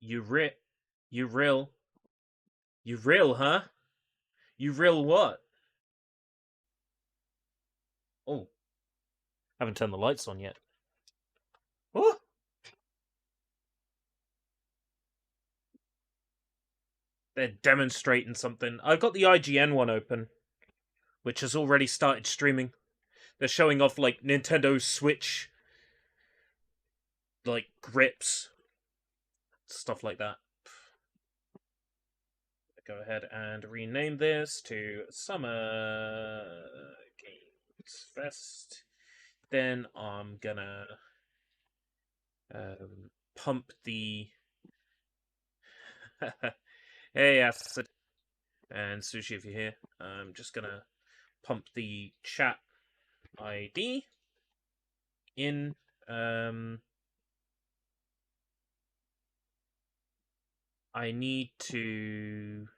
You real? You real, huh? You real what? Oh, haven't turned the lights on yet. Oh! They're demonstrating something. I've got the IGN one open, which has already started streaming. They're showing off, like, Nintendo Switch, like, grips. Stuff like that. Go ahead and rename this to Summer Games Fest. Then I'm gonna pump the hey Acid and Sushi if you're here. I'm just gonna pump the chat ID in. I need to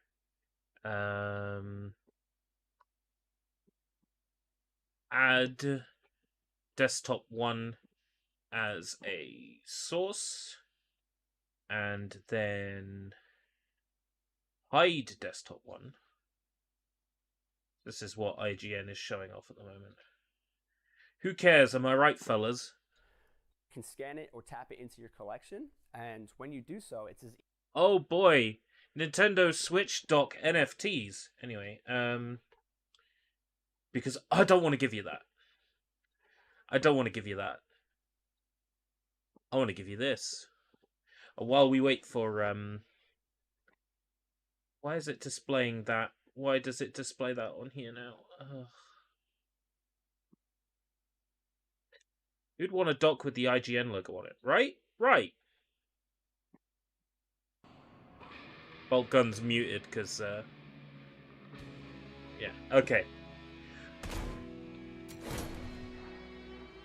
add desktop 1 as a source, and then hide desktop 1. This is what IGN is showing off at the moment. Who cares, am I right, fellas? You can scan it or tap it into your collection, and when you do so, it's as... Oh boy, Nintendo Switch dock NFTs. Anyway, because I don't want to give you that. I don't want to give you that. I want to give you this. While we wait for, why is it displaying that? Why does it display that on here now? Who'd want a dock with the IGN logo on it, right? Right. Bolt Gun's muted, because, yeah, okay.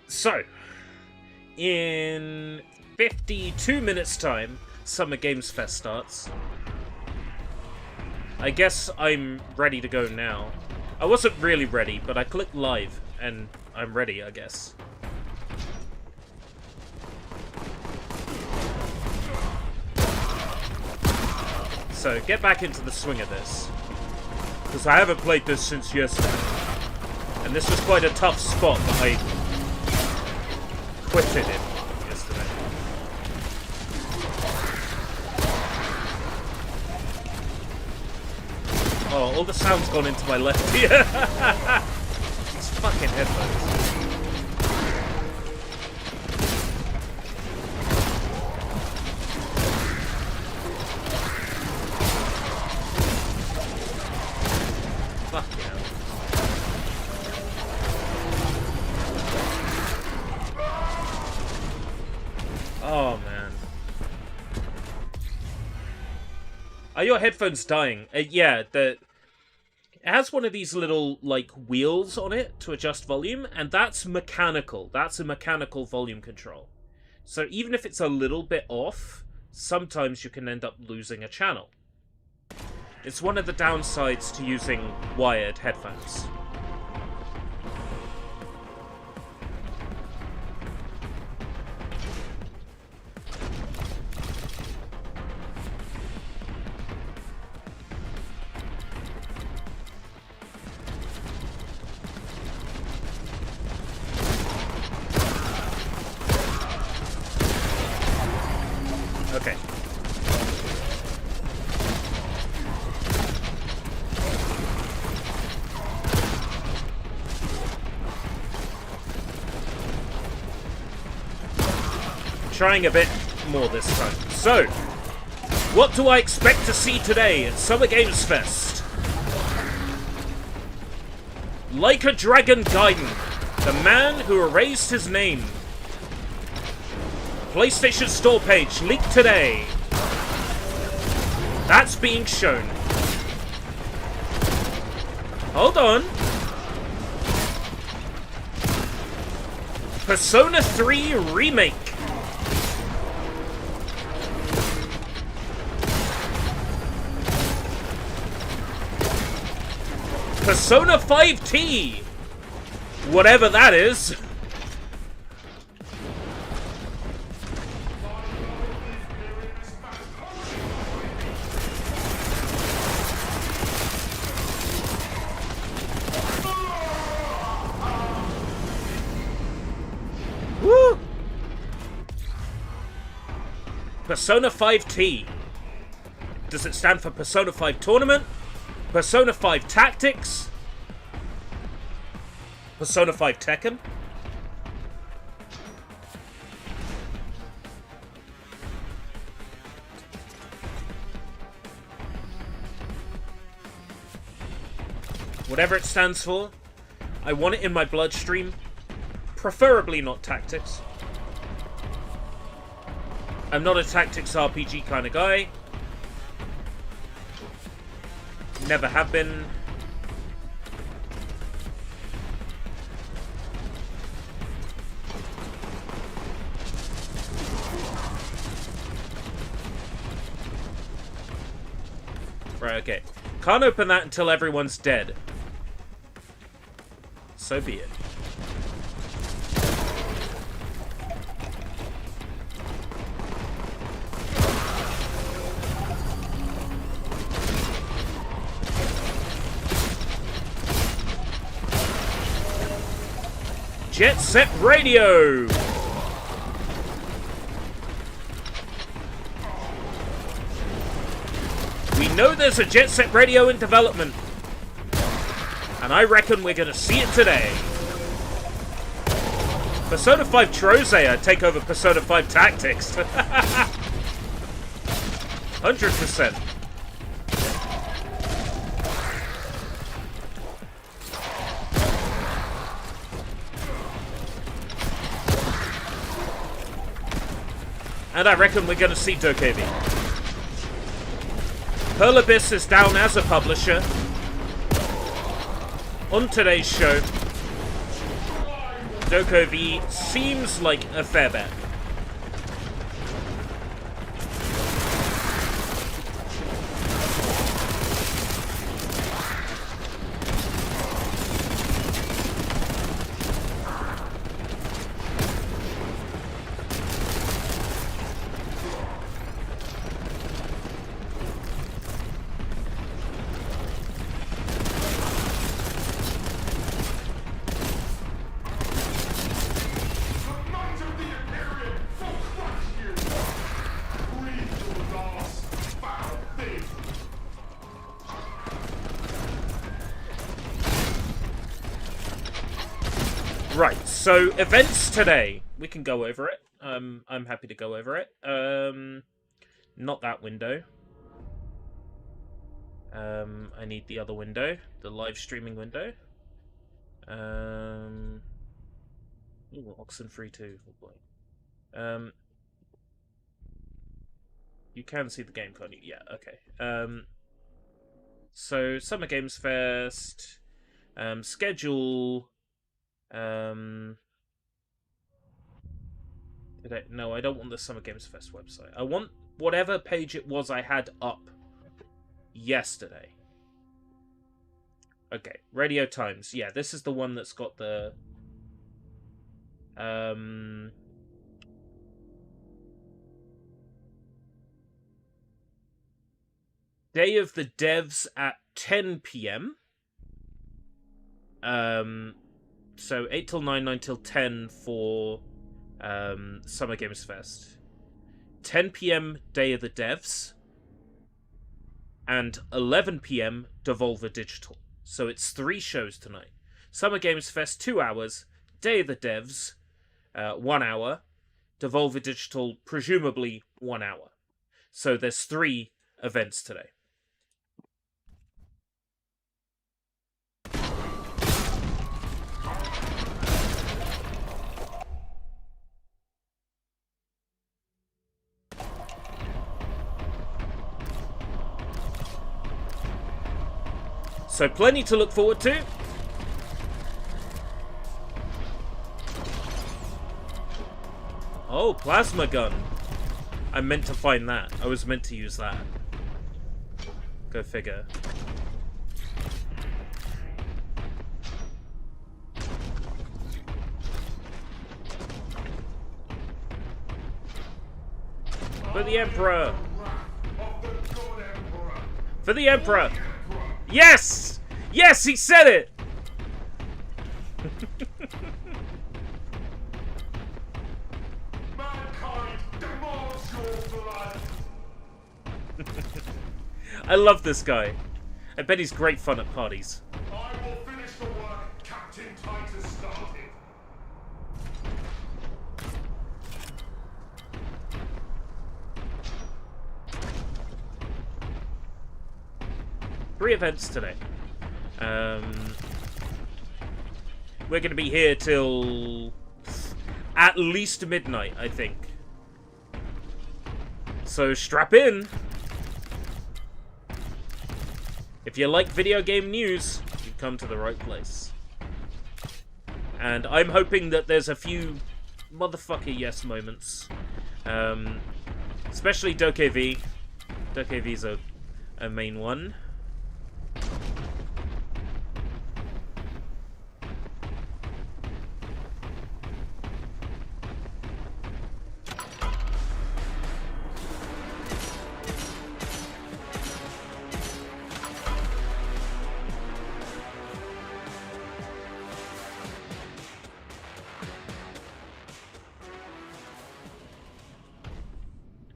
So, in 52 minutes' time, Summer Games Fest starts. I guess I'm ready to go now. I wasn't really ready, but I clicked live, and I'm ready, I guess. So, get back into the swing of this. Because I haven't played this since yesterday. And this was quite a tough spot that I quitted in yesterday. Oh, all the sound's gone into my left ear. These fucking headphones. Oh, man. Are your headphones dying? Yeah, it has one of these little, like, wheels on it to adjust volume, and that's mechanical. That's a mechanical volume control. So even if it's a little bit off, sometimes you can end up losing a channel. It's one of the downsides to using wired headphones. Okay. Trying a bit more this time. So, what do I expect to see today at Summer Games Fest? Like a Dragon Gaiden, the man who erased his name. PlayStation Store page leaked today. That's being shown. Hold on. Persona 3 Remake. Persona 5T. Whatever that is. Persona 5T. Does it stand for Persona 5 Tournament? Persona 5 Tactics? Persona 5 Tekken? Whatever it stands for, I want it in my bloodstream. Preferably not Tactics. I'm not a Tactics RPG kind of guy. Never have been. Right, okay. Can't open that until everyone's dead. So be it. Jet Set Radio! We know there's a Jet Set Radio in development. And I reckon we're gonna see it today. Persona 5 Trozea take over Persona 5 Tactics. 100%. And I reckon we're gonna see Dokkaebi. Pearl Abyss is down as a publisher. On today's show, Dokkaebi seems like a fair bet. Right, so events today. We can go over it. I'm happy to go over it. Not that window. I need the other window, the live streaming window. Ooh, Oxenfree 2. Oh boy. You can see the game, can't you? Yeah, okay. So Summer Games Fest, schedule. No, I don't want the Summer Games Fest website. I want whatever page it was I had up yesterday. Okay, Radio Times. Yeah, this is the one that's got the Day of the Devs at 10 p.m. So 8 till 9, 9 till 10 for Summer Games Fest. 10 p.m. Day of the Devs. And 11 p.m. Devolver Digital. So it's 3 shows tonight. Summer Games Fest, 2 hours. Day of the Devs, 1 hour. Devolver Digital, presumably 1 hour. So there's 3 events today. So plenty to look forward to. Oh, plasma gun. I meant to find that. I was meant to use that. Go figure. For the Emperor! For the Emperor! Yes! Yes, he said it! Mankind demands your blood. I love this guy. I bet he's great fun at parties. I will finish the work Captain Titus started. Three events today. We're going to be here till at least midnight, I think. So strap in. If you like video game news, you've come to the right place. And I'm hoping that there's a few motherfucker yes moments. Especially Dokev. Dokev's a main one.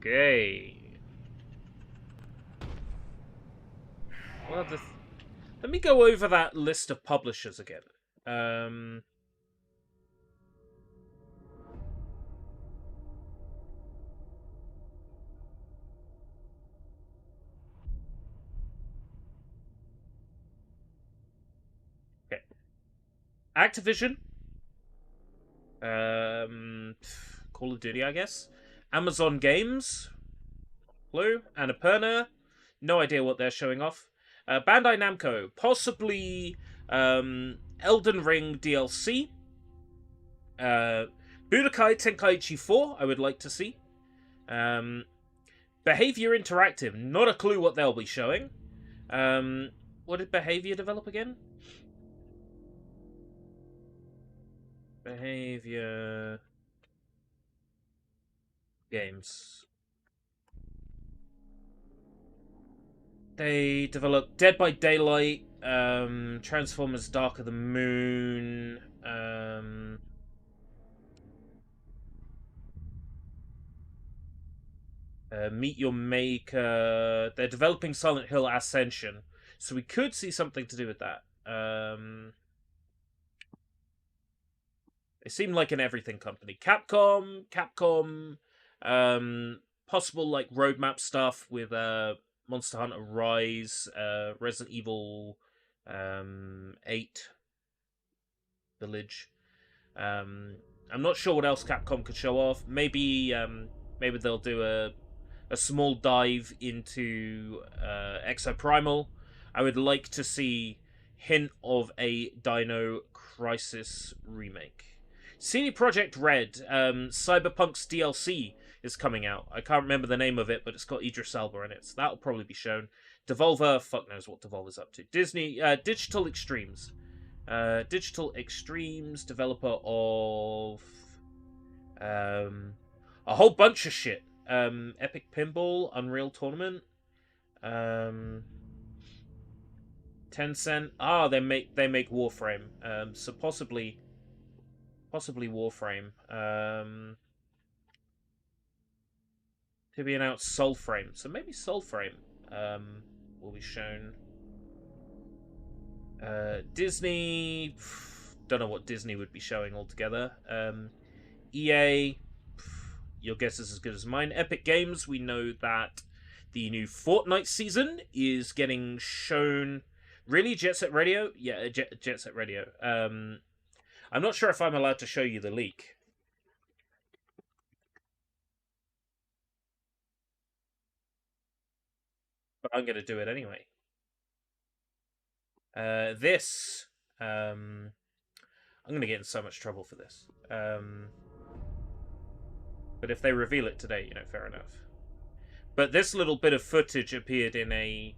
Okay. Well, let me go over that list of publishers again. Okay. Activision. Call of Duty, I guess. Amazon Games. Blue. Annapurna. No idea what they're showing off. Bandai Namco. Possibly Elden Ring DLC. Budokai Tenkaichi 4, I would like to see. Behavior Interactive. Not a clue what they'll be showing. What did Behavior develop again? Behavior games. They developed Dead by Daylight, Transformers Dark of the Moon, Meet Your Maker. They're developing Silent Hill Ascension, so we could see something to do with that. They seem like an everything company. Capcom, possible like roadmap stuff with Monster Hunter Rise, Resident Evil 8 Village. I'm not sure what else Capcom could show off. Maybe they'll do a small dive into Exoprimal. I would like to see hint of a Dino Crisis remake. CD Projekt Red, Cyberpunk's DLC is coming out. I can't remember the name of it, but it's got Idris Elba in it, so that'll probably be shown. Devolver, fuck knows what Devolver's up to. Disney, Digital Extremes. Digital Extremes, developer of a whole bunch of shit. Epic Pinball, Unreal Tournament, Tencent. They make Warframe. So possibly Warframe. To be announced Soulframe. So maybe Soulframe will be shown. Disney. Don't know what Disney would be showing altogether. EA. Your guess is as good as mine. Epic Games. We know that the new Fortnite season is getting shown. Really? Jet Set Radio? Yeah, Jet Set Radio. I'm not sure if I'm allowed to show you the leak. But I'm going to do it anyway. I'm going to get in so much trouble for this. But if they reveal it today, fair enough. But this little bit of footage appeared in a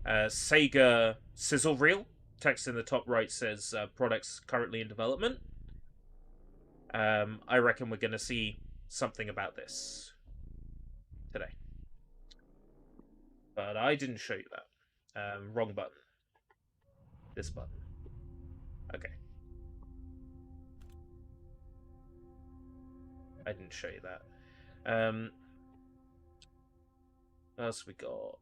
Sega sizzle reel. Text in the top right says products currently in development. I reckon we're going to see something about this today. But I didn't show you that. Wrong button. This button. Okay. I didn't show you that. What else we got?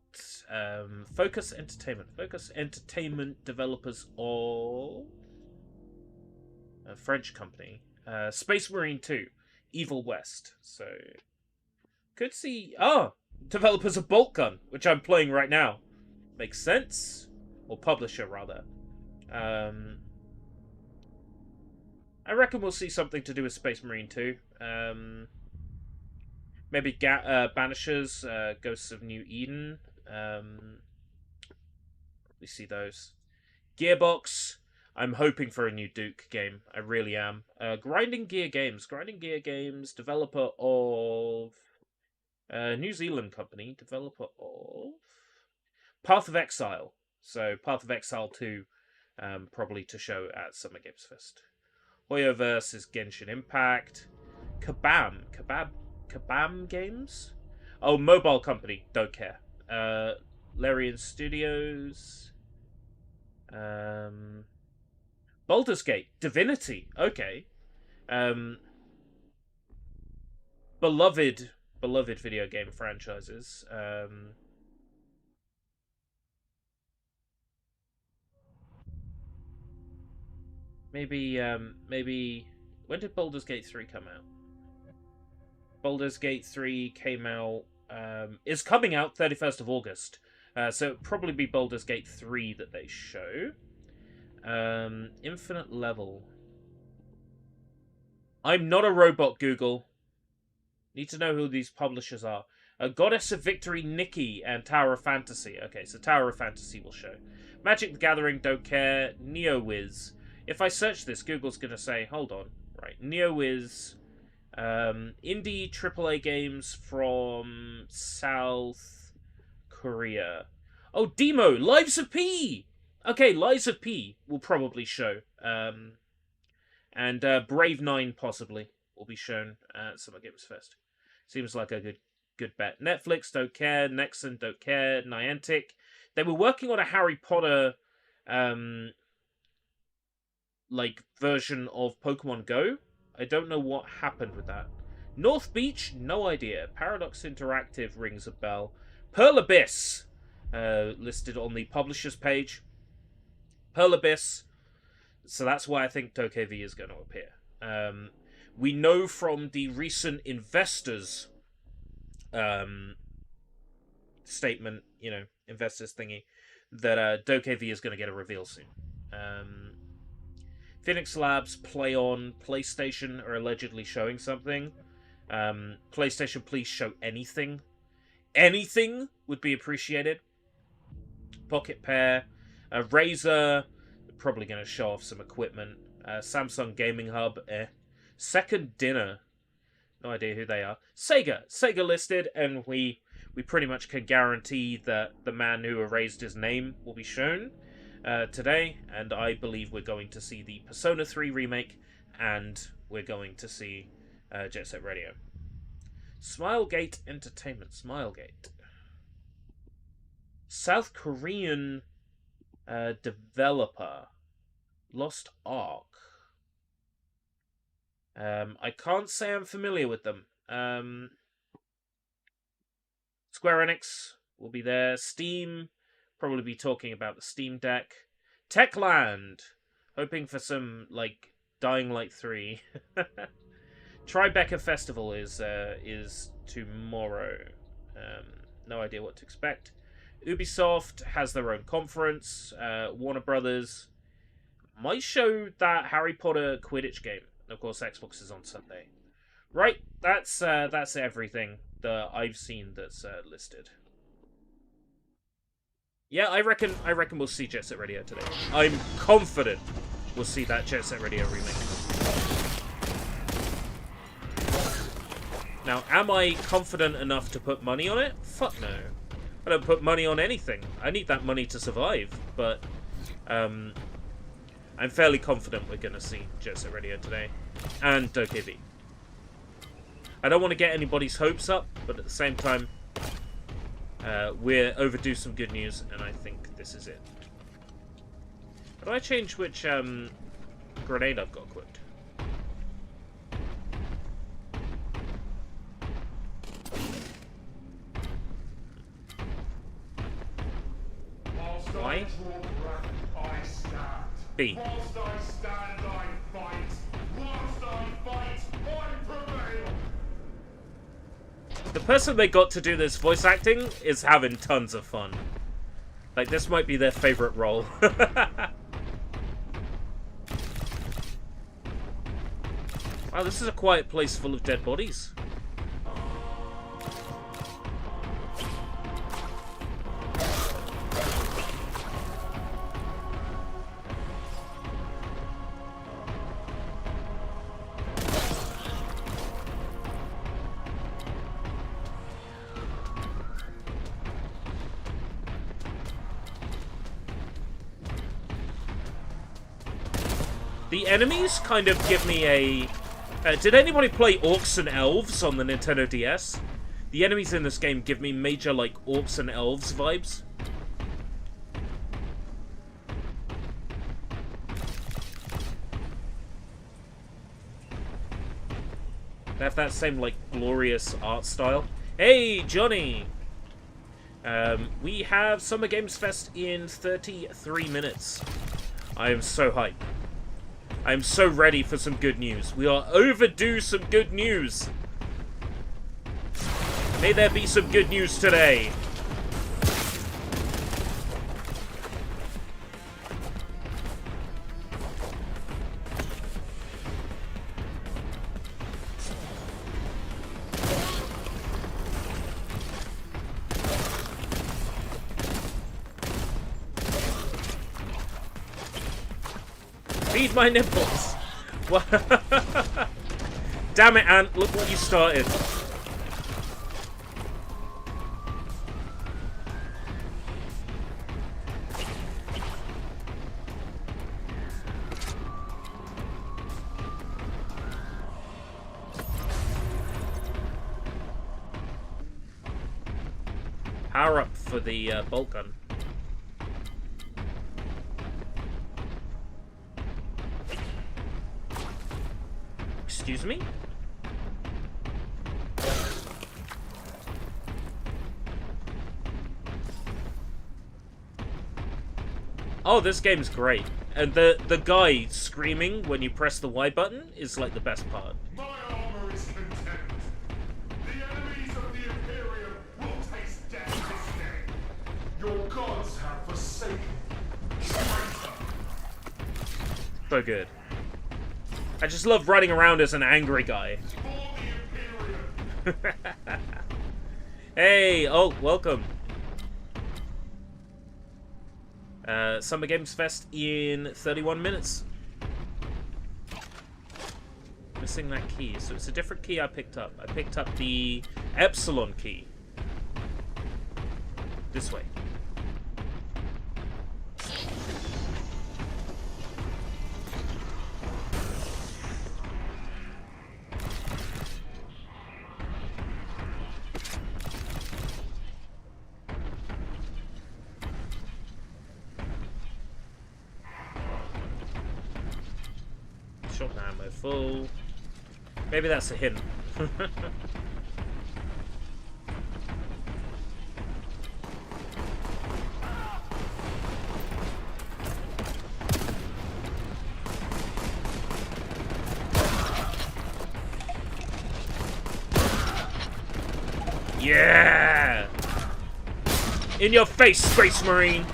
Focus Entertainment. Focus Entertainment, developers of a French company. Space Marine 2, Evil West. So could see developers of Bolt Gun, which I'm playing right now. Makes sense. Or publisher rather. I reckon we'll see something to do with Space Marine 2. Maybe Banishers, Ghosts of New Eden. We see those. Gearbox. I'm hoping for a new Duke game. I really am. Grinding Gear Games. Grinding Gear Games, developer of New Zealand company, developer of Path of Exile. So Path of Exile 2, probably to show at Summer Games Fest. Hoyo versus Genshin Impact. Kabam Games? Oh, mobile company. Don't care. Larian Studios. Baldur's Gate. Divinity. Okay. Beloved video game franchises. Maybe when did Baldur's Gate 3 come out? Baldur's Gate 3 came out, is coming out 31st of August. So it'll probably be Baldur's Gate 3 that they show. Infinite Level. I'm not a robot, Google. Need to know who these publishers are. Goddess of Victory, Nikki, and Tower of Fantasy. Okay, so Tower of Fantasy will show. Magic the Gathering, don't care. NeoWiz. If I search this, Google's going to say, hold on. Right, NeoWiz. Indie AAA games from South Korea. Oh, Demo! Lives of P! Okay, Lives of P will probably show. And Brave 9 possibly will be shown at Summer Games Fest. Seems like a good bet. Netflix, don't care. Nexon, don't care. Niantic. They were working on a Harry Potter version of Pokemon Go. I don't know what happened with that. North Beach, no idea. Paradox Interactive rings a bell. Pearl Abyss, listed on the publisher's page. Pearl Abyss. So that's why I think Tokev is going to appear. We know from the recent investors statement, investors thingy, that Dokev is going to get a reveal soon. Phoenix Labs, PlayOn, PlayStation are allegedly showing something. PlayStation, please show anything. Anything would be appreciated. Pocket Pair, Razer, probably going to show off some equipment. Samsung Gaming Hub, Second Dinner, no idea who they are. Sega listed, and we pretty much can guarantee that the man who erased his name will be shown today, and I believe we're going to see the Persona 3 remake, and we're going to see Jet Set Radio. Smilegate Entertainment, Smilegate. South Korean developer, Lost Ark. I can't say I'm familiar with them. Square Enix will be there. Steam, probably be talking about the Steam Deck. Techland, hoping for some, Dying Light 3. Tribeca Festival is tomorrow. No idea what to expect. Ubisoft has their own conference. Warner Brothers might show that Harry Potter Quidditch game. And of course, Xbox is on Sunday. Right, that's everything that I've seen that's listed. Yeah, I reckon we'll see Jet Set Radio today. I'm confident we'll see that Jet Set Radio remake. Now, am I confident enough to put money on it? Fuck no. I don't put money on anything. I need that money to survive, but I'm fairly confident we're going to see Jet Set Radio today. And Dokev. I don't want to get anybody's hopes up, but at the same time, we're overdue some good news, and I think this is it. How do I change which grenade I've got equipped? B. Whilst I stand, I fight. Whilst I fight, I prevail. The person they got to do this voice acting is having tons of fun. Like, this might be their favorite role. Wow, this is a quiet place full of dead bodies. The enemies kind of give me a... did anybody play Orcs and Elves on the Nintendo DS? The enemies in this game give me major, like, Orcs and Elves vibes. They have that same, like, glorious art style. Hey, Johnny! We have Summer Games Fest in 33 minutes. I am so hyped. I am so ready for some good news. We are overdue some good news. May there be some good news today. Feed my nipples. What? Damn it, Ant. Look what you started. Power up for the bolt gun. Excuse me? Oh, this game's great. And the guy screaming when you press the Y button is like the best part. My armor is content. The enemies of the Imperium will taste death this day. Your gods have forsaken me. Traitor. So good. I just love running around as an angry guy. For the Imperium. Hey, oh, welcome. Summer Games Fest in 31 minutes. Missing that key, so it's a different key I picked up. I picked up the Epsilon key. This way. Shotgun ammo full. Maybe that's a hint. Yeah! In your face, Space Marine!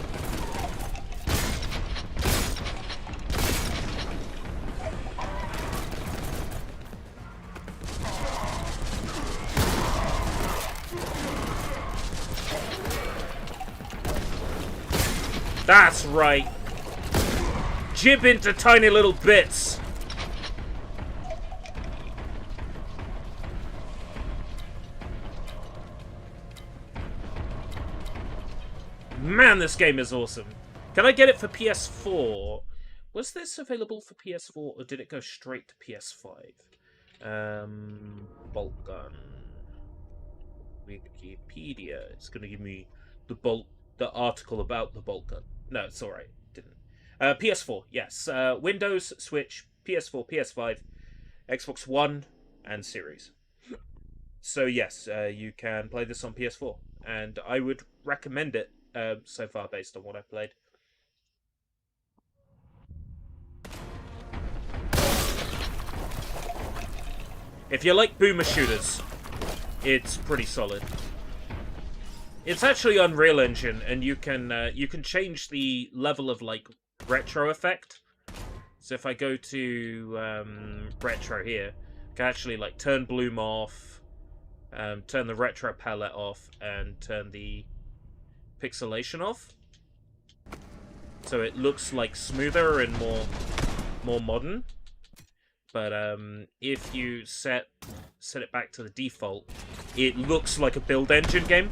That's right. Jib into tiny little bits. Man, this game is awesome. Can I get it for PS4? Was this available for PS4 or did it go straight to PS5? Bolt gun. Wikipedia. It's gonna give me the article about the bolt gun. No, it's alright. Didn't. PS4, yes. Windows, Switch, PS4, PS5, Xbox One, and Series. So yes, you can play this on PS4, and I would recommend it so far based on what I've played. If you like boomer shooters, it's pretty solid. It's actually Unreal Engine, and you can change the level of like retro effect. So if I go to retro here, I can actually like turn bloom off, turn the retro palette off, and turn the pixelation off. So it looks like smoother and more modern. But if you set it back to the default, it looks like a build engine game.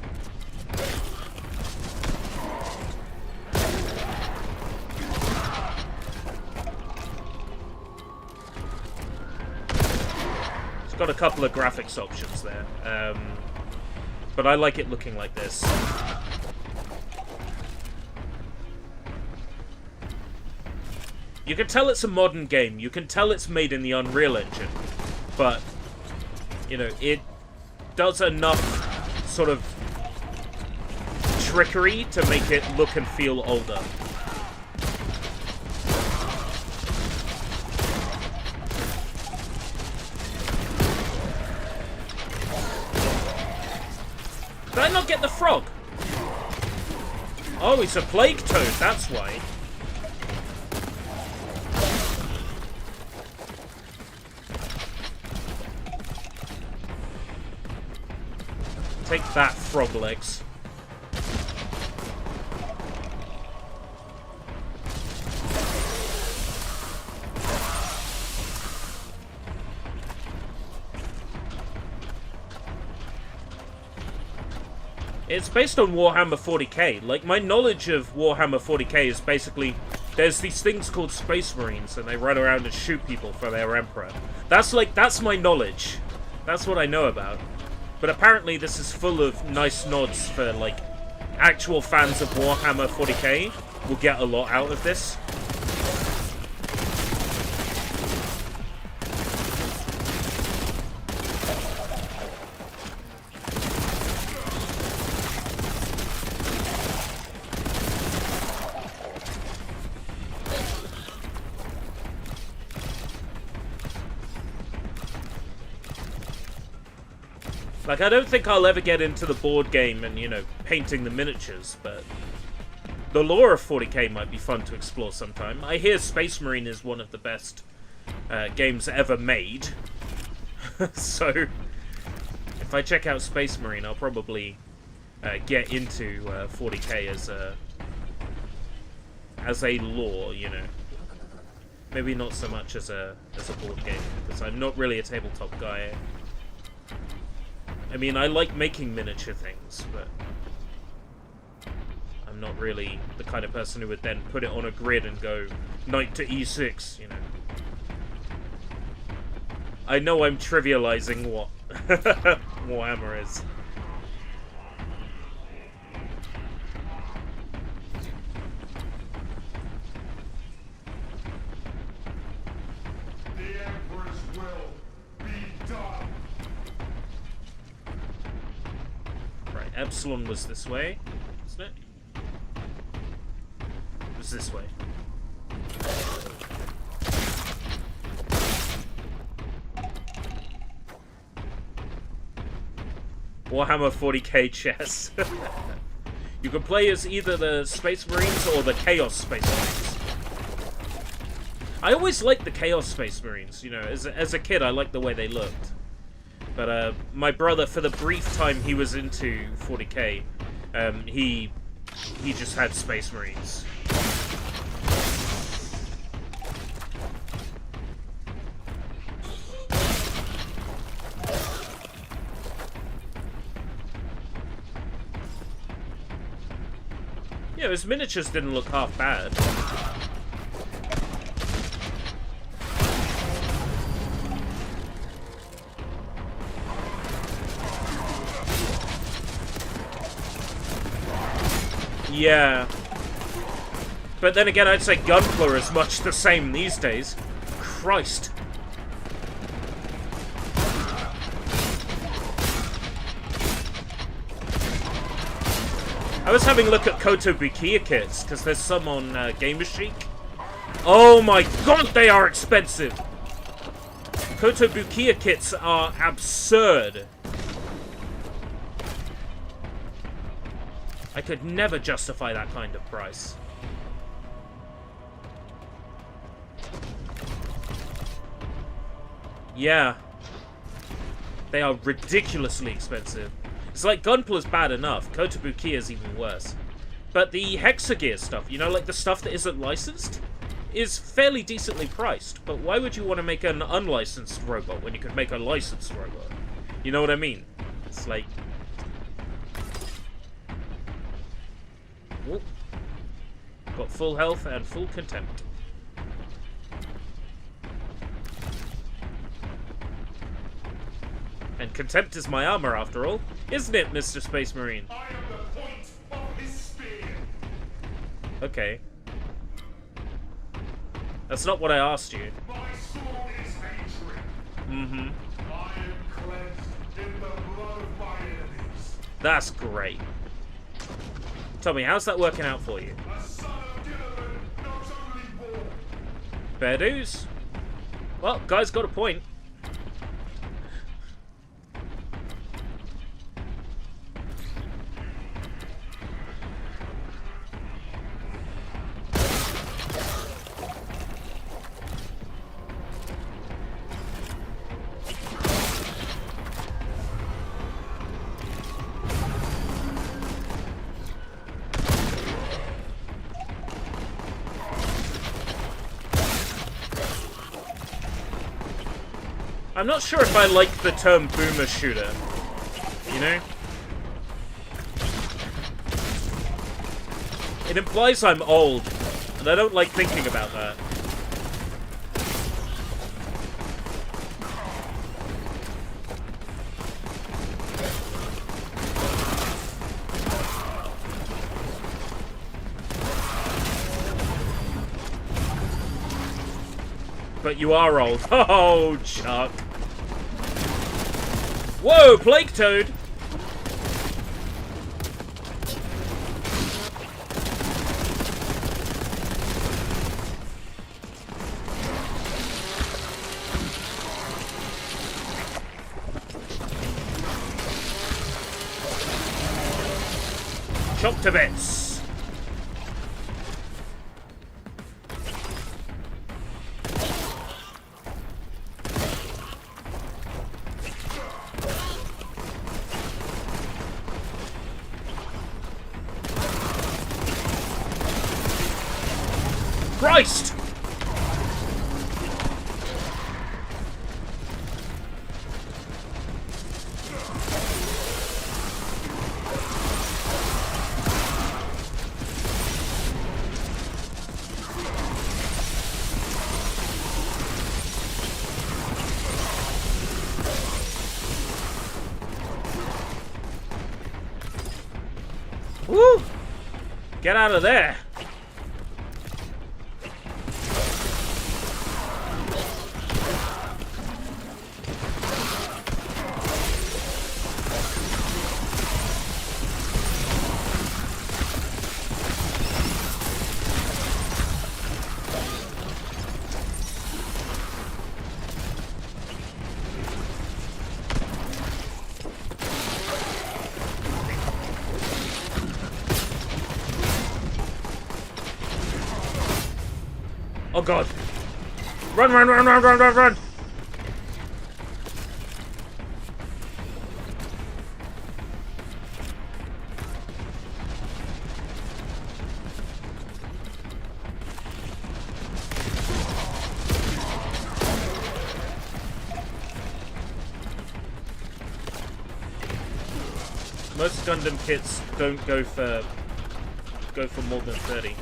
It's got a couple of graphics options there, but I like it looking like this. You can tell it's a modern game. You can tell it's made in the Unreal Engine. But, you know, it does enough sort of trickery to make it look and feel older. Did I not get the frog? Oh, he's a plague toad, that's why. Take that, frog legs. It's based on Warhammer 40k. Like, my knowledge of Warhammer 40k is basically, there's these things called Space Marines, and they run around and shoot people for their Emperor. That's my knowledge. That's what I know about. But apparently this is full of nice nods for, like, actual fans of Warhammer 40k will get a lot out of this. Like, I don't think I'll ever get into the board game and, you know, painting the miniatures, but the lore of 40k might be fun to explore sometime. I hear Space Marine is one of the best games ever made. So, if I check out Space Marine, I'll probably get into 40k as a lore, you know. Maybe not so much as a board game, because I'm not really a tabletop guy. I mean, I like making miniature things, but I'm not really the kind of person who would then put it on a grid and go, knight to e6, you know. I know I'm trivializing what Warhammer is. The Emperor's will be done. Right, Epsilon was this way, isn't it? It was this way. Warhammer 40k chess. You can play as either the Space Marines or the Chaos Space Marines. I always liked the Chaos Space Marines, you know, as a kid I liked the way they looked. But my brother, for the brief time he was into 40k, he just had Space Marines. Yeah, his miniatures didn't look half bad. Yeah. But then again, I'd say Gunpla is much the same these days. Christ. I was having a look at Koto Bukiya kits, because there's some on Gamer Chic. Oh my god, they are expensive! Kotobukiya kits are absurd. I could never justify that kind of price. Yeah. They are ridiculously expensive. It's like Gunpla's bad enough. Kotobukiya is even worse. But the Hexagear stuff, you know, like the stuff that isn't licensed, is fairly decently priced. But why would you want to make an unlicensed robot when you could make a licensed robot? You know what I mean? It's like... Whoop. Got full health and full contempt. And contempt is my armor, after all. Isn't it, Mr. Space Marine? I am the point of his spear. Okay. That's not what I asked you. My sword is hatred. Mm-hmm. I am cleansed in the blood of my enemies. That's great. Tell me, how's that working out for you? A son of Gilliman knows only war. Fair dues. Well, guy's got a point. I'm not sure if I like the term boomer shooter, you know? It implies I'm old, and I don't like thinking about that. But you are old. Oh, Chuck. Whoa, Plague Toad! Chop to bits. Christ! Woo! Get out of there! Oh god. Run, run, run, run, run, run, run! Most Gundam kits don't go for more than 30.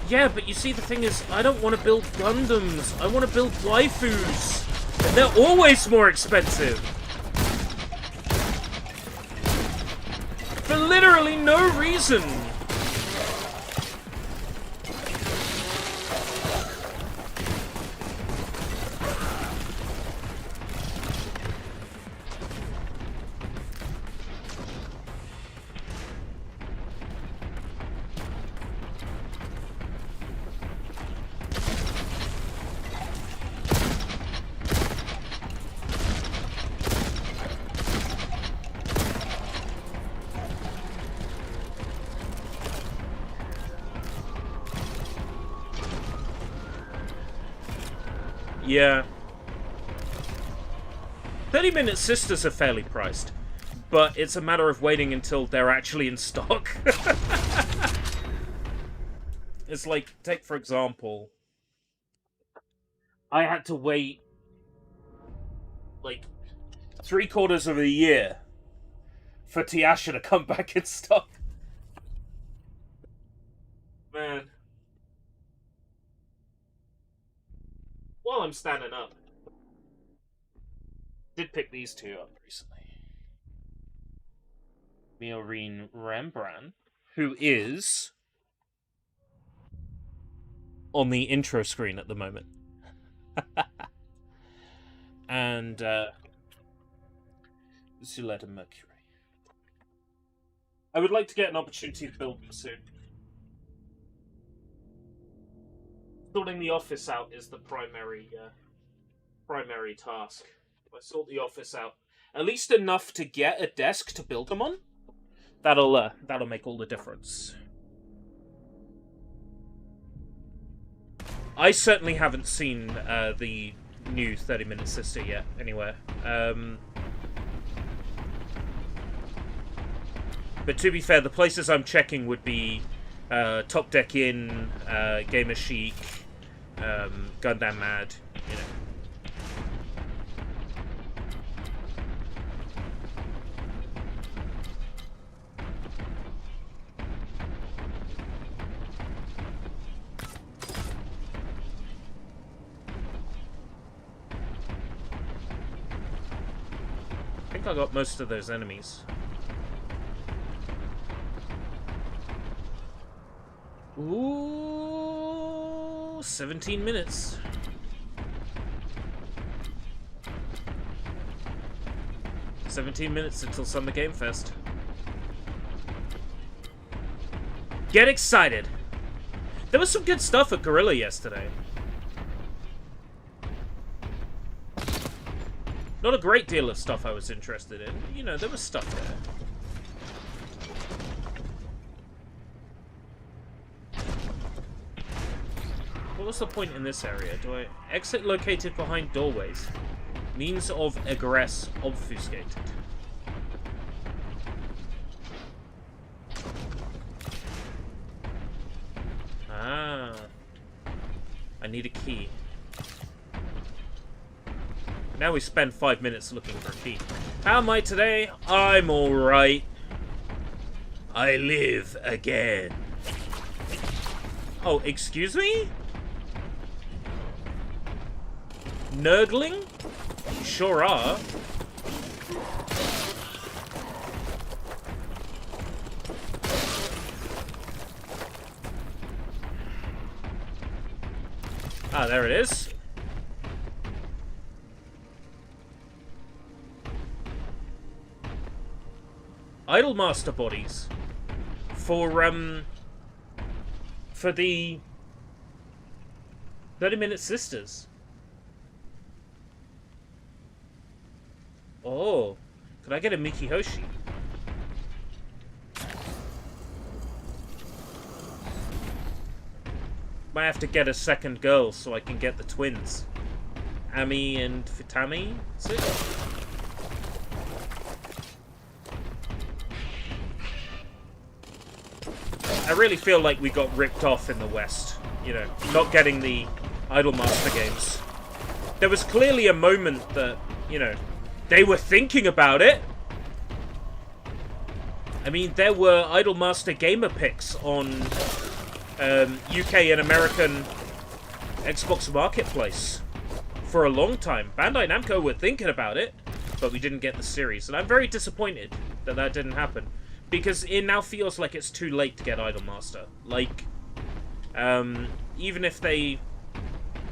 Yeah, but you see, the thing is, I don't want to build Gundams. I want to build waifus. And they're always more expensive. For literally no reason. Yeah. 30-minute sisters are fairly priced, but it's a matter of waiting until they're actually in stock. It's like, take for example, I had to wait like 3/4 of a year for Tiasha to come back in stock. Man. While I'm standing up, did pick these two up recently. Maureen Rembrandt, who is on the intro screen at the moment. And Zuleta Mercury. I would like to get an opportunity to build them soon. Sorting the office out is the primary task. If I sort the office out, at least enough to get a desk to build them on, that'll make all the difference. I certainly haven't seen the new 30-minute sister yet anywhere. But to be fair, the places I'm checking would be Top Deck Inn, Gamer Chic, Gundam Mad, you know. I think I got most of those enemies. Ooh, 17 minutes. "17 minutes until Summer Game Fest." Get excited! There was some good stuff at Gorilla yesterday. Not a great deal of stuff I was interested in. You know, there was stuff there. What was the point in this area? Do I exit located behind doorways? Means of egress obfuscated. Ah. I need a key. Now we spend 5 minutes looking for a key. How am I today? I'm alright. I live again. Oh, excuse me? Nurgling? You sure are. Ah, there it is. Idolmaster bodies for the 30-minute sisters. Oh, could I get a Miki Hoshi? Might have to get a second girl so I can get the twins, Ami and Futami. Is it? I really feel like we got ripped off in the West, you know, not getting the Idolmaster games. There was clearly a moment that, you know, they were thinking about it. I mean, there were Idolmaster gamer picks on UK and American Xbox Marketplace for a long time. Bandai Namco were thinking about it, but we didn't get the series. And I'm very disappointed that that didn't happen. Because it now feels like it's too late to get Idolmaster. Like, even if they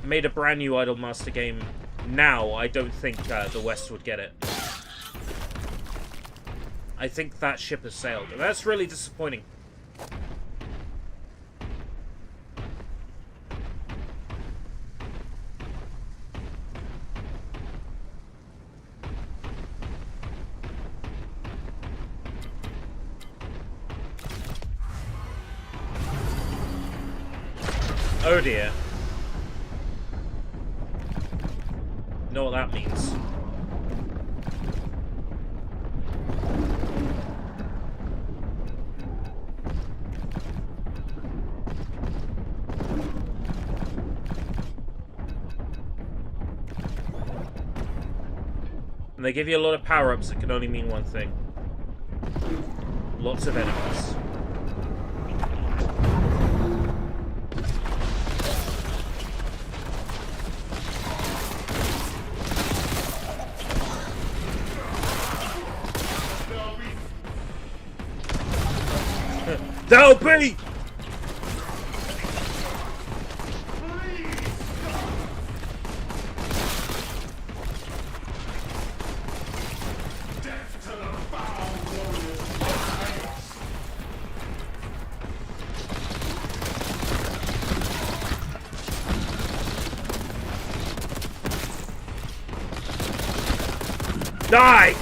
made a brand new Idolmaster game now, I don't think the West would get it. I think that ship has sailed, and that's really disappointing. Oh dear. what that means. And they give you a lot of power-ups that can only mean one thing. Lots of enemies. They'll be! Death to the foul warriors of chaos! Die!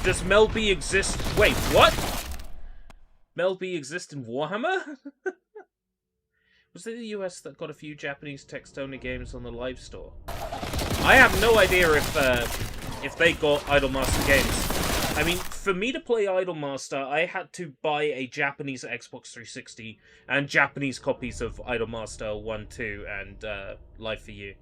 Does Mel B exist? Wait, what? Mel B exist in Warhammer? Was it the US that got a few Japanese text-only games on the live store? I have no idea if they got Idolmaster games. I mean, for me to play Idolmaster, I had to buy a Japanese Xbox 360 and Japanese copies of Idolmaster 1, 2, and Live for You.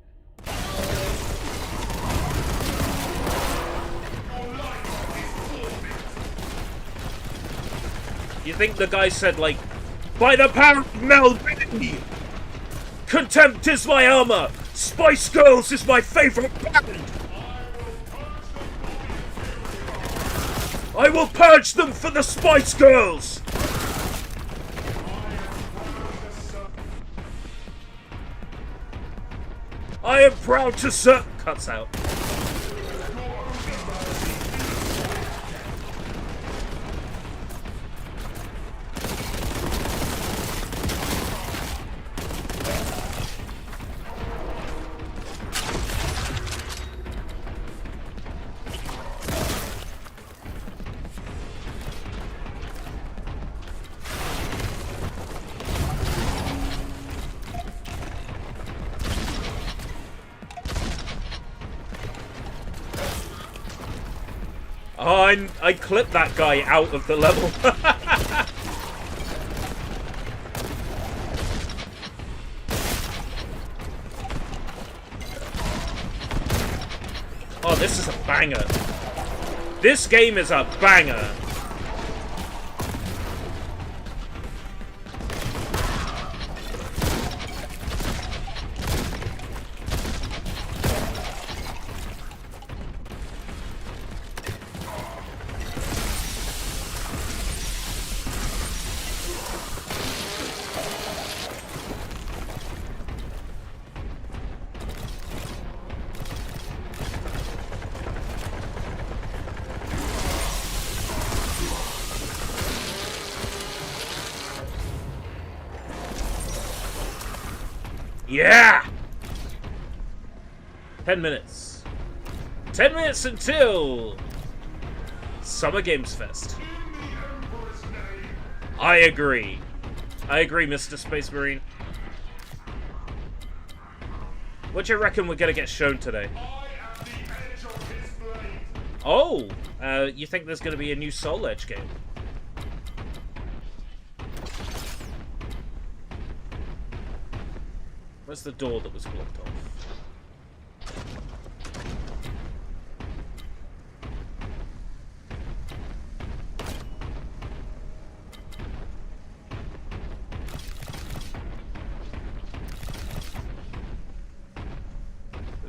You think the guy said, like, by the power of Mel B, contempt is my armor, Spice Girls is my favorite band! I will purge them for the Spice Girls! I am proud to serve... Cuts out. Oh, I clipped that guy out of the level. Oh, this is a banger. This game is a banger. Yeah! 10 minutes. 10 minutes until Summer Games Fest. In the Emperor's name, I agree. I agree, Mr. Space Marine. What do you reckon we're gonna get shown today? I am the edge of his blade. Oh! You think there's gonna be a new Soul Edge game? Where's the door that was blocked off?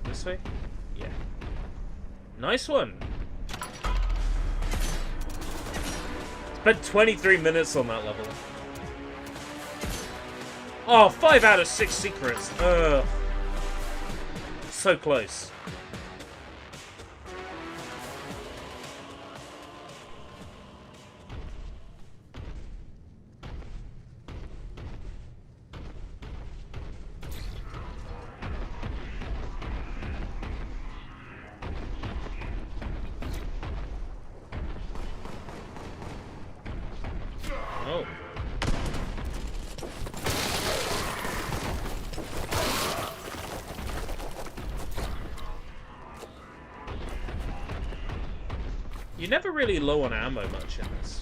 This way? Yeah. Nice one! Spent 23 minutes on that level. Oh, 5 out of 6 secrets. Ugh. So close. Oh. You're never really low on ammo much in this.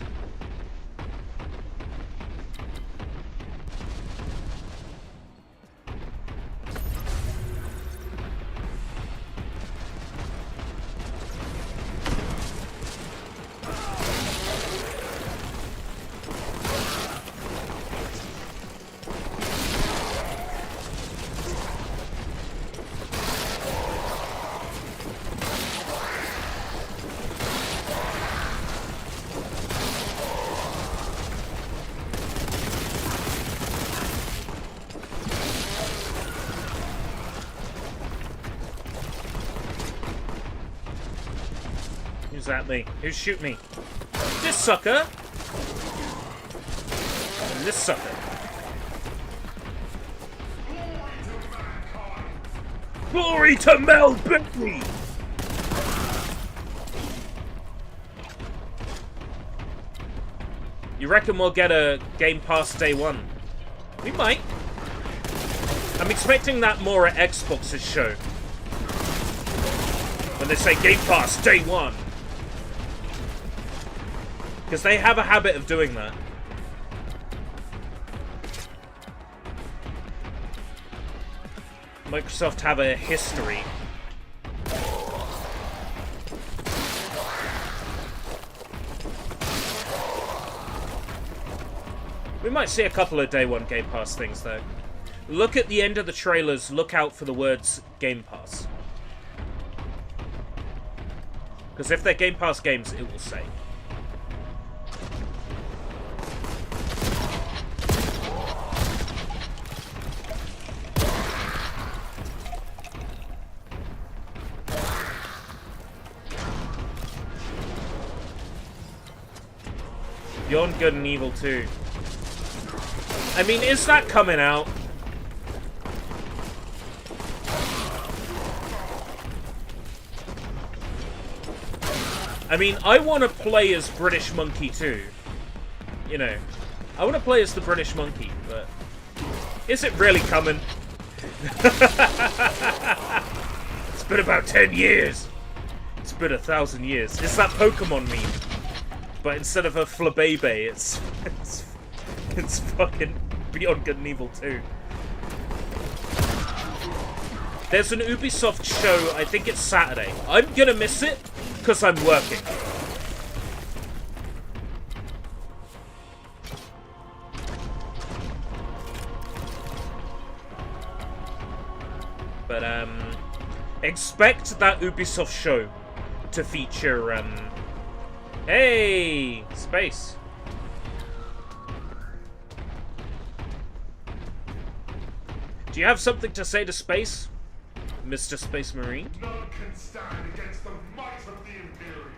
Who's at me? Who's shooting me? This sucker! And this sucker. Glory to Mel Bentley! You reckon we'll get a Game Pass day one? We might. I'm expecting that more at Xbox's show. When they say Game Pass day one. Because they have a habit of doing that. Microsoft have a history. We might see a couple of day one Game Pass things though. Look at the end of the trailers, look out for the words Game Pass. Because if they're Game Pass games, it will say. Beyond Good and Evil 2. I mean, is that coming out? I mean, I want to play as British Monkey too. You know, I want to play as the British Monkey, but is it really coming? It's been about 10 years. It's been 1,000 years. It's that Pokemon meme. But instead of a Flabebe, it's fucking Beyond Good and Evil 2. There's an Ubisoft show, I think it's Saturday. I'm gonna miss it, because I'm working. But, expect that Ubisoft show to feature, hey! Space. Do you have something to say to space, Mr. Space Marine? None can stand against the might of the Imperium.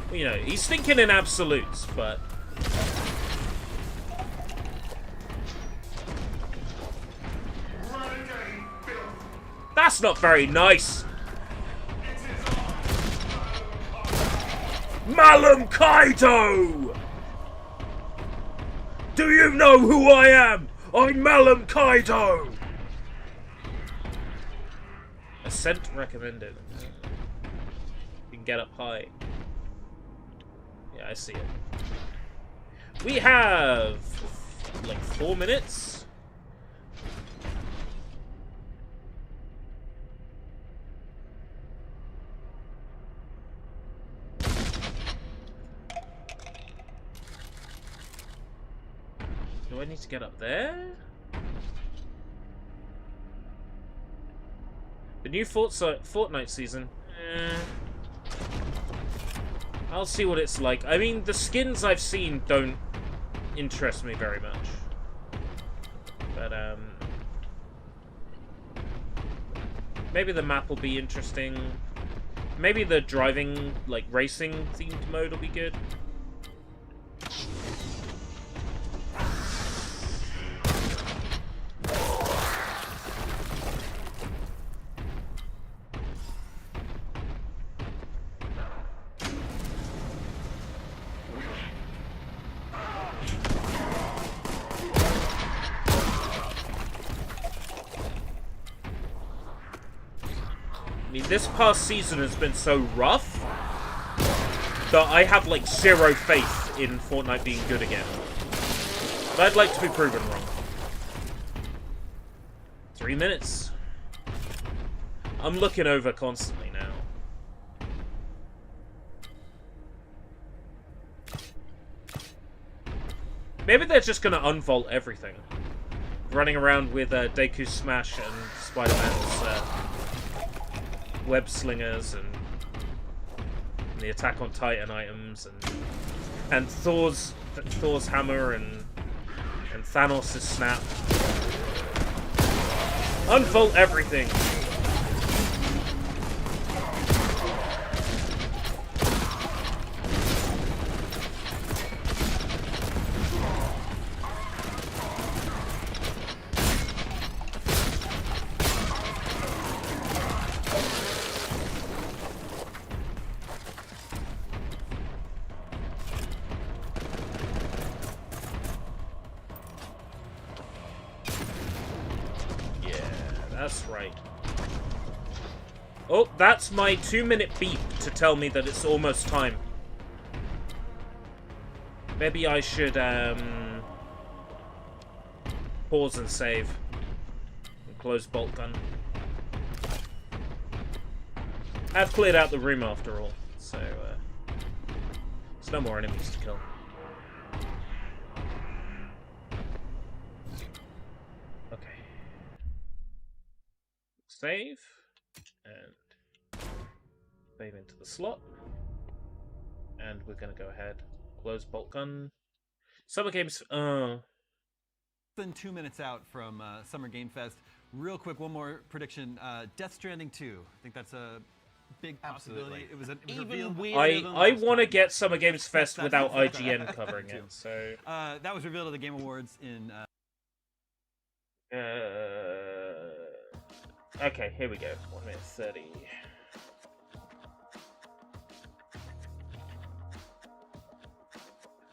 Well, you know, he's thinking in absolutes, but... Renegade filth. That's not very nice! It is I, Malum Kaido! Do you know who I am? I'm Malum Kaido! Ascent recommended. You can get up high. Yeah, I see it. We have like 4 minutes. Do I need to get up there? The new Fortnite season. I'll see what it's like. I mean, the skins I've seen don't interest me very much. But, maybe the map will be interesting. Maybe the driving, like, racing themed mode will be good. I mean, this past season has been so rough. Though I have, like, zero faith in Fortnite being good again. But I'd like to be proven wrong. 3 minutes. I'm looking over constantly now. Maybe they're just gonna unvault everything. Running around with Deku Smash and Spider-Man's web slingers and the Attack on Titan items and Thor's hammer and Thanos' snap. Unfold everything. That's right. Oh, that's my 2-minute beep to tell me that it's almost time. Maybe I should, pause and save. And close bolt gun. I've cleared out the room after all, so, there's no more enemies to kill. Save, and save into the slot, and we're going to go ahead, close bolt gun. Summer Games, Than 2 minutes out from Summer Game Fest. Real quick, one more prediction. Death Stranding 2. I think that's a big possibility. It was revealed. I want to get Summer Games Fest without IGN covering it, so... that was revealed at the Game Awards in... Okay, here we go. 1 minute 30.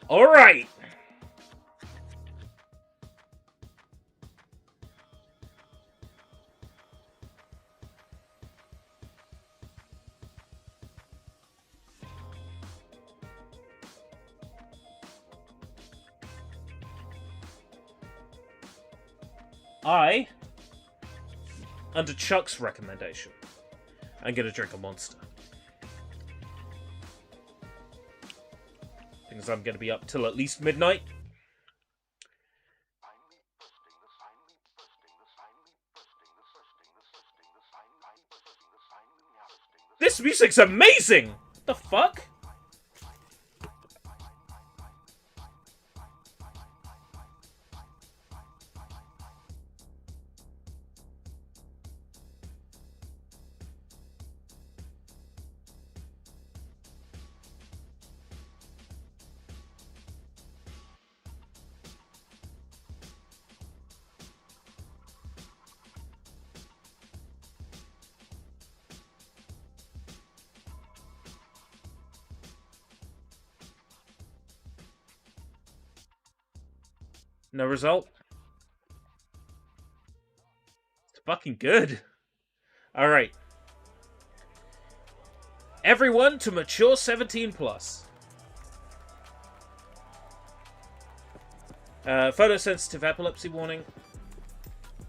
Alright! Under Chuck's recommendation, I'm gonna drink a Monster. Because I'm gonna be up till at least midnight. This music's amazing! What the fuck? No result. It's fucking good. Alright. Everyone to mature 17 plus. Photosensitive epilepsy warning.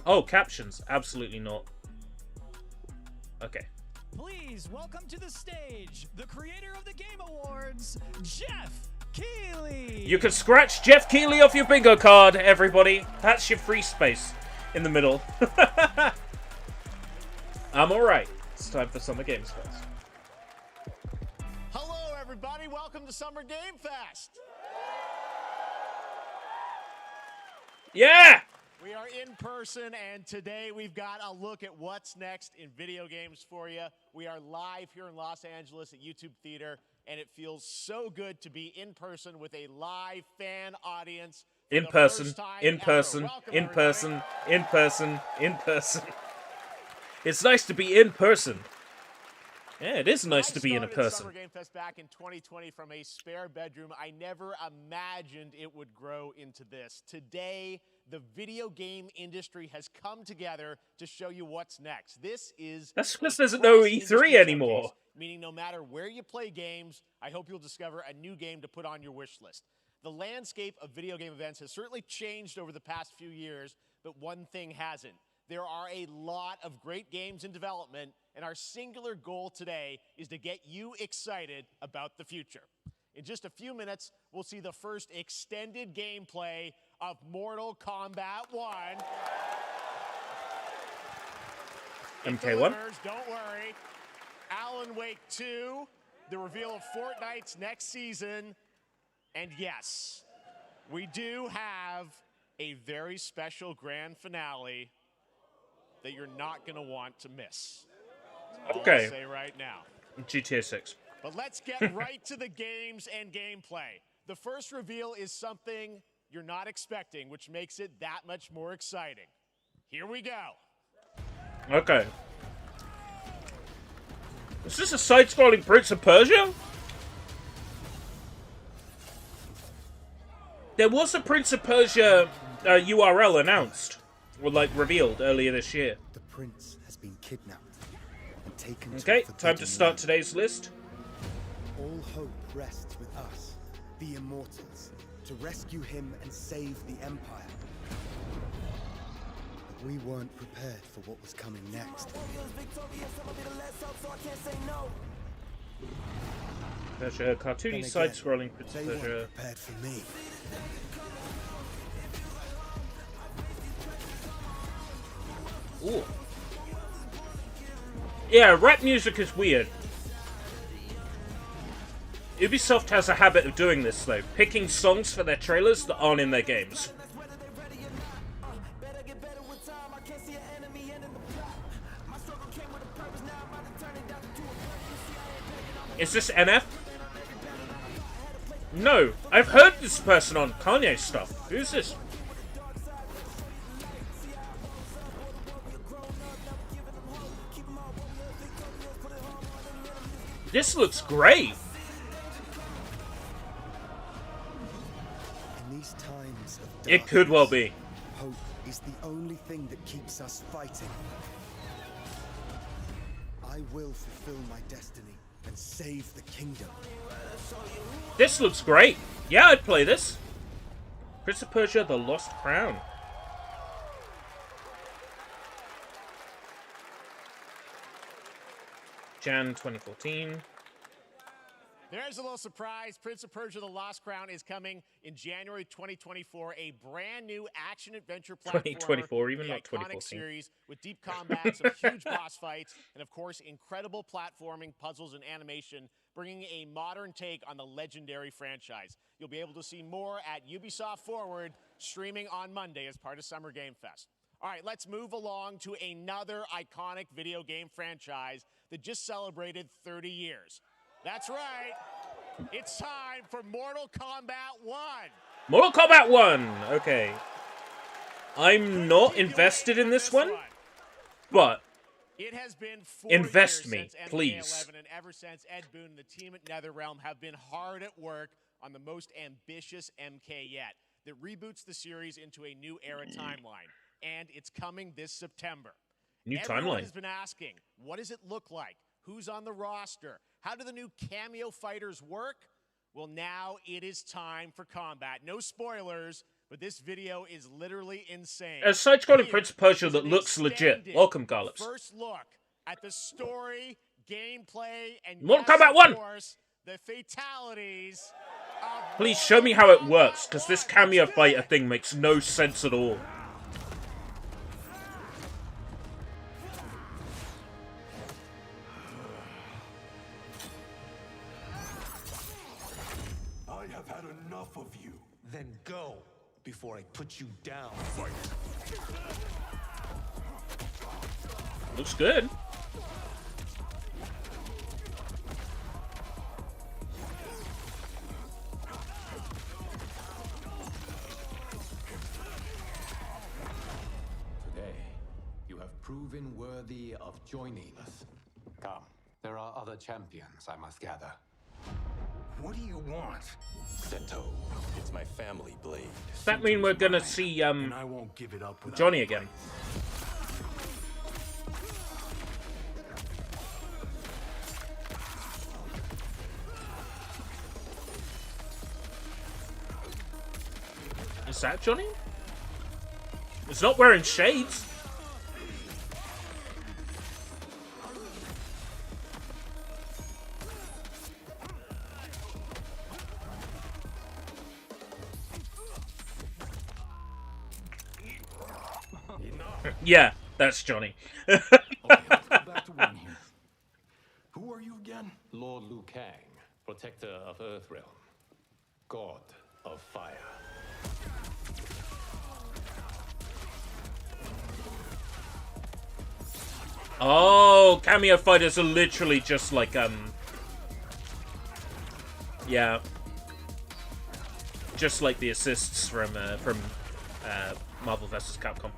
Oh, captions. Absolutely not. Okay. Please welcome to the stage the creator of the Game Awards, Jeff Keighley! You can scratch Jeff Keighley off your bingo card, everybody. That's your free space in the middle. I'm alright. It's time for Summer Games Fest. Hello, everybody. Welcome to Summer Game Fest. Yeah! We are in person, and today we've got a look at what's next in video games for you. We are live here in Los Angeles at YouTube Theater, and it feels so good to be in person with a live fan audience. In person, in person, in person, in person, in person. It's nice to be in person. Yeah, it is nice to be in a person. Summer Game Fest back in 2020 from a spare bedroom. I never imagined it would grow into this. Today, the video game industry has come together to show you what's next. This is That's because there's no E3 anymore. showcase, meaning no matter where you play games, I hope you'll discover a new game to put on your wish list. The landscape of video game events has certainly changed over the past few years, but one thing hasn't. There are a lot of great games in development, and our singular goal today is to get you excited about the future. In just a few minutes, we'll see the first extended gameplay of Mortal Kombat 1. MK1. Delivers, don't worry. Alan Wake 2, the reveal of Fortnite's next season. And yes, we do have a very special grand finale that you're not going to want to miss. That's all Okay. I'll say right now. GTA 6. But let's get right to the games and gameplay. The first reveal is something you're not expecting, which makes it that much more exciting. Here we go. Okay. Is this a side-scrolling Prince of Persia? There was a Prince of Persia URL announced, or like revealed earlier this year. The prince has been kidnapped and taken to Okay, a time to forbidden start land. today's list. All hope rests with us, the Immortals, to rescue him and save the Empire. But we weren't prepared for what was coming next. Persia, cartoony Then again, side-scrolling Prince they of weren't Persia. prepared for me. Ooh. Yeah, rap music is weird. Ubisoft has a habit of doing this, though. Picking songs for their trailers that aren't in their games. Is this NF? No, I've heard this person on Kanye stuff. Who's this? This looks great. In these times of It could well be. hope is the only thing that keeps us fighting. I will fulfill my destiny and save the kingdom. This looks great. Yeah, I'd play this. Prince of Persia: The Lost Crown. Jan 2014. There's a little surprise. Prince of Persia: The Lost Crown is coming in January 2024. A brand new action-adventure platform. 2024, even the not iconic 2014. series with deep combat, some huge boss fights, and of course, incredible platforming, puzzles, and animation, bringing a modern take on the legendary franchise. You'll be able to see more at Ubisoft Forward, streaming on Monday as part of Summer Game Fest. All right, let's move along to another iconic video game franchise that just celebrated 30 years. That's right. It's time for Mortal Kombat 1. Mortal Kombat 1. Okay. I'm not invested in this one, but It has been 4 invest years me, since please. MK11, and ever since Ed Boon and the team at NetherRealm have been hard at work on the most ambitious MK yet that reboots the series into a new era timeline. And it's coming this September. new Everyone timeline. has been asking, what does it look like? Who's on the roster? How do the new cameo fighters work? Well, now it is time for combat. No spoilers, but this video is literally insane. A side-scrolling Here Prince of Persia is that an looks legit. extended Welcome, Garlips. First look at the story, gameplay, and Mortal yes, Kombat of 1. course, the fatalities of Please show me how it Mortal works, Kombat because this 1. cameo Let's do fighter it. thing makes no sense at all. I have had enough of you. Then go before I put you down. Looks good. Today, you have proven worthy of joining us. Come, there are other champions I must gather. What do you want? Seto, it's my family blade. Does that mean we're gonna see And I won't give it up without Johnny a again? Is that Johnny? It's not wearing shades. Yeah, that's Johnny. Okay, let's go back to one here. Who are you again? Lord Liu Kang, protector of Earthrealm, god of fire. Oh, cameo fighters are literally just like yeah, just like the assists from Marvel vs. Capcom.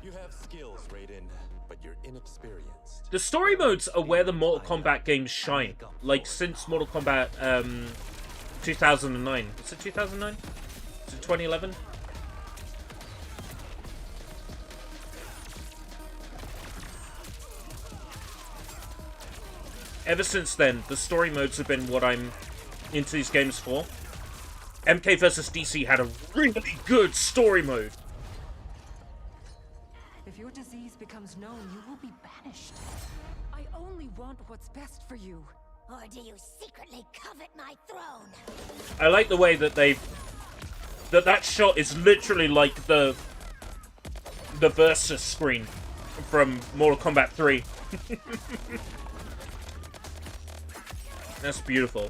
You have skills, Raiden, but you're inexperienced. The story modes are where the Mortal Kombat games shine. Like since Mortal Kombat 2009. Is it 2009? Is it 2011? Ever since then, the story modes have been what I'm into these games for. MK vs. DC had a really good story mode. If your disease becomes known, you will be banished. I only want what's best for you. Or do you secretly covet my throne? I like the way that that shot is literally like the Versus screen from Mortal Kombat 3. That's beautiful.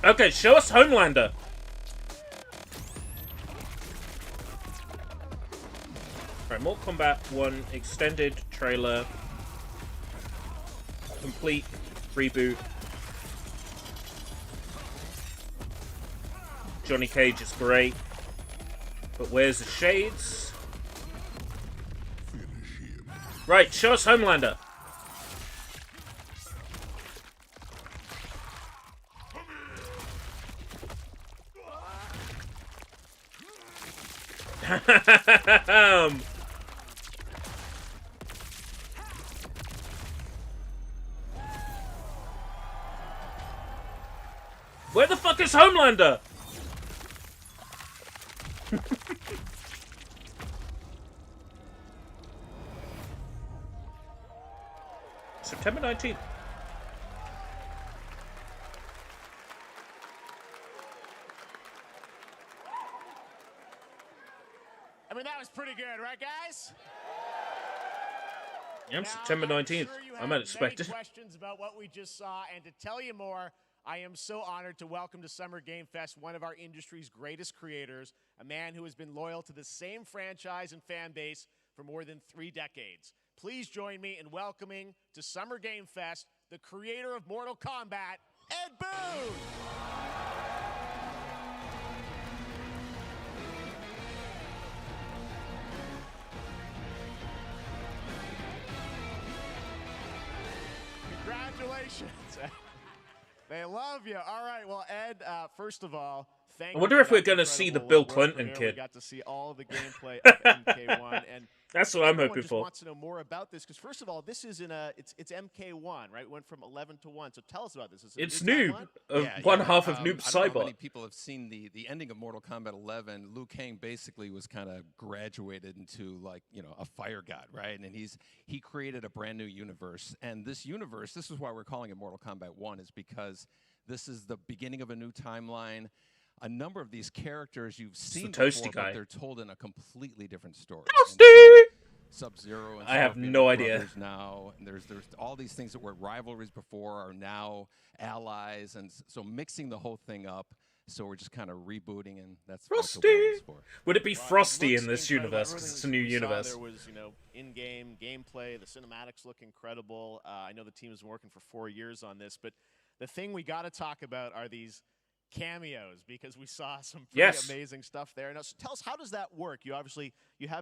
Okay, show us Homelander. Alright, Mortal Kombat 1 extended trailer. Complete reboot. Johnny Cage is great. But where's the shades? Right, show us Homelander. Where the fuck is Homelander? September 19th. I mean, that was pretty good, right, guys? Yeah, Now, September I'm 19th. sure you I'm have many unexpected. questions about what we just saw, and to tell you more, I am so honored to welcome to Summer Game Fest one of our industry's greatest creators, a man who has been loyal to the same franchise and fan base for more than 3 decades. Please join me in welcoming to Summer Game Fest the creator of Mortal Kombat, Ed Boon! Congratulations. They love you. All right, well, Ed, first of all, thank you. I wonder for if we're that going to see the incredible Bill world Clinton premiere. kid. We got to see all of the gameplay of MK1, and That's what I'm everyone hoping just for. wants to know more about this because, first of all, this is it's MK1, right? It went from 11 to 1. So tell us about this. Is it It's a new Noob, timeline? one half of Noob I don't know how Saibot. many people have seen the ending of Mortal Kombat 11. Liu Kang basically was kind of graduated into, like, you know, a fire god, right? And he created a brand new universe. And this universe, this is why we're calling it Mortal Kombat 1, is because this is the beginning of a new timeline. A number of these characters you've seen the toasty before, guy. but they're told in a completely different story. Toasty! Sub-Zero and I have Scorpion no are idea. brothers now, and there's all these things that were rivalries before are now allies, and so mixing the whole thing up. So we're just kind of rebooting, and that's what Frosty! it's for. Would it be Well, Frosty looks in this incredible. universe? Because it's a new Everything we saw universe. There was, in-game gameplay. The cinematics look incredible. I know the team has been working for 4 years on this, but the thing we got to talk about are these cameos because we saw some pretty Yes. amazing stuff there. Now, so tell us, how does that work? You have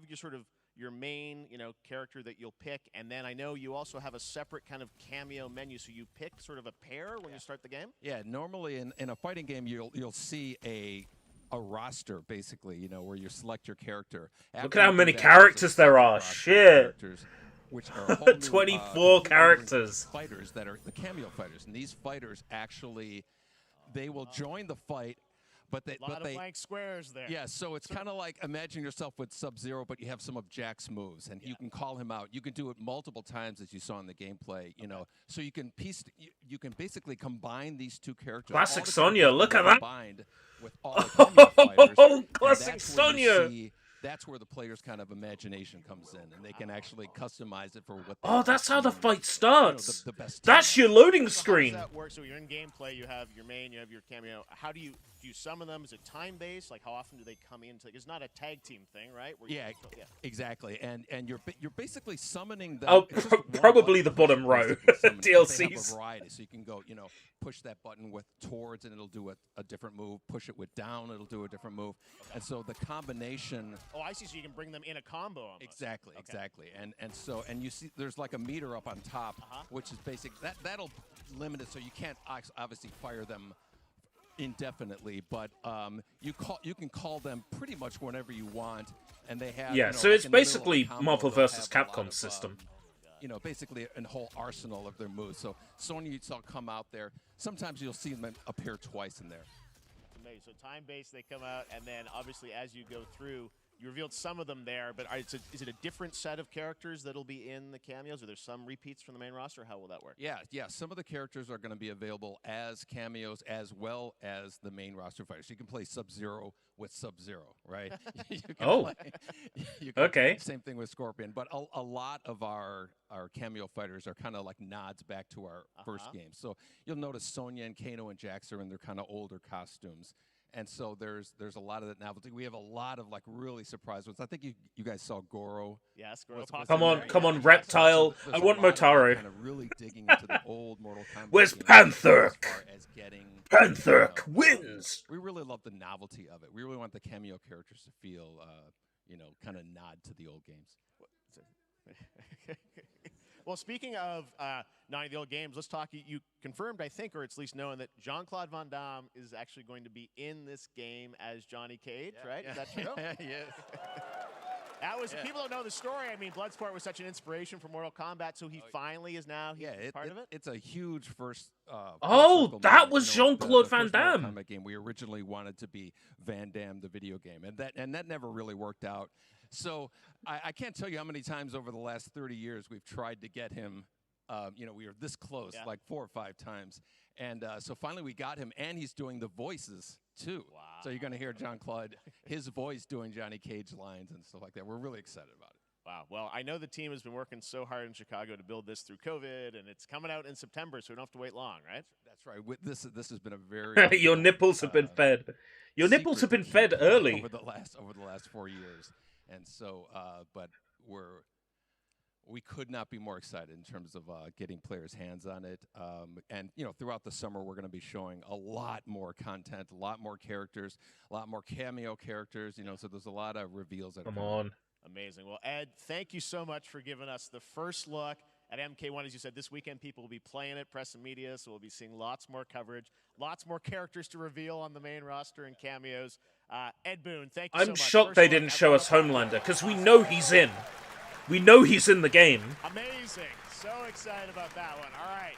your sort of your main, character that you'll pick, and then I know you also have a separate kind of cameo menu, so you pick sort of a pair when you start the game? Yeah, normally in a fighting game, you'll see a roster, basically, where you select your character. Look at how many characters there are. Shit. Which are a whole new, 24 characters. Fighters that are the cameo fighters, and these fighters actually, they will join the fight. But they, a lot of blank squares there. Yeah, so it's kind of like imagine yourself with Sub-Zero, but you have some of Jack's moves, and you can call him out. You can do it multiple times, as you saw in the gameplay. So you can you can basically combine these two characters. Classic Sonya, look at that. Combined with all the cameo fighters, classic Sonya. That's where the player's kind of imagination comes in, and they can actually customize it for what. Oh, that's how the fight starts. The best that's your loading screen. How does that work? So you're in gameplay, you have your main, you have your cameo. How do you summon them? Is it time-based? Like, how often do they come in? It's not a tag team thing, right? Yeah, exactly. And you're basically summoning them. Oh, probably the bottom row DLCs. They have a variety, so you can go, push that button with towards, and it'll do a different move. Push it with down, it'll do a different move. And so the combination. Oh, I see. So you can bring them in a combo. Almost. Exactly. And you see, there's like a meter up on top, which is basic. That'll limit it, so you can't obviously fire them indefinitely, but you can call them pretty much whenever you want, and they have so it's basically Marvel vs. Capcom system. Basically a whole arsenal of their moves. So Sonya, you saw come out there. Sometimes you'll see them appear twice in there. Amazing. So time-based, they come out, and then obviously as you go through, you revealed some of them there, but is it a different set of characters that'll be in the cameos? Are there some repeats from the main roster? How will that work? Yeah. Some of the characters are going to be available as cameos as well as the main roster fighters. You can play Sub-Zero with Sub-Zero, right? Okay. Same thing with Scorpion, but a lot of our cameo fighters are kind of like nods back to our first game. So you'll notice Sonya and Kano and Jax are in their kind of older costumes. And so there's a lot of that novelty. We have a lot of like really surprise ones. I think you guys saw Goro. Yes, Goro. Come on, Reptile. So I want Motaro. Kind of really digging into the old Mortal Kombat. Where's games Panther? as far as getting, Panther wins. We really love the novelty of it. We really want the cameo characters to feel, kind of nod to the old games. Well, speaking of nodding to the old games, let's talk. You confirmed, I think, or it's at least known that Jean-Claude Van Damme is actually going to be in this game as Johnny Cage, right? Is that true? Yes. That was people don't know the story. I mean, Bloodsport was such an inspiration for Mortal Kombat, so he finally is now part of it. It's a huge first. That was Jean-Claude Van Damme. Mortal Kombat game. We originally wanted to be Van Damme, the video game, and that never really worked out. So I can't tell you how many times over the last 30 years we've tried to get him. We were this close, like 4 or 5 times. And so finally we got him, and he's doing the voices, too. Wow. So you're going to hear Jean-Claude, his voice doing Johnny Cage lines and stuff like that. We're really excited about it. Wow. Well, I know the team has been working so hard in Chicago to build this through COVID, and it's coming out in September, so we don't have to wait long, right? That's right. This has been a very... Your nipples have been fed. Your nipples have been fed early. Over the last 4 years. And so, but we could not be more excited in terms of getting players' hands on it. And, throughout the summer, we're going to be showing a lot more content, a lot more characters, a lot more cameo characters, so there's a lot of reveals. Come on. Amazing. Well, Ed, thank you so much for giving us the first look at MK1. As you said, this weekend people will be playing it, press and media, so we'll be seeing lots more coverage, lots more characters to reveal on the main roster and cameos. Ed Boon, thank you so much. I'm shocked they didn't show us Homelander, because we know he's in. We know he's in the game. Amazing. So excited about that one. All right.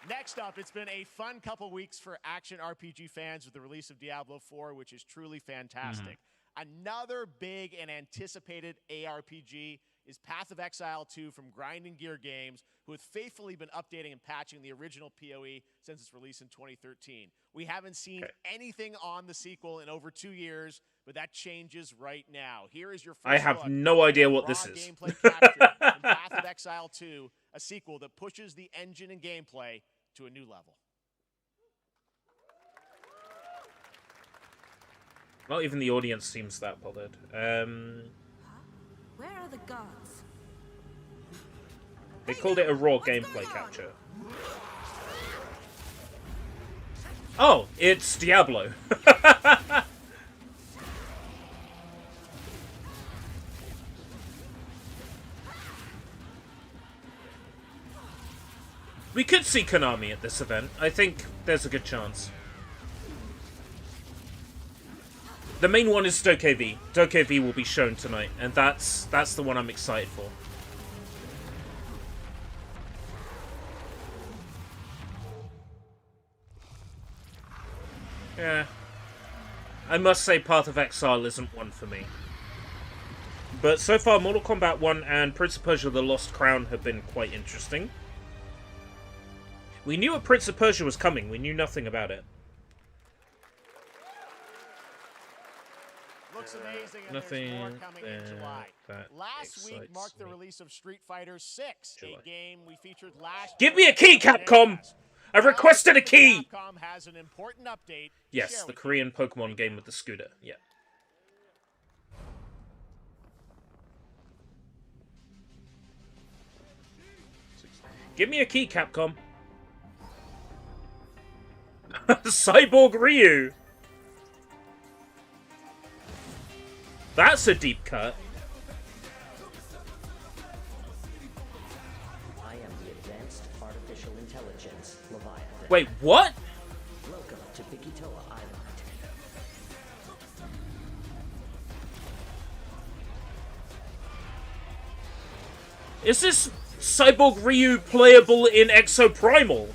Next up, it's been a fun couple weeks for action RPG fans with the release of Diablo 4, which is truly fantastic. Another big and anticipated ARPG is Path of Exile 2 from Grinding Gear Games, who have faithfully been updating and patching the original PoE since its release in 2013. We haven't seen anything on the sequel in over 2 years, but that changes right now. Here is your first I have look no idea at what raw this is. gameplay captured in Path of Exile 2, a sequel that pushes the engine and gameplay to a new level. Not even the audience seems that bothered. Where are the gods? They called it a raw gameplay capture. Oh, it's Diablo. We could see Konami at this event. I think there's a good chance. The main one is DokeV. DokeV will be shown tonight, and that's the one I'm excited for. Yeah. I must say Path of Exile isn't one for me. But so far, Mortal Kombat 1 and Prince of Persia The Lost Crown have been quite interesting. We knew a Prince of Persia was coming. We knew nothing about it. Looks amazing, and Nothing there's more coming in July. Last week excites marked the me. release of Street Fighter 6, a game we featured last Give me a key, Capcom! I've requested a key! Capcom has an important update. Yes, the Korean Pokemon game with the scooter. Yeah. Give me a key, Capcom. Cyborg Ryu! That's a deep cut. I am the Advanced Artificial Intelligence, Leviathan. Wait, what? Welcome to Bikitoa Island. Is this Cyborg Ryu playable in Exoprimal?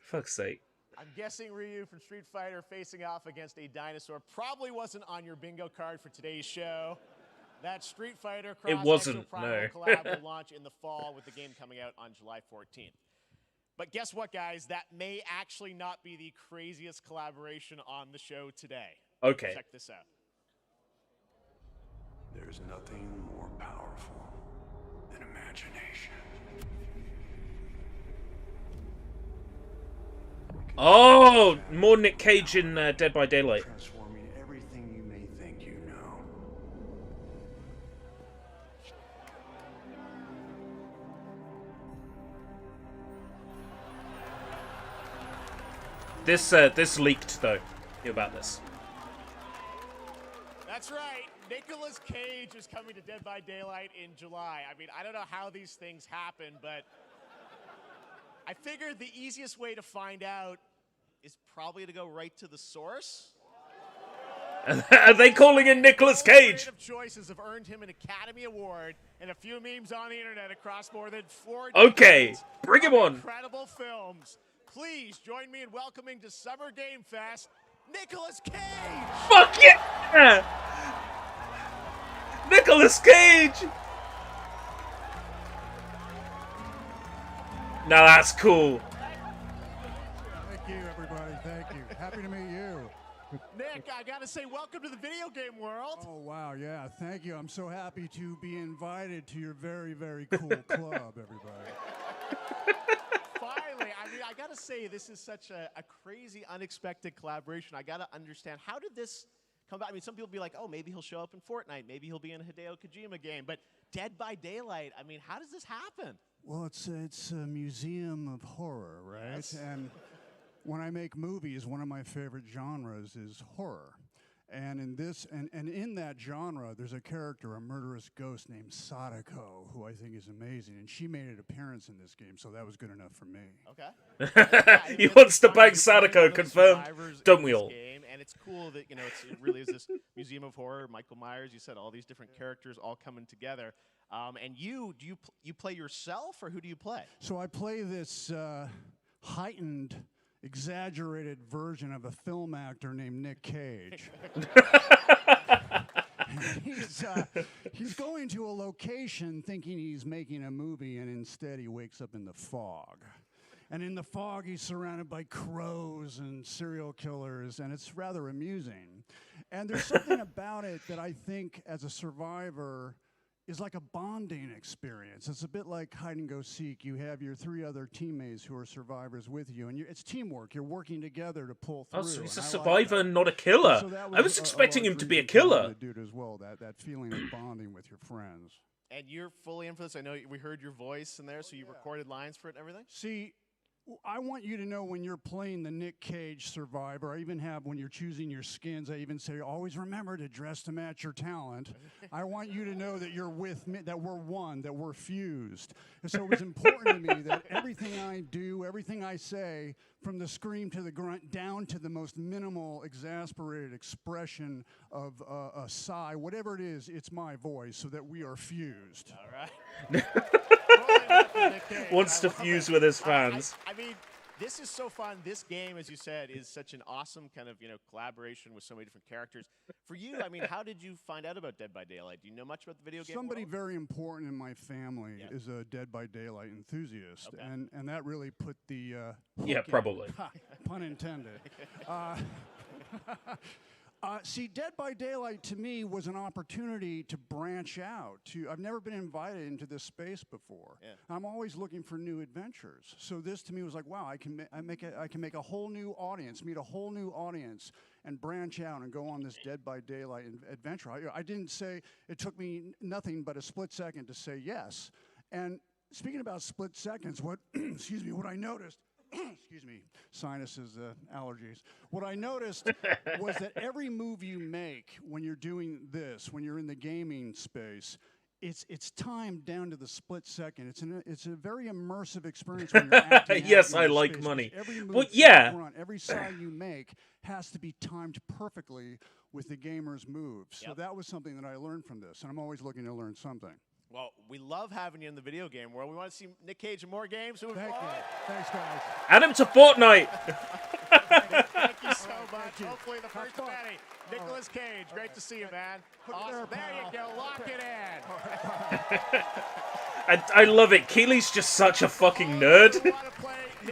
Fuck's sake. I'm guessing Ryu from Street Fighter facing off against a dinosaur probably wasn't on your bingo card for today's show. That Street Fighter cross It wasn't, Exoprimal no. collab will launch in the fall with the game coming out on July 14th. But guess what, guys? That may actually not be the craziest collaboration on the show today. Okay. Check this out. There's nothing more powerful than imagination. Oh, more Nick Cage in Dead by Daylight. Transforming everything you may think you know. This leaked though. Hear about this. That's right. Nicolas Cage is coming to Dead by Daylight in July. I mean, I don't know how these things happen, but I figured the easiest way to find out is probably to go right to the source. Are they calling in Nicolas Cage? Creative choices have earned him an Academy Award and a few memes on the internet across more than 4 Okay, decades bring him of on. Incredible films. Please join me in welcoming to Summer Game Fest, Nicolas Cage. Fuck yeah! Nicolas Cage! Now that's cool. Thank you, everybody. Thank you. Happy to meet you. Nick, I gotta say, welcome to the video game world. Oh, wow. Yeah, thank you. I'm so happy to be invited to your very, very cool club, everybody. Finally, I mean, I gotta say, this is such a crazy, unexpected collaboration. I gotta understand, how did this come about? I mean, some people be like, oh, maybe he'll show up in Fortnite. Maybe he'll be in a Hideo Kojima game. But Dead by Daylight, I mean, how does this happen? Well, it's a museum of horror, right? Yes. And when I make movies, one of my favorite genres is horror. And in this, and in that genre, there's a character, a murderous ghost named Sadako, who I think is amazing. And she made an appearance in this game, so that was good enough for me. Okay. He wants to bang Sadako, confirmed. Don't we all? Game, and it's cool that, you know, it really is this museum of horror. Michael Myers, you said all these different characters all coming together. And you play yourself, or who do you play? So I play this heightened, exaggerated version of a film actor named Nick Cage. He's going to a location thinking he's making a movie, and instead he wakes up in the fog. And in the fog, he's surrounded by crows and serial killers, and it's rather amusing. And there's something about it that I think, as a survivor, is like a bonding experience. It's a bit like hide and go seek. You have your 3 other teammates who are survivors with you, and it's teamwork. You're working together to pull through. Oh, so he's a and I survivor, like that. not a killer. So that I was expecting him to be a killer. Dude, as well, that feeling of bonding with your friends. And you're fully in for this. I know we heard your voice in there, so you recorded lines for it and everything? See, I want you to know when you're playing the Nick Cage survivor, I even have when you're choosing your skins, I even say, always remember to dress to match your talent. I want you to know that you're with me, that we're one, that we're fused. And so it was important to me that everything I do, everything I say, from the scream to the grunt, down to the most minimal, exasperated expression of a sigh, whatever it is, it's my voice, so that we are fused. All right. Wants to fuse with his fans. I mean, this is so fun. This game, as you said, is such an awesome kind of, collaboration with so many different characters. For you, I mean, how did you find out about Dead by Daylight? Do you know much about the video game Somebody world? very important in my family is a Dead by Daylight enthusiast, and that really put the Yeah, hook in. probably. Pun intended. See, Dead by Daylight to me was an opportunity to branch out. I've never been invited into this space before. Yeah. I'm always looking for new adventures. So this to me was like, wow, I can make a whole new audience, meet a whole new audience, and branch out and go on this Dead by Daylight adventure. I didn't say, it took me nothing but a split second to say yes. And speaking about split seconds, what excuse me, what I noticed. Excuse me, sinuses, allergies. What I noticed was that every move you make when you're doing this, when you're in the gaming space, it's timed down to the split second. It's a very immersive experience when you're acting. Yes, out in I the like space, money. because Every move Well, you yeah. run, every sigh you make has to be timed perfectly with the gamer's moves. So Yep. that was something that I learned from this, and I'm always looking to learn something. Well, we love having you in the video game world. We want to see Nick Cage in more games. Thank you. Thanks, guys. Add him to Fortnite. Thank you so much. Hopefully the first of many. Nicolas Cage, great to see you, man. Awesome. There you go. Lock it in. And I love it. Keely's just such a fucking nerd.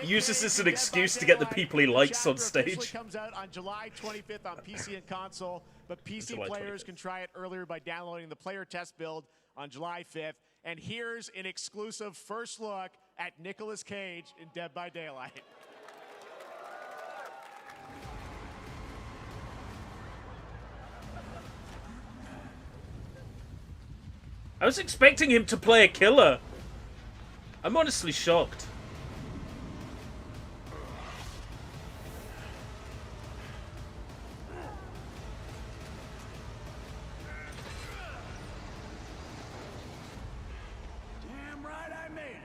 Uses this as an excuse to get the people he likes on stage. Comes out on July 25th on PC and console, but PC July players 25th. can try it earlier by downloading the player test build on July 5th. And here's an exclusive first look at Nicolas Cage in Dead by Daylight. I was expecting him to play a killer. I'm honestly shocked. Damn right I made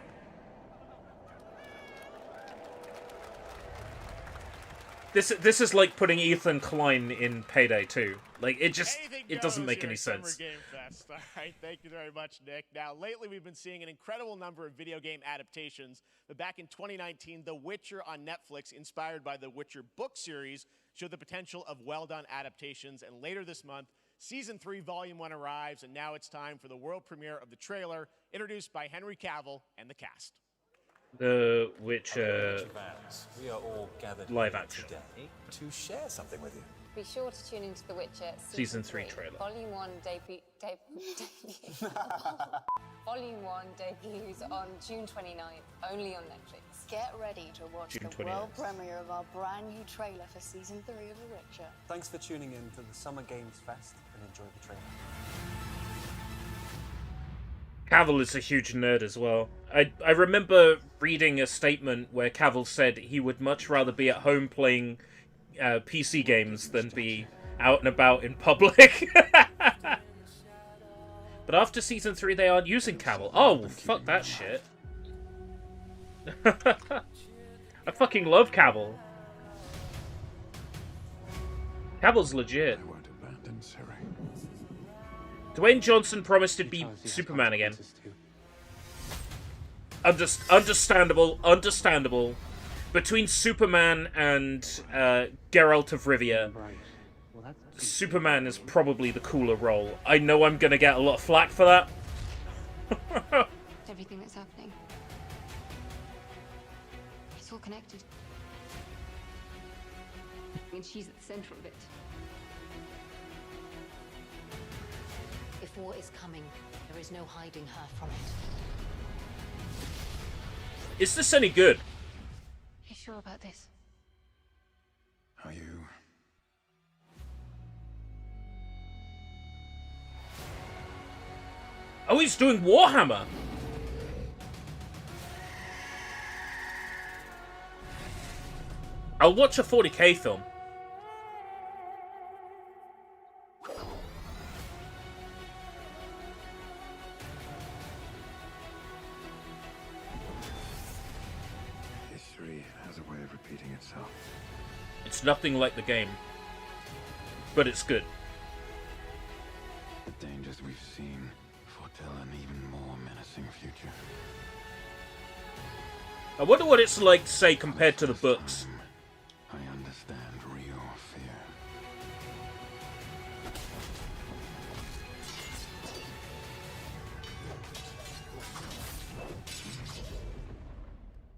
it. This is like putting Ethan Klein in Payday 2. Like, it just, Anything it doesn't goes make here any at Summer sense. Game Fest. All right, thank you very much, Nick. Now, lately we've been seeing an incredible number of video game adaptations. But back in 2019, The Witcher on Netflix, inspired by the Witcher book series, showed the potential of well-done adaptations. And later this month, Season 3, Volume 1 arrives, and now it's time for the world premiere of the trailer, introduced by Henry Cavill and the cast. The Witcher We are all gathered live here action. today to share something with you. Be sure to tune into The Witcher Season 3 trailer. Volume 1 Volume 1 debuts on June 29th, only on Netflix. Get ready to watch June the world 29th. premiere of our brand new trailer for Season 3 of The Witcher. Thanks for tuning in to the Summer Games Fest and enjoy the trailer. Cavill is a huge nerd as well. I remember reading a statement where Cavill said he would much rather be at home playing PC games than be out and about in public. But after Season 3, they aren't using Cavill. Oh, well, fuck that shit. I fucking love Cavill. Cavill's legit. Dwayne Johnson promised to be Superman again. Understandable. Between Superman and Geralt of Rivia, Superman is probably the cooler role. I know I'm gonna get a lot of flack for that. Everything that's happening. It's all connected. And she's at the center of it. If war is coming. There is no hiding her from it. Is this any good? You sure about this? Are you? Oh, he's doing Warhammer. I'll watch a 40K film. History has a way of repeating itself. It's nothing like the game, but it's good. The dangers we've seen foretell an even more menacing future. I wonder what it's like, say, compared to the books. I understand real fear.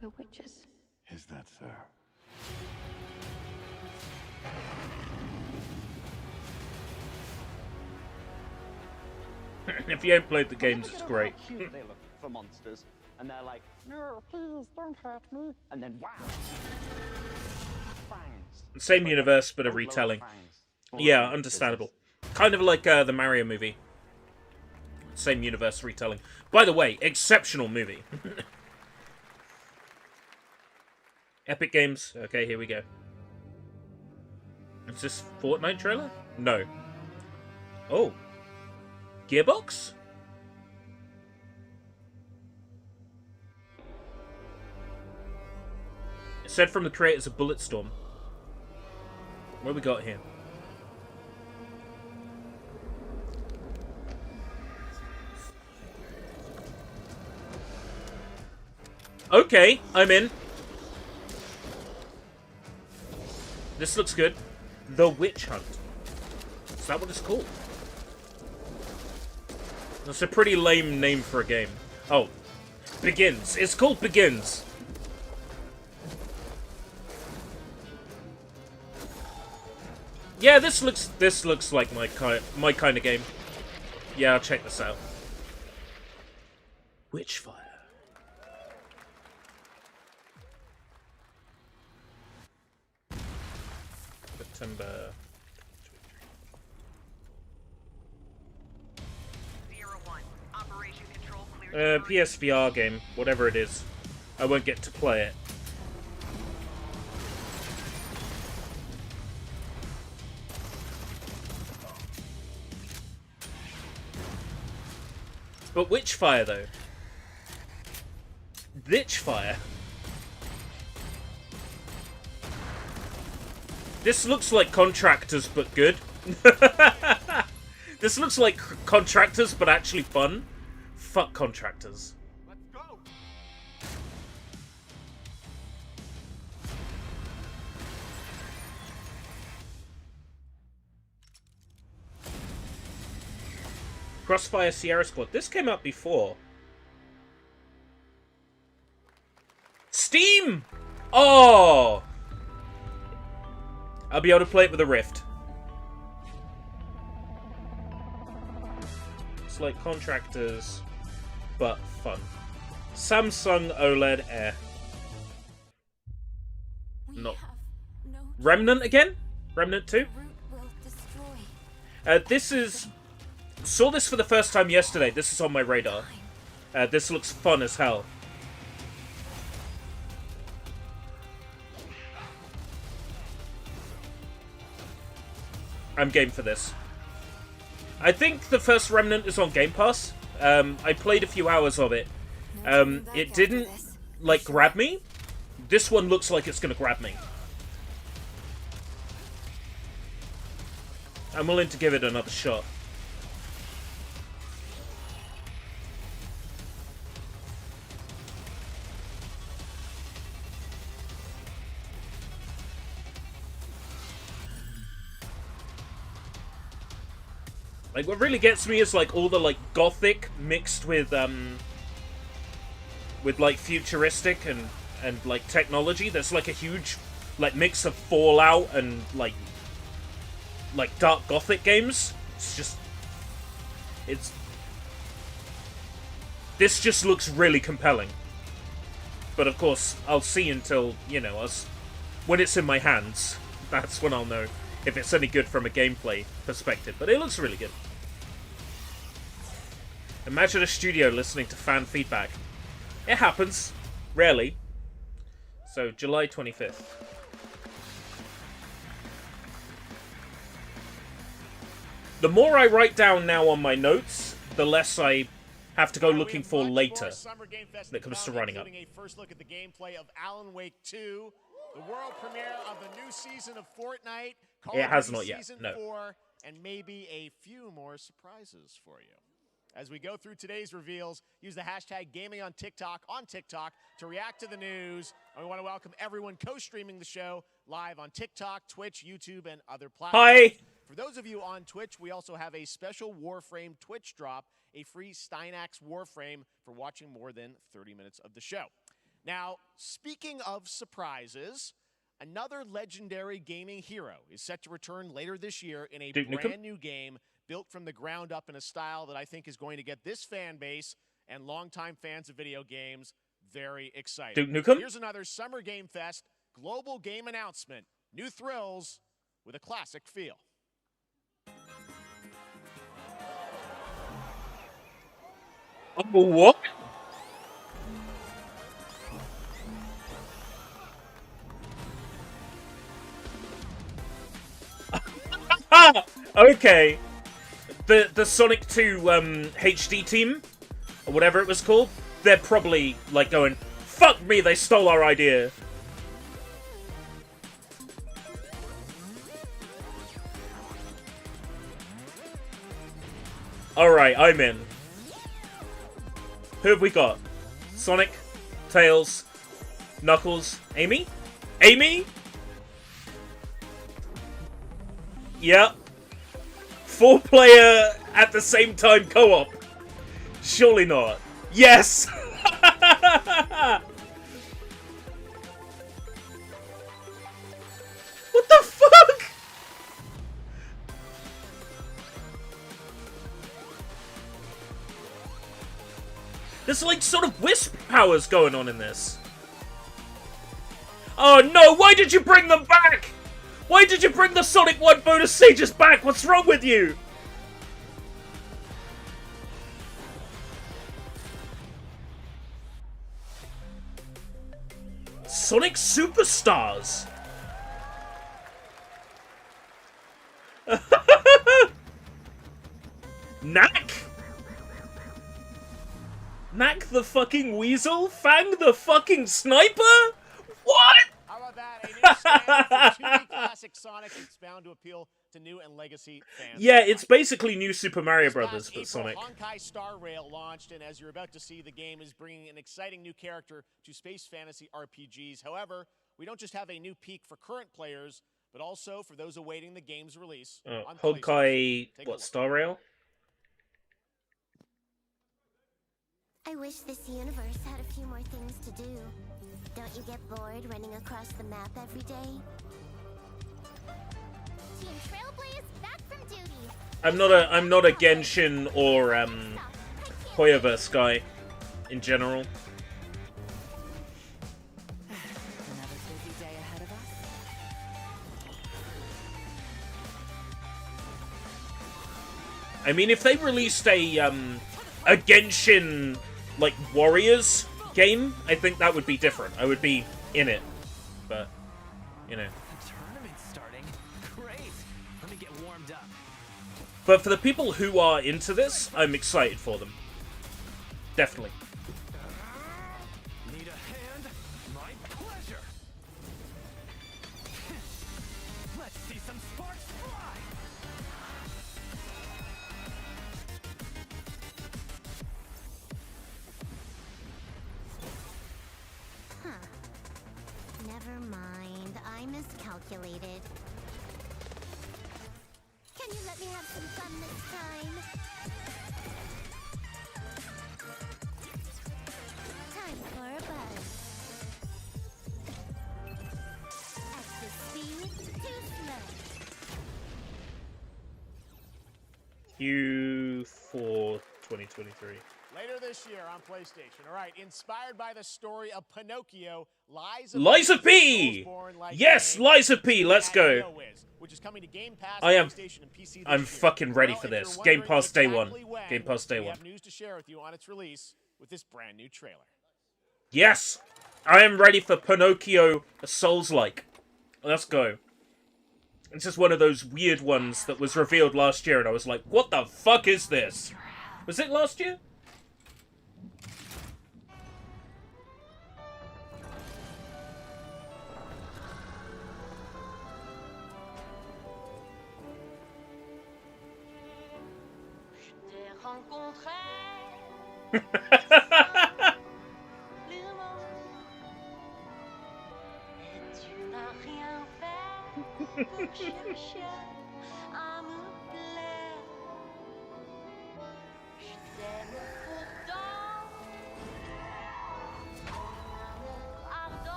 We're witches. Is that so? If you haven't played the games, it's great. How cute they look for monsters, and they're like, no, please don't hurt me, and then wow, fangs. Same universe, but a retelling. Yeah, understandable. Kind of like the Mario movie. Same universe retelling. By the way, exceptional movie. Epic Games. Okay, here we go. Is this Fortnite trailer? No. Oh. Gearbox? It said from the creators of Bulletstorm. What we got here? Okay, I'm in. This looks good. The Witch Hunt. Is that what it's called? That's a pretty lame name for a game. Oh. Begins. It's called Begins. Yeah, this looks like my kind of game. Yeah, I'll check this out. Witchfire. September 23. PSVR game, whatever it is. I won't get to play it. But Witchfire, though. Witchfire. This looks like Contractors, but good. This looks like Contractors, but actually fun. Fuck Contractors. Let's go. Crossfire Sierra Squad. This came out before. Steam! Oh! I'll be able to play it with a Rift. It's like Contractors, but fun. Samsung OLED Air. Not Remnant again? Remnant 2? This is... Saw this for the first time yesterday. This is on my radar. This looks fun as hell. I'm game for this. I think the first Remnant is on Game Pass. I played a few hours of it. It didn't, like, grab me. This one looks like it's gonna grab me. I'm willing to give it another shot. Like, what really gets me is, like, all the, like, gothic mixed with like, futuristic and like, technology. There's, like, a huge, like, mix of Fallout and, like, dark gothic games. It's just This just looks really compelling. But of course, I'll see until, you know, when it's in my hands. That's when I'll know if it's any good from a gameplay perspective. But it looks really good. Imagine a studio listening to fan feedback. It happens. Rarely. So, July 25th. The more I write down now on my notes, the less I have to go looking for later that comes to running up. A first look at the gameplay of Alan Wake 2, the world premiere of the new season of Fortnite. It has not yet, Season no. 4, and maybe a few more surprises for you. As we go through today's reveals, use the hashtag gaming on TikTok to react to the news. And we want to welcome everyone co-streaming the show live on TikTok, Twitch, YouTube, and other platforms. Hi! For those of you on Twitch, we also have a special Warframe Twitch drop, a free Steinax Warframe for watching more than 30 minutes of the show. Now, speaking of surprises, another legendary gaming hero is set to return later this year in a Duke Nukem? brand new game built from the ground up in a style that I think is going to get this fan base and longtime fans of video games very excited. Duke Nukem? Here's another Summer Game Fest global game announcement. New thrills with a classic feel. Oh, what? Okay. The Sonic 2 HD team, or whatever it was called, they're probably like going, fuck me, they stole our idea. Alright, I'm in. Who have we got? Sonic, Tails, Knuckles, Amy? Amy? Yep. 4-player at the same time co-op. Surely not. Yes! What the fuck? There's like sort of wisp powers going on in this. Oh no, why did you bring them back? Why did you bring the Sonic 1 bonus stages back? What's wrong with you? Sonic Superstars. Knack? Knack the fucking weasel? Fang the fucking sniper? What? How about that? A new stand for 2D classic Sonic. It's bound to appeal to new and legacy fans. Yeah, it's basically new Super Mario Brothers, but Sonic. Honkai Star Rail launched, and as you're about to see, the game is bringing an exciting new character to space fantasy RPGs. However, we don't just have a new peak for current players, but also for those awaiting the game's release. On Honkai, Take a what, look. Star Rail? I wish this universe had a few more things to do. Don't you get bored running across the map every day? Team Trailblaze back from duty. I'm not a Genshin or Hoyoverse guy in general. Another busy day ahead of us. I mean, if they released a Genshin like Warriors game, I think that would be different. I would be in it, but you know. The tournament's starting. Great. Let me get warmed up. But for the people who are into this, I'm excited for them. Definitely. Need a hand? My pleasure. Let's see some sparks fly. Huh. Never mind. I miscalculated. Can you let me have some fun this time? Time for a buzz. Extra speed, too slow. You for 2023. Later this year on PlayStation. All right, inspired by the story of Pinocchio, Liza P! Yes, Liza P, let's go. Which is coming to Game Pass, I'm PlayStation, and PC this I'm year. fucking ready Well, for if this. you're Game wondering Pass day one. exactly when, Game Pass day we one. have news to share with you on its release with this brand new trailer. Yes, I am ready for Pinocchio Souls-like. Let's go. It's just one of those weird ones that was revealed last year, and I was like, what the fuck is this? Was it last year?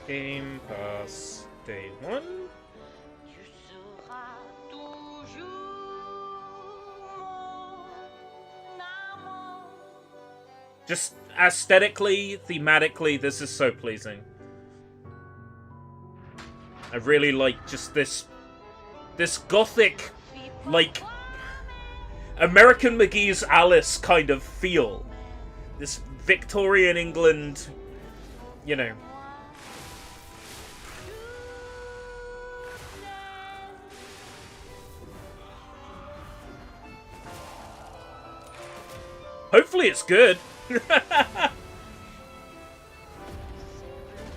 Game Pass day one. Just aesthetically, thematically, this is so pleasing. I really like just this gothic, like, American McGee's Alice kind of feel. This Victorian England, you know. Hopefully it's good. You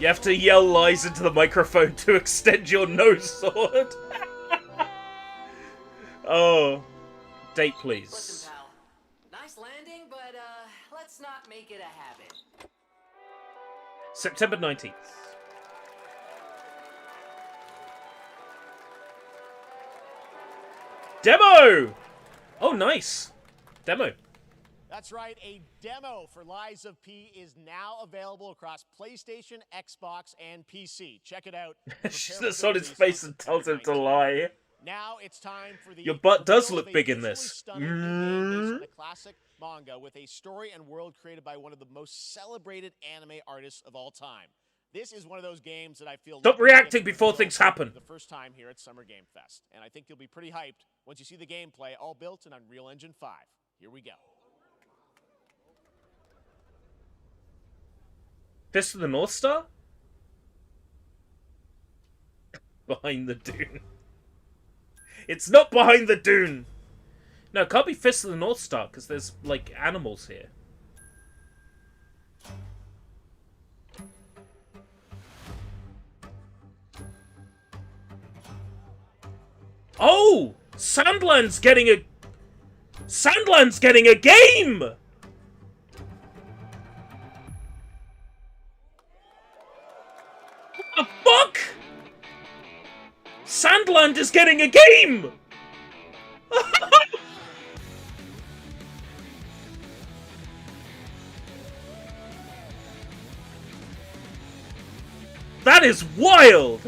have to yell lies into the microphone to extend your nose sword. Oh. Date, please. Listen, pal. Nice landing, but let's not make it a habit. September 19th. Demo! Oh, nice. Demo. That's right, a demo for Lies of P is now available across PlayStation, Xbox, and PC. Check it out. She sits on his face and tells him to lie. Now it's time for the Your butt does reveal look of a big in visually this. stunning new game based on the classic manga with a story and world created by one of the most celebrated anime artists of all time. This is one of those games that I feel... Stop reacting before things happen. The first time here at Summer Game Fest. And I think you'll be pretty hyped once you see the gameplay, all built in Unreal Engine 5. Here we go. Fist of the North Star? Behind the dune. It's not behind the dune! No, it can't be Fist of the North Star, because there's, like, animals here. Oh! Sandland's getting a... Sandland's getting a game! What the fuck? Sandland is getting a game! That is wild!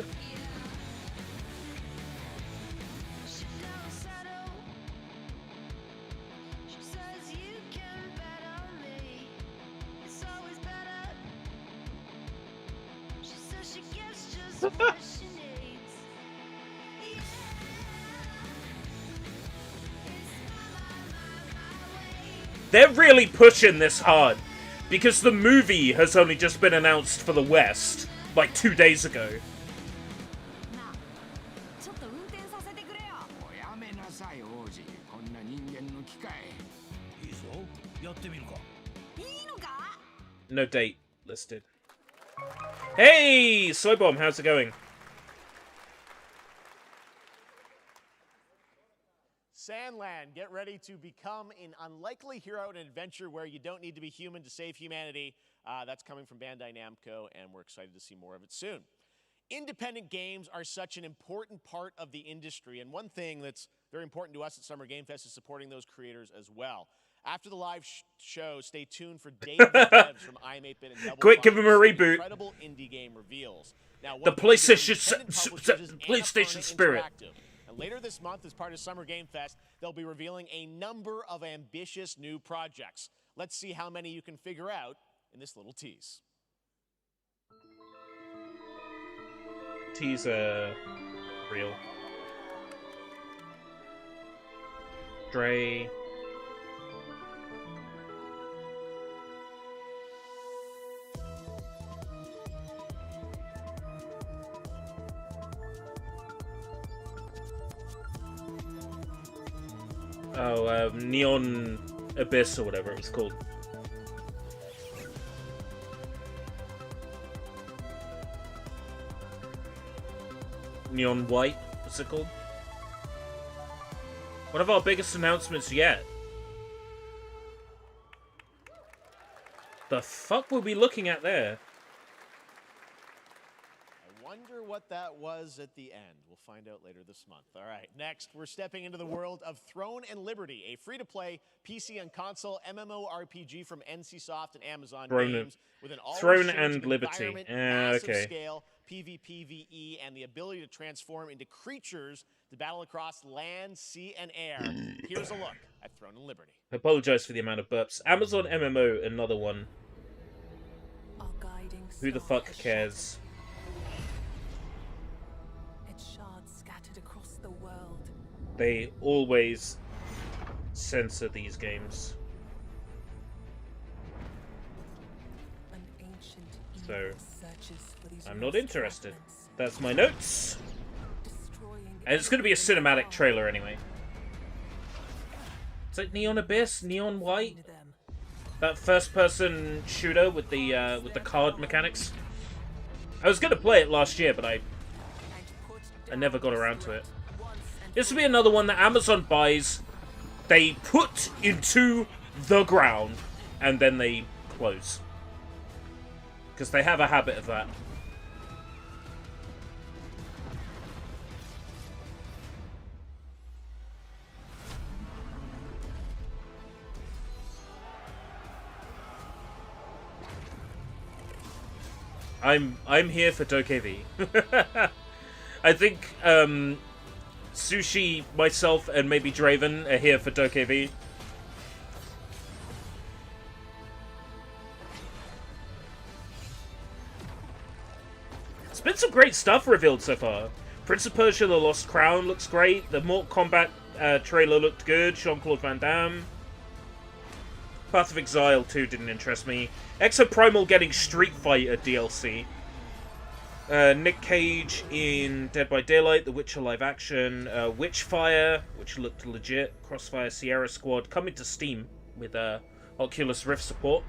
They're really pushing this hard, because the movie has only just been announced for the West, like 2 days ago. No date listed. Hey, Slowbomb, how's it going? Sandland, get ready to become an unlikely hero in an adventure where you don't need to be human to save humanity. That's coming from Bandai Namco, and we're excited to see more of it soon. Independent games are such an important part of the industry, and one thing that's very important to us at Summer Game Fest is supporting those creators as well. After the live show, stay tuned for Day of the Devs from iam8bit and Double Quick, give Fine him a for reboot. incredible indie game reveals. Now, The one thing is PlayStation independent publishers is PlayStation Annapurna spirit. Interactive. And later this month, as part of Summer Game Fest, they'll be revealing a number of ambitious new projects. Let's see how many you can figure out in this little tease. Teaser real. Dre. Oh, Neon Abyss or whatever it was called. Neon White, what's it called? One of our biggest announcements yet. The fuck were we looking at there? I wonder what that was at the end. We'll find out later this month. All right, next, we're stepping into the world of Throne and Liberty, a free-to-play PC and console MMORPG from NCSoft and Amazon Games with an Throne always-changing and Liberty. environment, massive Okay. scale, PvPvE, and the ability to transform into creatures to battle across land, sea, and air. Here's a look at Throne and Liberty. I apologize for the amount of burps. Amazon MMO, another one. Who the fuck cares? Its shards scattered across the world. They always censor these games. An ancient So, evil searches for these I'm not lost interested. fragments, That's my notes. destroying And it's going to be a cinematic trailer anyway. It's like Neon Abyss, Neon White. That first-person shooter with the card mechanics. I was going to play it last year, but I never got around to it. This will be another one that Amazon buys, they put into the ground, and then they close. Because they have a habit of that. I'm here for Dokev. I think Sushi, myself, and maybe Draven are here for Dokev. It's been some great stuff revealed so far. Prince of Persia: The Lost Crown looks great. The Mortal Kombat trailer looked good. Jean-Claude Van Damme. Path of Exile 2 didn't interest me. Exoprimal getting Street Fighter DLC. Nick Cage in Dead by Daylight, The Witcher live action. Witchfire, which looked legit. Crossfire Sierra Squad coming to Steam with Oculus Rift support.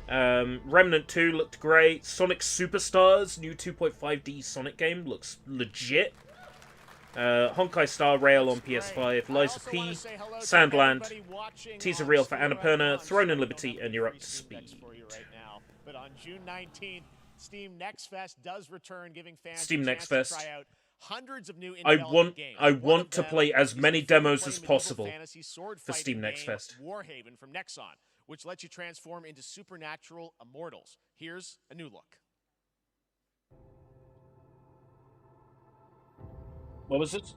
Remnant 2 looked great. Sonic Superstars, new 2.5D Sonic game, looks legit. Honkai Star Rail on PS5, Liza P, Sandland, teaser reel for Annapurna, Throne and Liberty, and you're up to speed. But on June 19th, Steam Next Fest does return, giving fans Steam a Next chance Fest. to try out hundreds of new I in-development games. want to play as many demos as possible fantasy sword for Steam fighting Next game Fest. Warhaven from Nexon, which lets you transform into supernatural immortals. Here's a new look. What was it?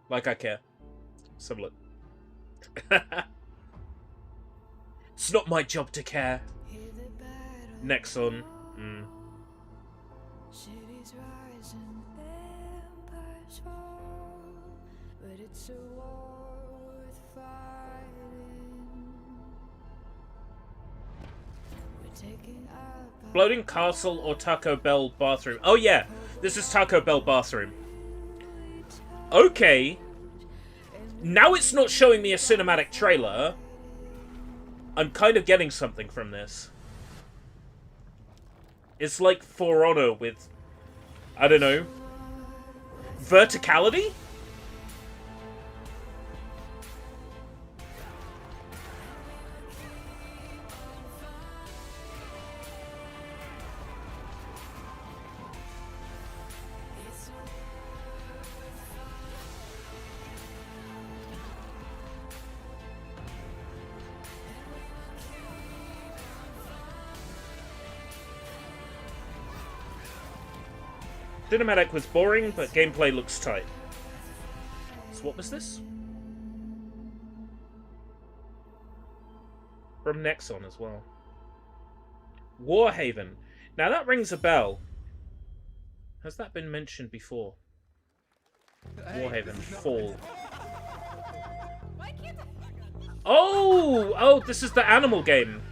Like I care. Let's have a look. It's not my job to care. Nexon. Cities rise and empires fall, but it's a war worth fighting. We're taking our Floating Castle or Taco Bell bathroom? Oh yeah, this is Taco Bell bathroom. Okay. Now it's not showing me a cinematic trailer. I'm kind of getting something from this. It's like For Honor with, I don't know, verticality? Dynamatic was boring, but gameplay looks tight. So what was this? From Nexon as well. Warhaven. Now that rings a bell. Has that been mentioned before? Warhaven Fall. Oh! Oh, this is the animal game.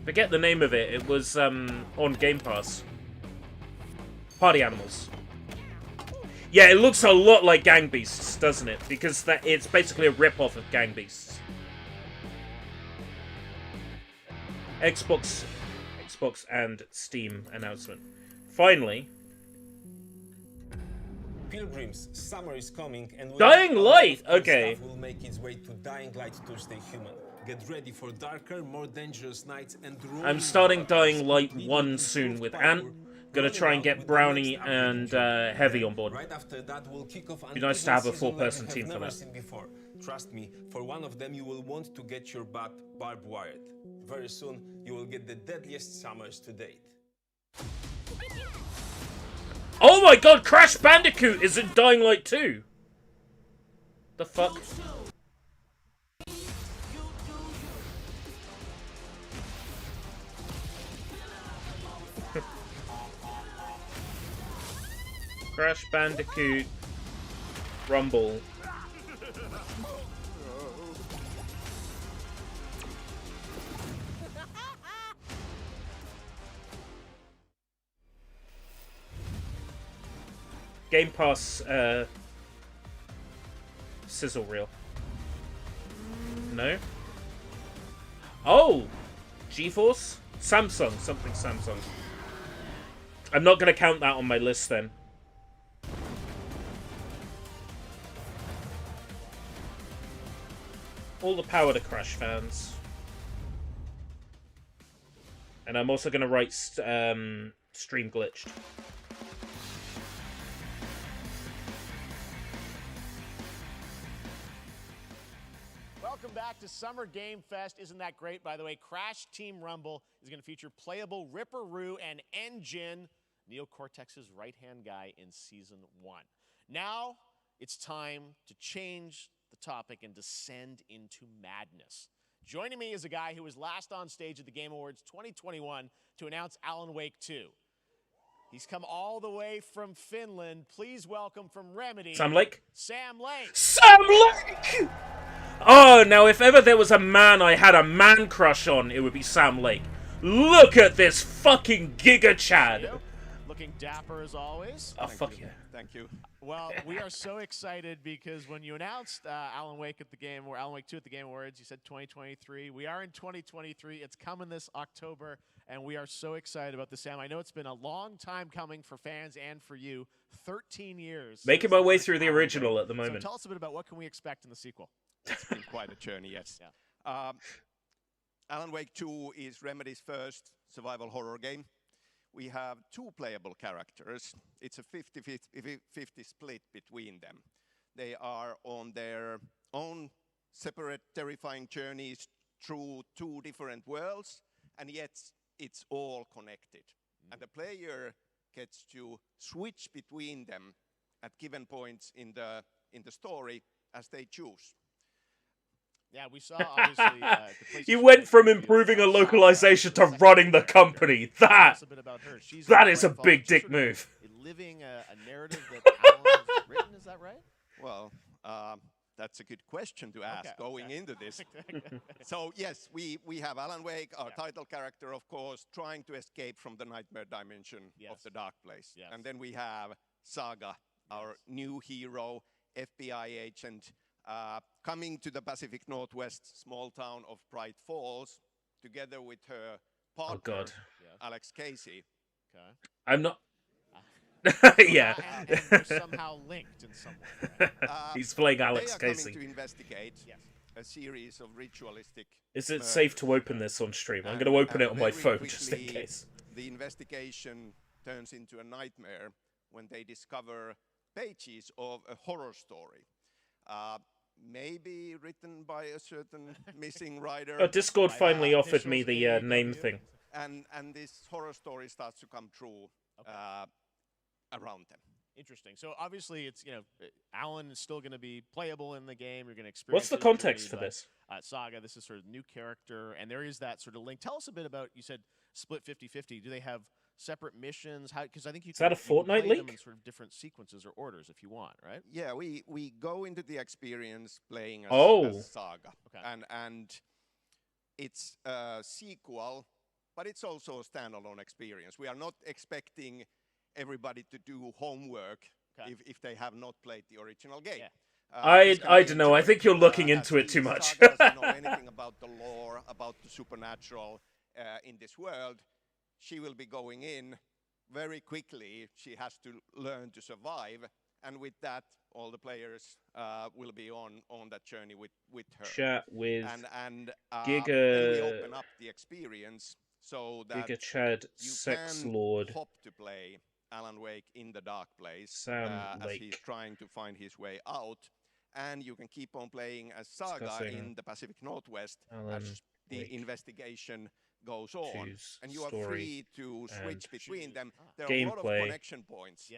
Forget the name of it. It was on Game Pass. Party Animals. Yeah, it looks a lot like Gang Beasts, doesn't it? Because it's basically a rip-off of Gang Beasts. Xbox and Steam announcement. Finally. Pilgrims, summer is coming, and Dying Light. Okay. Will make its way to Dying Light Tuesday Human. Get ready for darker, more dangerous nights and I'm starting Dying Light 1 soon with Ant. Gonna try and get Brownie and Heavy on board. Right after that, we'll kick off Be nice to have a 4-person team for that. Before. Trust me, for one of them you will want to get your butt barbed wired. Very soon, you will get the deadliest summers to date. Oh my god, Crash Bandicoot is in Dying Light 2! The fuck? Crash Bandicoot Rumble. Game Pass sizzle reel. No? Oh! GeForce? Samsung. Something Samsung. I'm not going to count that on my list then. All the power to Crash fans. And I'm also going to write Stream Glitched. Welcome back to Summer Game Fest. Isn't that great? By the way, Crash Team Rumble is going to feature playable Ripperoo and N-Gin, Neo Cortex's right-hand guy in Season 1. Now, it's time to change the topic and descend into madness. Joining me is a guy who was last on stage at the Game Awards 2021 to announce Alan Wake 2. He's come all the way from Finland. Please welcome from Remedy, Sam Lake? Sam Lake. Sam Lake! Oh, now if ever there was a man I had a man crush on, it would be Sam Lake. Look at this fucking Giga Chad. Looking dapper as always. Oh, fuck yeah. Thank you. Well, we are so excited because when you announced Alan Wake at the Game, or Alan Wake 2 at the Game Awards, you said 2023. We are in 2023. It's coming this October, and we are so excited about this, Sam. I know it's been a long time coming for fans and for you. 13 years. Making my way through the original at the moment. So tell us a bit about what can we expect in the sequel. It's been quite a journey, yes. Yeah. Alan Wake 2 is Remedy's first survival horror game. We have two playable characters. It's a 50-50 split between them. They are on their own separate terrifying journeys through two different worlds, and yet it's all connected. And the player gets to switch between them at given points in the story as they choose. Yeah, we saw, obviously... You went from improving a localization to running the company. That is a big dick move. Living a narrative that Alan has written, is that right? Well, that's a good question to ask going into this. So, yes, we have Alan Wake, our title character, of course, trying to escape from the nightmare dimension of the Dark Place. Yes. And then we have Saga, our new hero, FBI agent, coming to the Pacific Northwest small town of Bright Falls, together with her partner, Alex Casey. Okay. I'm not... yeah. And they're somehow linked in some way. Right? He's playing Alex they are Casey. Coming to investigate a series of ritualistic... Is it safe to open this on stream? I'm going to open it on my phone just in case. The investigation turns into a nightmare when they discover pages of a horror story. maybe written by a certain missing writer. Oh, Discord finally offered me the name thing. And this horror story starts to come true around them. Interesting. So obviously, it's Alan is still going to be playable in the game. You're going to experience. What's the his context journey, for this? Saga? This is sort of new character, and there is that sort of link. Tell us a bit about. You said split 50-50. Do they have separate missions? How? Because I think you is that a Fortnite link? Them in sort of different sequences or orders if you want, right? Yeah, we go into the experience playing as, as Saga, and it's a sequel, but it's also a standalone experience. We are not expecting everybody to do homework if they have not played the original game. I don't know. I think you're looking into it too much. Saga doesn't know anything about the lore, about the supernatural in this world. She will be going in very quickly. She has to learn to survive, and with that, all the players will be on that journey with her. Chat with and Giga. Then we open up the experience so that Giga Chad, you Sex can Lord. hop to play Alan Wake in the dark place Sam as Lake. he's trying to find his way out, and you can keep on playing as Saga Discussing in the Pacific Northwest Alan as the Wake investigation goes on, Choose and you are story free to switch and between them. There are a lot of gameplay. connection points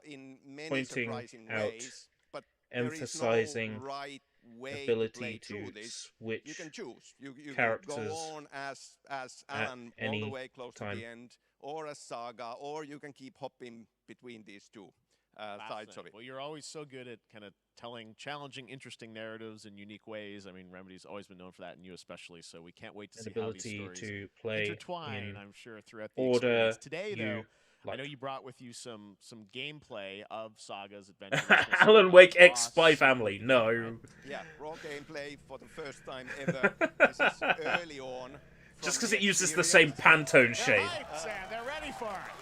in many Pointing surprising out, ways, but emphasizing there is no right way ability to play through to this. switch You can choose. You characters can go on as Alan all any the way close time. to the end, or as Saga, or you can keep hopping between these two sides of it. Well, you're always so good at kind of telling challenging, interesting narratives in unique ways. I mean, Remedy's always been known for that, and you especially. So we can't wait to An see how these ability stories to play intertwine. in I'm sure throughout the order experience. Today, you though, I like. know you brought with you some gameplay of Saga's adventure. Alan Wake X Spy Family. No. Yeah, raw gameplay for the first time ever. This is early on. Just because it uses the same Pantone shade. Right, Sam, they're ready for it.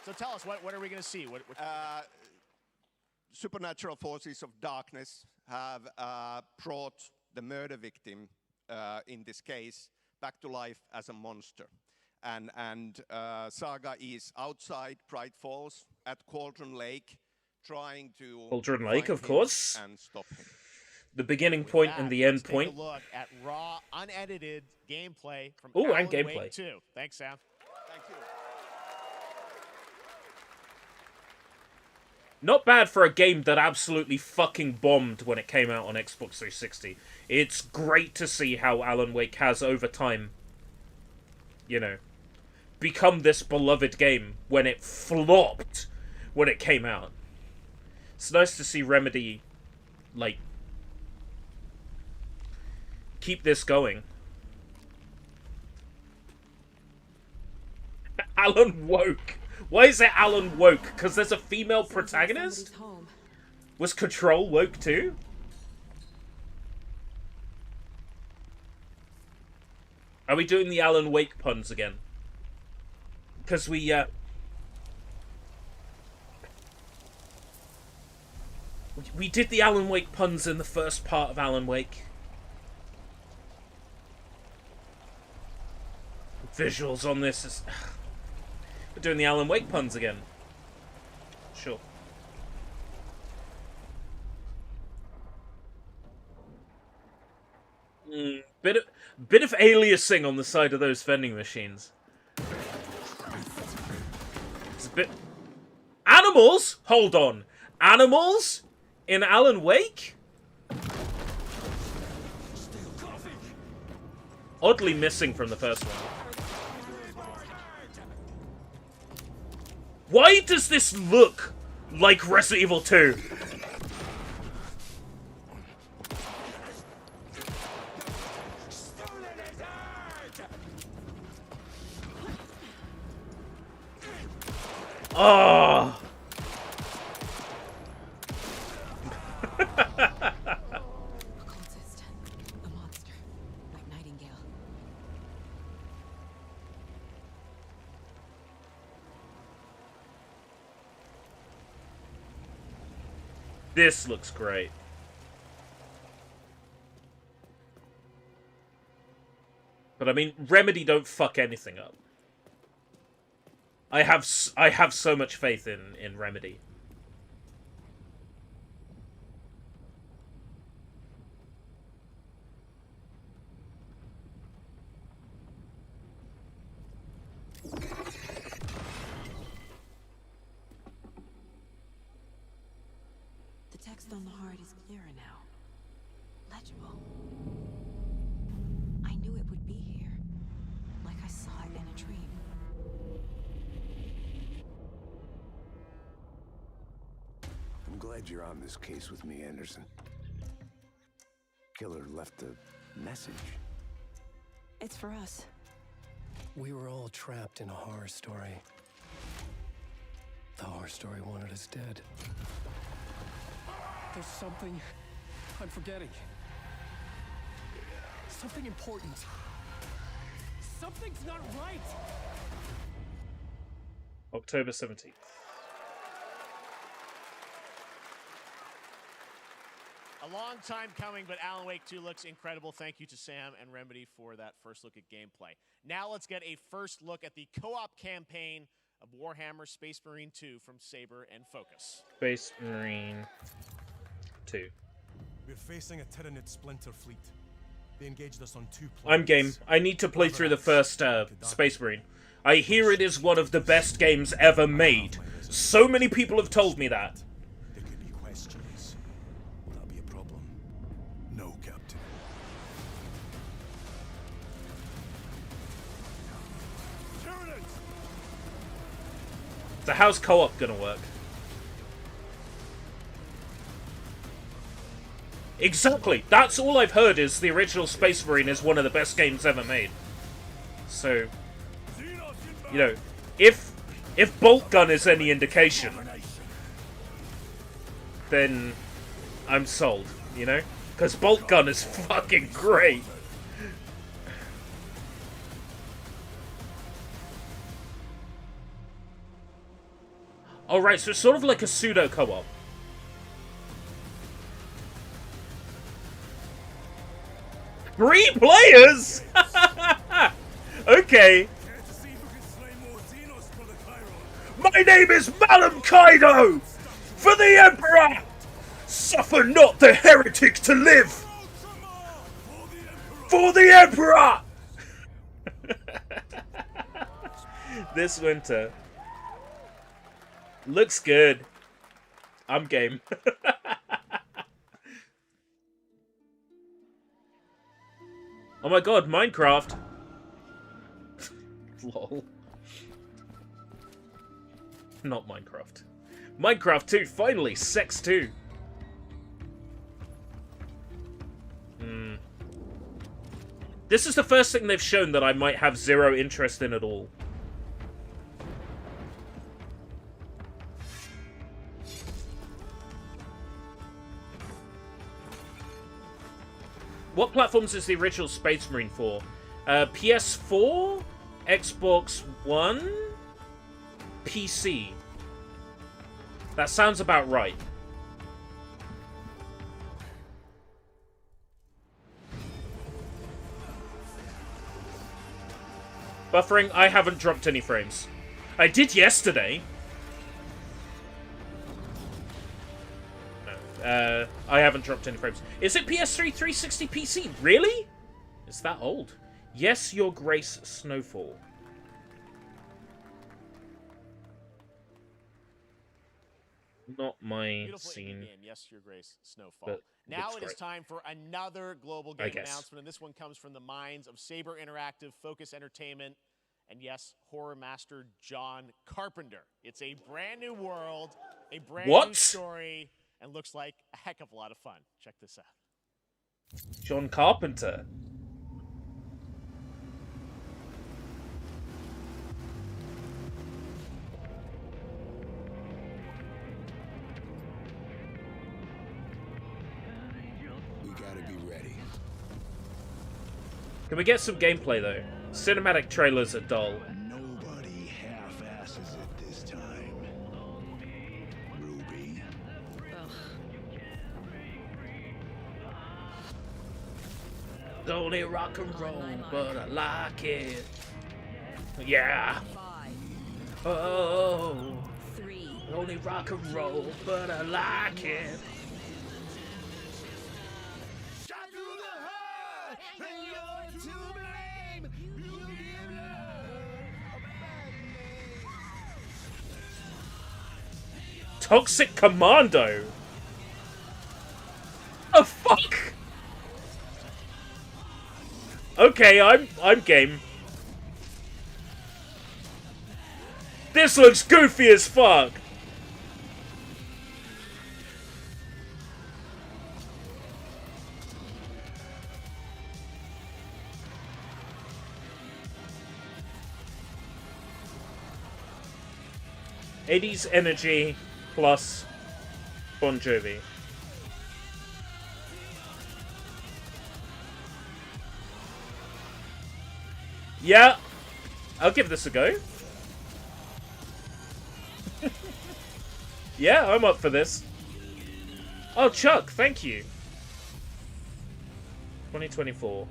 So tell us, what are we going to see? What supernatural forces of darkness have brought the murder victim, in this case, back to life as a monster. And Saga is outside Bright Falls at Cauldron Lake, trying to Cauldron Lake, find of him course. and stop him. The beginning point and the end let's point. Take a look at raw, unedited gameplay from Ooh, Alan and gameplay. Wake 2. Thanks, Sam. Thank you. Not bad for a game that absolutely fucking bombed when it came out on Xbox 360. It's great to see how Alan Wake has, over time, become this beloved game when it flopped when it came out. It's nice to see Remedy, keep this going. Alan Woke. Why is it Alan Woke? Because there's a female protagonist? Was Control woke too? Are we doing the Alan Wake puns again? Because we did the Alan Wake puns in the first part of Alan Wake. Visuals on this is... We're doing the Alan Wake puns again. Sure. Bit of aliasing on the side of those vending machines. It's a bit... Animals? Hold on. Animals? In Alan Wake? Oddly missing from the first one. Why does this look like Resident Evil 2? Oh. This looks great. But I mean, Remedy don't fuck anything up. I have so much faith in Remedy. text on the heart is clearer now. Legible. I knew it would be here, like I saw it in a dream. I'm glad you're on this case with me, Anderson. Killer left a message. It's for us. We were all trapped in a horror story. The horror story wanted us dead. There's something I'm forgetting. Something important. Something's not right! October 17th. A long time coming, but Alan Wake 2 looks incredible. Thank you to Sam and Remedy for that first look at gameplay. Now let's get a first look at the co-op campaign of Warhammer Space Marine 2 from Saber and Focus. Space Marine 2. We're facing a Tyranid splinter fleet. They engaged us on 2 planets. I'm game. I need to play through the first Space Marine. I hear it is one of the best games ever made. So many people have told me that. There could be questions. Will that be a problem? No, Captain. So how's co-op gonna work? Exactly. That's all I've heard is the original Space Marine is one of the best games ever made. So, you know, if Bolt Gun is any indication, then I'm sold, you know? Because Bolt Gun is fucking great. Alright, so it's sort of like a pseudo co-op. Three players? Okay. My name is Malum Kaido! For the Emperor! Suffer not the heretic to live! For the Emperor! This winter. Looks good. I'm game. Oh my god, Minecraft! Lol. Not Minecraft. Minecraft 2, finally! Sex 2! This is the first thing they've shown that I might have zero interest in at all. What platforms is the original Space Marine for? PS4, Xbox One, PC. That sounds about right. Buffering, I haven't dropped any frames. I did yesterday. I haven't dropped any frames. Is it PS3 360 PC? Really? Is that old? Yes, Your Grace, Snowfall. Not my Beautiful scene. game. Yes, Your Grace, Snowfall. But now it great. is time for another global I game guess. announcement, and this one comes from the minds of Saber Interactive, Focus Entertainment, and yes, horror master John Carpenter. It's a brand new world, a brand new What? story, and looks like a heck of a lot of fun. Check this out. John Carpenter. We gotta be ready. Can we get some gameplay though? Cinematic trailers are dull. Nobody half-asses it this time. Ruby. It's only rock and roll, but I like it. Yeah. Oh. Only rock and roll, but I like it. Toxic Commando. the fuck? Okay, I'm game. This looks goofy as fuck. '80s energy plus Bon Jovi. Yeah, I'll give this a go. Yeah, I'm up for this. Oh, Chuck, thank you. 2024.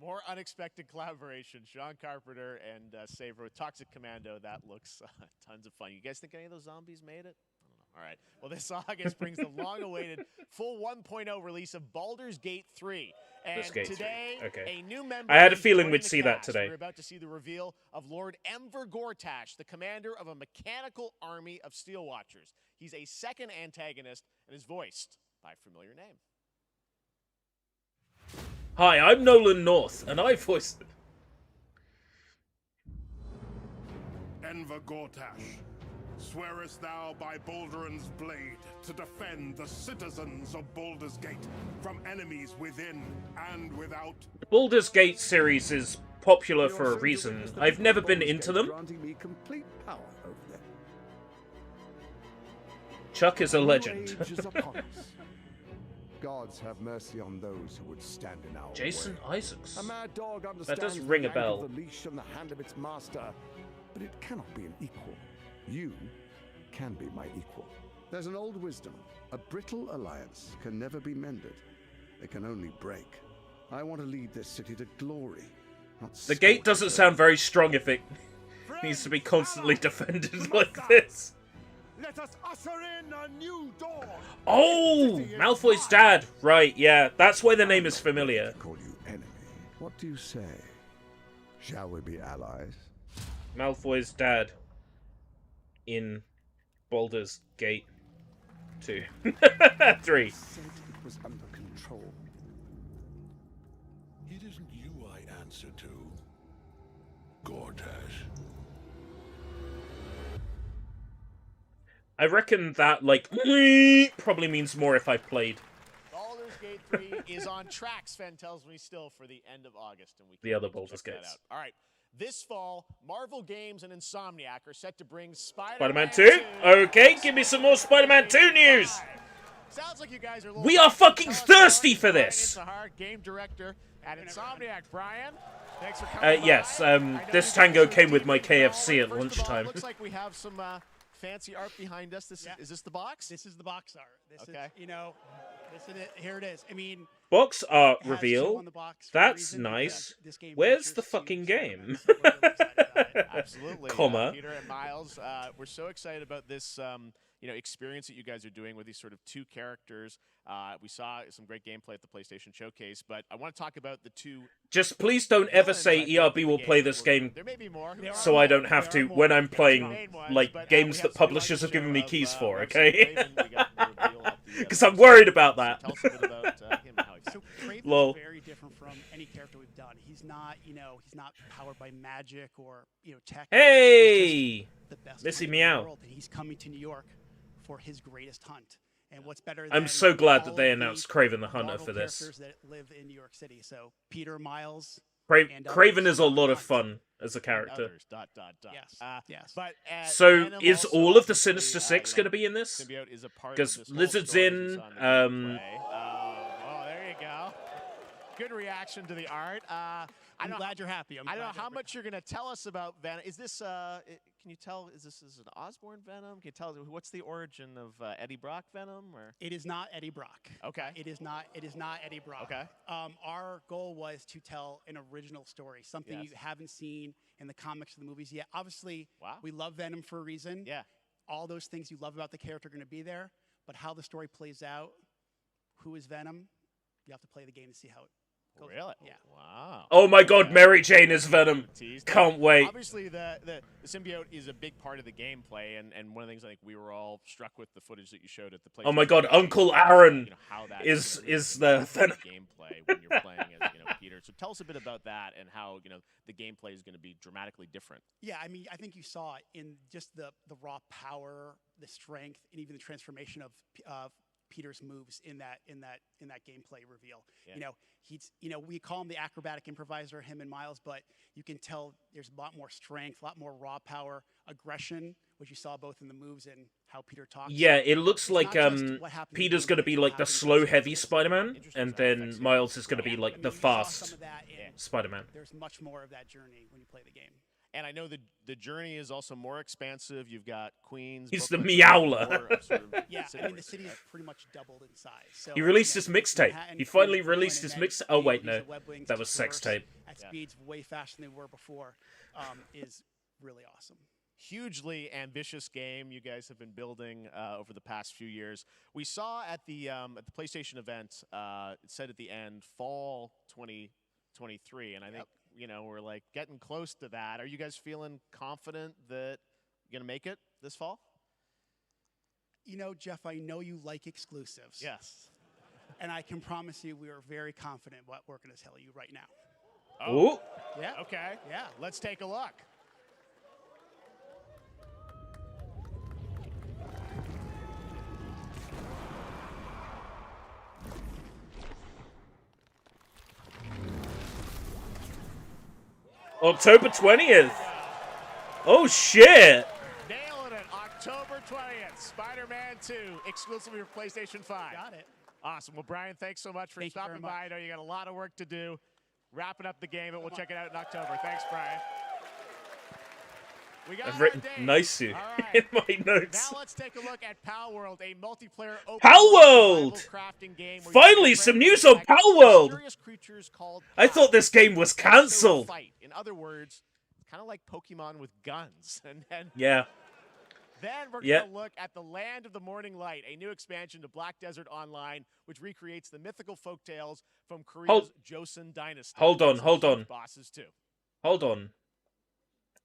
More unexpected collaboration. Sean Carpenter and Saber with Toxic Commando. That looks tons of fun. You guys think any of those zombies made it? I don't know. All right. Well, this August brings the long-awaited full 1.0 release of Baldur's Gate 3. And today, okay. a new member. I had a feeling joining we'd the see that cast. today. We're about to see the reveal of Lord Enver Gortash, the commander of a mechanical army of Steel Watchers. He's a second antagonist and is voiced by a familiar name. Hi, I'm Nolan North, and I voiced it. Enver Gortash, swearest thou by Balduran's blade to defend the citizens of Baldur's Gate from enemies within and without? The Baldur's Gate series is popular for a reason. I've never been into them. Granting me complete power over them. Chuck is a legend. Age is upon us. Gods have mercy on those who would stand in our Jason way. Isaacs. A mad dog That understands does ring the a bell. yank of the leash on the hand of its master, but it cannot be an equal. You can be my equal. There's an old wisdom. A brittle alliance can never be mended. It can only break. I want to lead this city to glory. Not The gate doesn't sound very strong if it needs to be constantly defended like this. Let us usher in a new dawn. Oh, Malfoy's dad. Right, yeah. That's why the name is familiar. Call you enemy. What do you say? Shall we be allies? Malfoy's dad in Baldur's Gate 2. 3. Said it was under control. It isn't you I answer to, Gortash. I reckon that, like, probably means more if I played Baldur's Gate 3 is on track, Sven tells me, still for the end of August. And we the other Baldur's check that Gates. out. All right. This fall, Marvel Games and Insomniac are set to bring Spider-Man 2? Okay, give me some more Spider-Man 2 news! Sounds like you guys are We are fucking thirsty for this! Brian Intihar, game director at Insomniac. Brian, thanks for coming by. Yes, this tango came with my KFC at lunchtime. Looks like we have some fancy art behind us. Is this the box? This is the box art. This Okay. is, you know, this is it. Here it is. I mean, Box art it has two reveal? on the box for a That's reason. nice. This game Where's features the two fucking game? Absolutely. Comma. Peter and Miles, we're so excited about this experience that you guys are doing with these sort of two characters. We saw some great gameplay at the PlayStation Showcase, but I want to talk about the two. Just please don't ever say ERB will play this game There may be more. so I don't have to when I'm playing, like, games that publishers have given me keys for, okay? Because I'm worried about that. Tell us a bit about him and how he So Kraven Lol. is very different from any character we've done. He's not, he's not powered by magic or, tech. Hey! He's just the best Missy hunter in the Meow. world, and he's coming to New York for his greatest hunt. And what's better I'm than so glad all that they of the announced Kraven the Hunter Marvel for this. characters that live in New York City. So Peter, Miles, and Kraven others. is a lot of fun as a character. Others, dot, dot, dot. Yes. Yes. But So Venom is also all of the obviously, Sinister Six going to be in this? Symbiote is a part of Because this whole Lizard's story in. that's on the gameplay. Oh, there you go. Good reaction to the art. I'm glad you're happy. I don't know how much you're going to tell us about Venom. Is this? Can you tell? Is this an Osborn Venom? Can you tell? What's the origin of Eddie Brock Venom? Or It is not Eddie Brock. Okay. It is not Eddie Brock. Okay. Our goal was to tell an original story, something you haven't seen in the comics or the movies yet. Obviously, we love Venom for a reason. Yeah. All those things you love about the character are going to be there, but how the story plays out, who is Venom, you have to play the game to see how it Really? Yeah. Wow. Oh my god, Mary Jane is Venom. Can't wait. Obviously, the symbiote is a big part of the gameplay, and one of the things I think we were all struck with the footage that you showed at the place. Oh my god, Uncle Aaron You know, how that is really the Venom. gameplay when you're playing as Peter. So tell us a bit about that and how the gameplay is going to be dramatically different. Yeah, I mean, I think you saw it in just the raw power, the strength, and even the transformation of Peter's moves in that gameplay reveal. Yeah. He's we call him the acrobatic improviser, him and Miles, but you can tell there's a lot more strength, a lot more raw power, aggression, which you saw both in the moves and how Peter talks. Yeah, it looks It's like not just what happens in Peter's the going to movie, be it's like what the happens in slow, the heavy series. Spider-Man, and then Miles is going to be like the you saw fast some of that in- Spider-Man. There's much more of that journey when you play the game. And I know the journey is also more expansive. You've got Queens. He's the Brooklyn, Meowler. more of sort of Yeah, city I mean, the breaks. city is pretty much doubled in size. So, He released his mixtape. Manhattan, He finally Queens, Brooklyn, released his and then mix. Oh wait, these no, are web wings that to was sex traverse tape. at speeds way faster than they were before. Is really awesome. Hugely ambitious game you guys have been building over the past few years. We saw at the PlayStation event, it said at the end, fall 2023, and I think we're like getting close to that. Are you guys feeling confident that you're gonna make it this fall? Jeff, I know you like exclusives. Yes. And I can promise you we are very confident what we're going to tell you right now. Oh. Yeah. Okay. Yeah. Let's take a look. October 20th. Oh shit. Nailing it. October 20th. Spider-Man 2, exclusively for PlayStation 5. Got it. Awesome. Well, Brian, thanks so much for Thank you stopping very much. by. I know you got a lot of work to do. Wrapping up the game, and we'll check it out in October. Thanks, Brian. We got I've our written date. nice All right. in my notes. Now let's take a look at Pal World, a multiplayer open Pal world World! survival crafting game where you Finally, can some befriend news on and Pal attack World. mysterious creatures called I thought this game was also cancelled. fight. In other words, it's kind of like Pokemon with guns. And then Yeah. we're Yeah. going to look at the Land of the Morning Light, a new expansion to Black Desert Online, which recreates the mythical folktales from Korea's Joseon dynasty. Hold on, Some hold huge on. Bosses too. Hold on.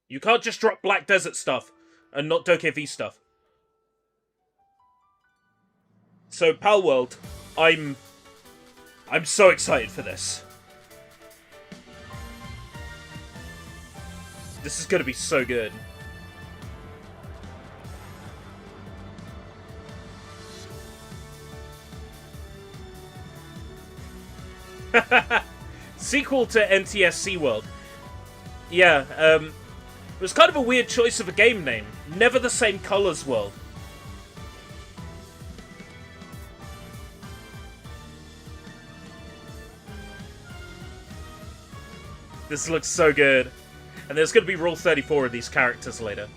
You can't just drop Black Desert stuff and not DokeV stuff. So, Pal World, I'm so excited for this. This is gonna be so good. Sequel to NTSC World. Yeah, it was kind of a weird choice of a game name. Never the Same Colors World. This looks so good. And there's going to be Rule 34 of these characters later.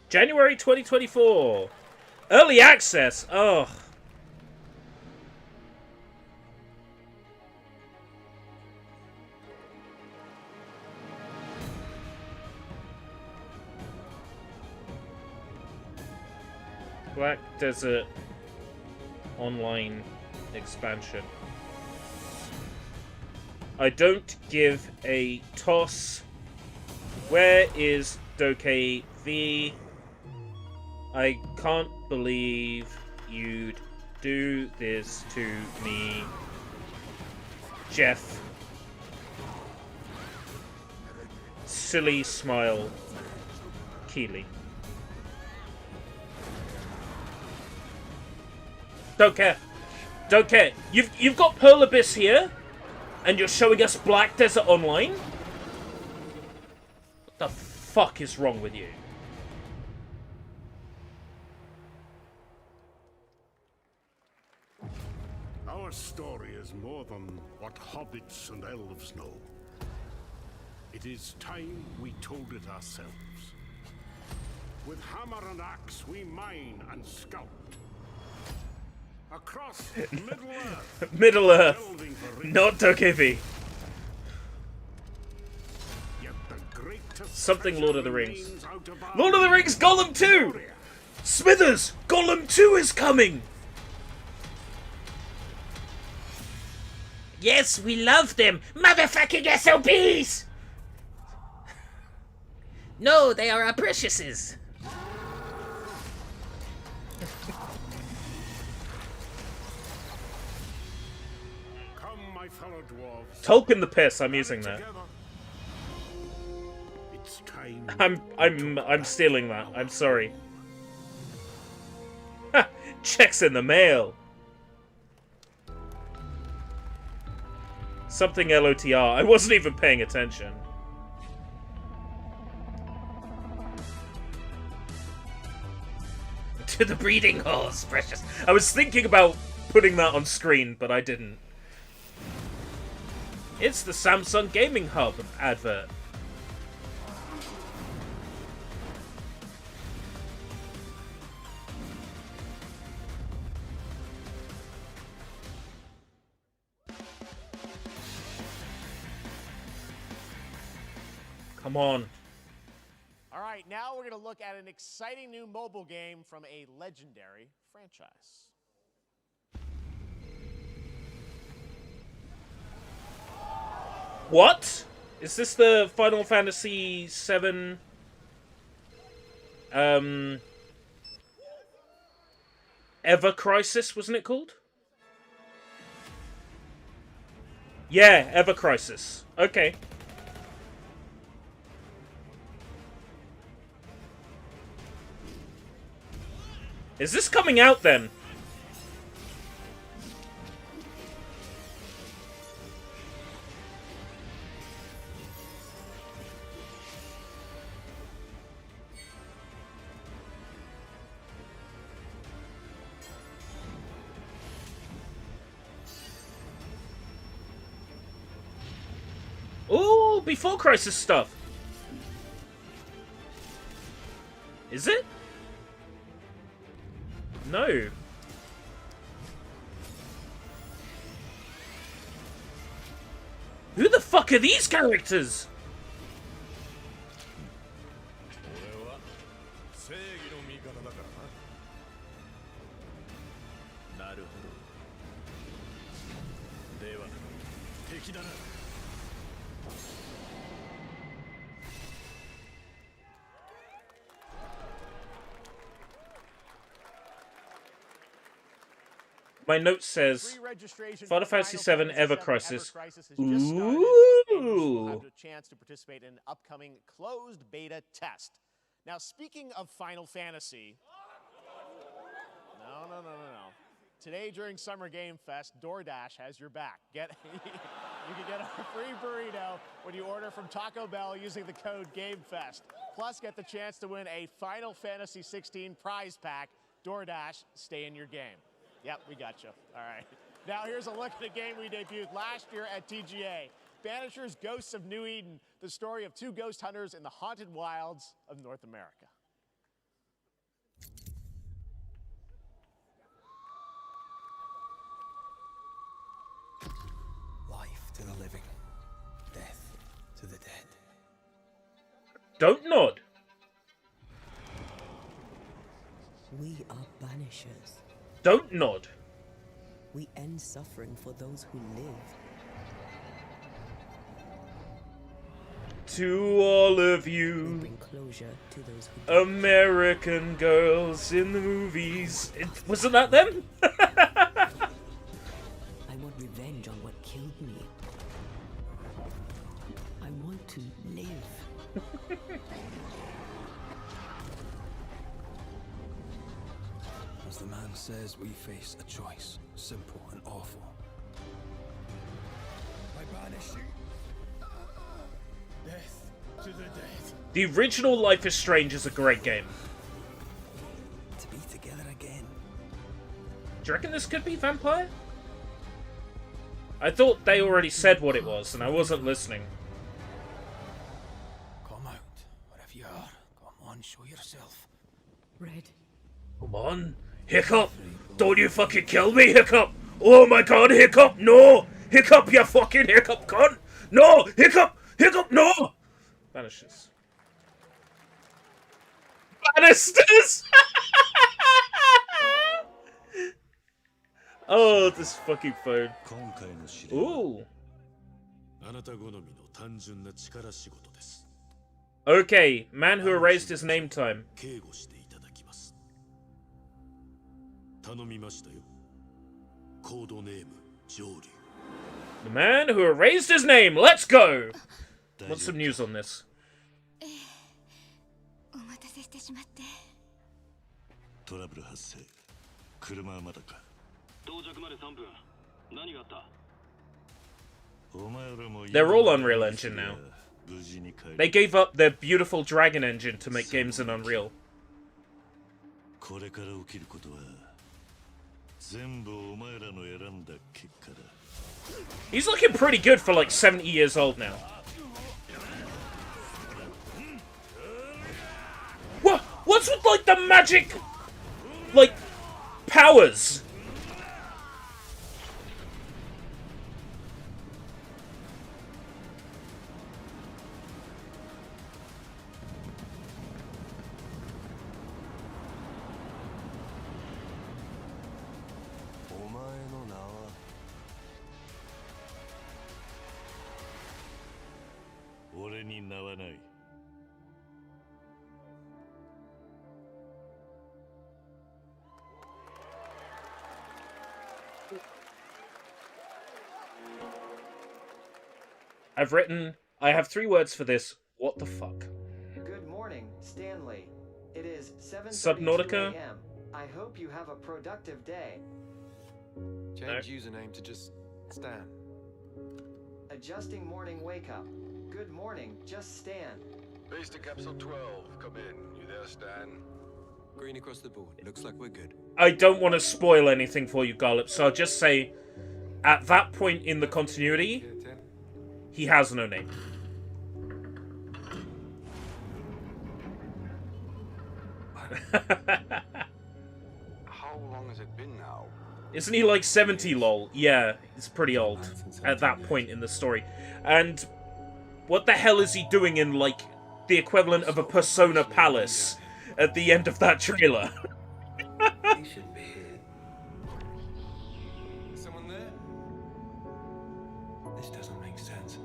January 2024. Early access. Oh. Black Desert Online expansion. I don't give a toss. Where is DokeV? I can't believe you'd do this to me, Jeff. Silly smile, Keeley. Don't care. Don't care. You've got Pearl Abyss here, and you're showing us Black Desert Online? What the fuck is wrong with you? Our story is more than what hobbits and elves know. It is time we told it ourselves. With hammer and axe, we mine and sculpt. Across Middle-earth. Middle-earth. delving for riches. Not DokeV. Yet the great Something Lord of the Rings. Lord of the Rings Gollum 2! Smithers! Gollum 2 is coming! Yes, we love them! Motherfucking SOBs! No, they are our preciouses! Come, my fellow dwarves. Tolkien the piss, I'm using that. It's time. I'm stealing that. I'm sorry. Ha! Checks in the mail. Something LOTR. I wasn't even paying attention. To the breeding halls, precious. I was thinking about putting that on screen, but I didn't. It's the Samsung Gaming Hub advert. Come on. All right, now we're going to look at an exciting new mobile game from a legendary franchise. What? Is this the Final Fantasy VII? Ever Crisis, wasn't it called? Yeah, Ever Crisis. Okay. Is this coming out then? Ooh, Before Crisis stuff. Is it? No. Who the fuck are these characters? My note says Final Fantasy VII Ever Crisis. Ooh! You have a chance to participate in an upcoming closed beta test. Now, speaking of Final Fantasy, no. Today during Summer Game Fest, DoorDash has your back. You can get a free burrito when you order from Taco Bell using the code GameFest. Plus, get the chance to win a Final Fantasy 16 prize pack. DoorDash, stay in your game. Yep, we got you. All right. Now here's a look at a game we debuted last year at TGA. Banishers Ghosts of New Eden, the story of two ghost hunters in the haunted wilds of North America. Life to the living, death to the dead. Don't nod. We are banishers. Don't nod. We end suffering for those who live. To all of you, We bring closure to those who American girls in the movies. Wasn't that them? I want revenge on what killed me. I want to live. As the man says, we face a choice, simple and awful. I banish you. Death to the dead. The original Life is Strange is a great game. To be together again. Do you reckon this could be Vampire? I thought they already said what it was, and I wasn't listening. Come out, wherever you are. Come on, show yourself. Red. Come on, Hiccup! Don't you fucking kill me, Hiccup! Oh my god, Hiccup, no! Hiccup, you fucking Hiccup cunt! No! Hiccup! Hiccup, no! Vanishes. canisters! Oh, this fucking phone. Ooh. Okay, man who erased his name time. The man who erased his name. Let's go. What's some news on this? お待たせしてしまって。トラブル発生。車はまだか。到着まで3分。何があった？ They're all Unreal Engine now. They gave up their beautiful Dragon engine to make games in Unreal. これから起きることは全部お前らの選んだ結果だ。 He's looking pretty good for like 70 years old now. What? What's with like the magic, like, powers? I have 3 words for this. What the fuck? Good morning, Stanley. It is 7:32 Subnautica? a.m. I hope you have a productive day. Change username to just Stan. Adjusting morning wake up. Good morning, just Stan. Base to capsule 12. Come in. You there, Stan? Green across the board. Looks like we're good. I don't want to spoil anything for you, Garlip, so I'll just say, at that point in the continuity, he has no name. How long has it been now? Isn't he like 70, lol? Yeah, he's pretty old at that point in the story. And what the hell is he doing in, like, the equivalent of a Persona Palace at the end of that trailer? He should be here. Someone there? This doesn't make sense.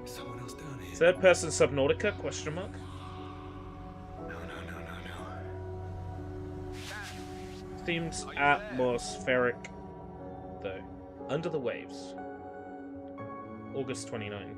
Is someone else down here? Third person Subnautica? Question mark. No. Seems atmospheric, though. Under the Waves. August 29.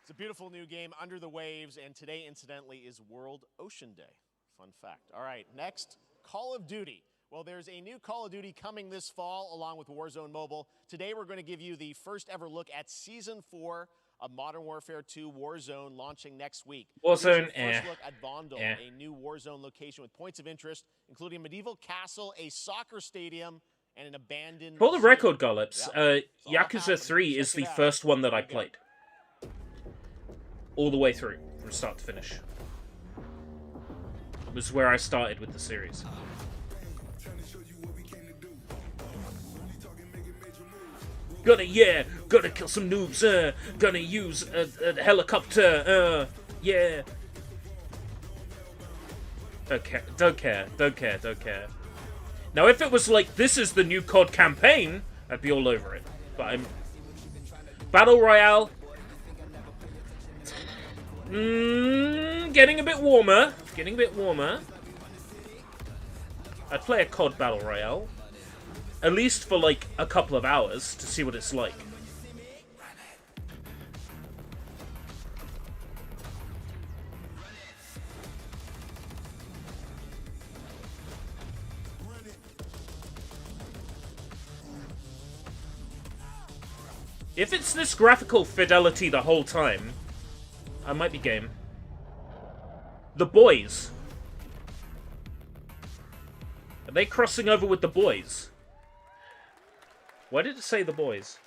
It's a beautiful new game, Under the Waves, and today, incidentally, is World Ocean Day. Fun fact. All right, next, Call of Duty. Well, there's a new Call of Duty coming this fall, along with Warzone Mobile. Today, we're going to give you the first ever look at Season 4 of Modern Warfare 2 Warzone, launching next week. Warzone, First look at Vondel, a new Warzone location with points of interest, including a medieval castle, a soccer stadium, and an abandoned... For the record, Gollips, Yakuza 3 is the first one that I played. All the way through, from start to finish. It was where I started with the series. Gonna kill some noobs, gonna use a helicopter, yeah. Don't care. Now, if it was like, this is the new COD campaign, I'd be all over it. But I'm... Battle Royale... getting a bit warmer. I'd play a COD Battle Royale. At least for, like, a couple of hours to see what it's like. If it's this graphical fidelity the whole time, I might be game. The Boys. Are they crossing over with The Boys? Why did it say The Boys?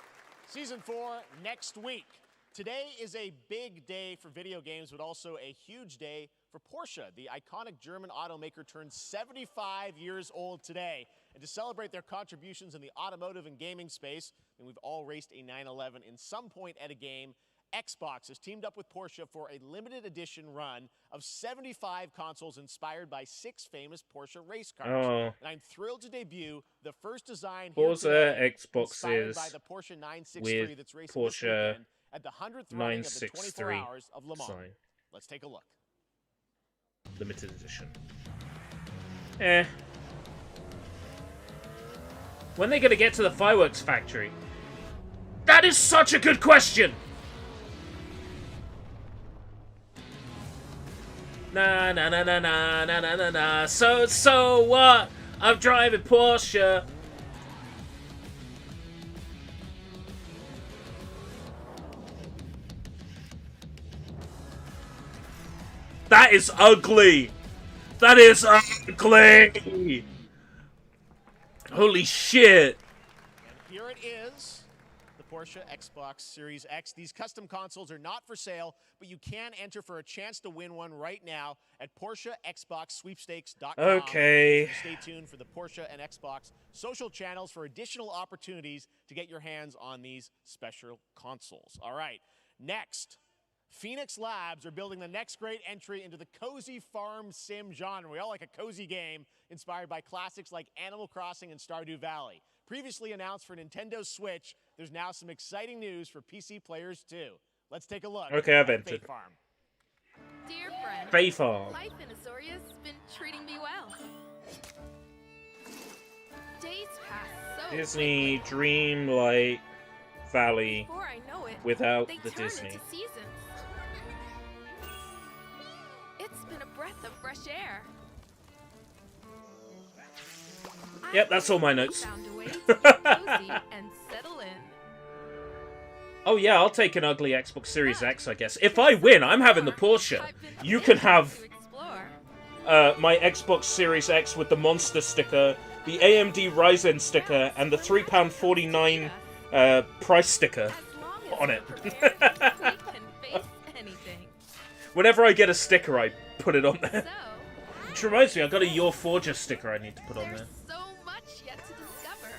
Season 4 next week. Today is a big day for video games, but also a huge day for Porsche. The iconic German automaker turned 75 years old today. And to celebrate their contributions in the automotive and gaming space, and we've all raced a 911 in some point at a game, Xbox has teamed up with Porsche for a limited edition run of 75 consoles inspired by 6 famous Porsche race cars. Oh. And I'm thrilled to debut the first design here Forza today, Xboxes inspired by the Porsche 963 with that's racing this Porsche weekend at the 100th running of the 24 963 Hours of Le Mans. sign. Let's take a look. Limited edition. Eh. When are they gonna get to the fireworks factory? That is such a good question! Na na na na na na na na na. So what? I'm driving Porsche. That is ugly. That is ugly. Holy shit. And here it is, the Porsche Xbox Series X. These custom consoles are not for sale, but you can enter for a chance to win one right now at PorscheXboxSweepstakes.com. Okay. Stay tuned for the Porsche and Xbox social channels for additional opportunities to get your hands on these special consoles. All right, next. Phoenix Labs are building the next great entry into the cozy farm sim genre. We all like a cozy game inspired by classics like Animal Crossing and Stardew Valley. Previously announced for Nintendo Switch, there's now some exciting news for PC players too. Let's take a look. Okay, I've at entered. Fae Farm. Dear friend, Fae Farm. life in Azoria's been treating me well. Days pass so Disney Dreamlight Valley before I know it, without they the turn Disney. into seasons. It's been a breath of fresh air. Yep, that's all my notes. Found a way to get cozy and settle in. Oh yeah, I'll take an ugly Xbox Series X, I guess. If I win, I'm having the Porsche. You can have my Xbox Series X with the monster sticker, the AMD Ryzen sticker, and the £3.49 price sticker on it. Whenever I get a sticker, I put it on there. Which reminds me, I got a Your Forger sticker I need to put on there. So much yet to discover.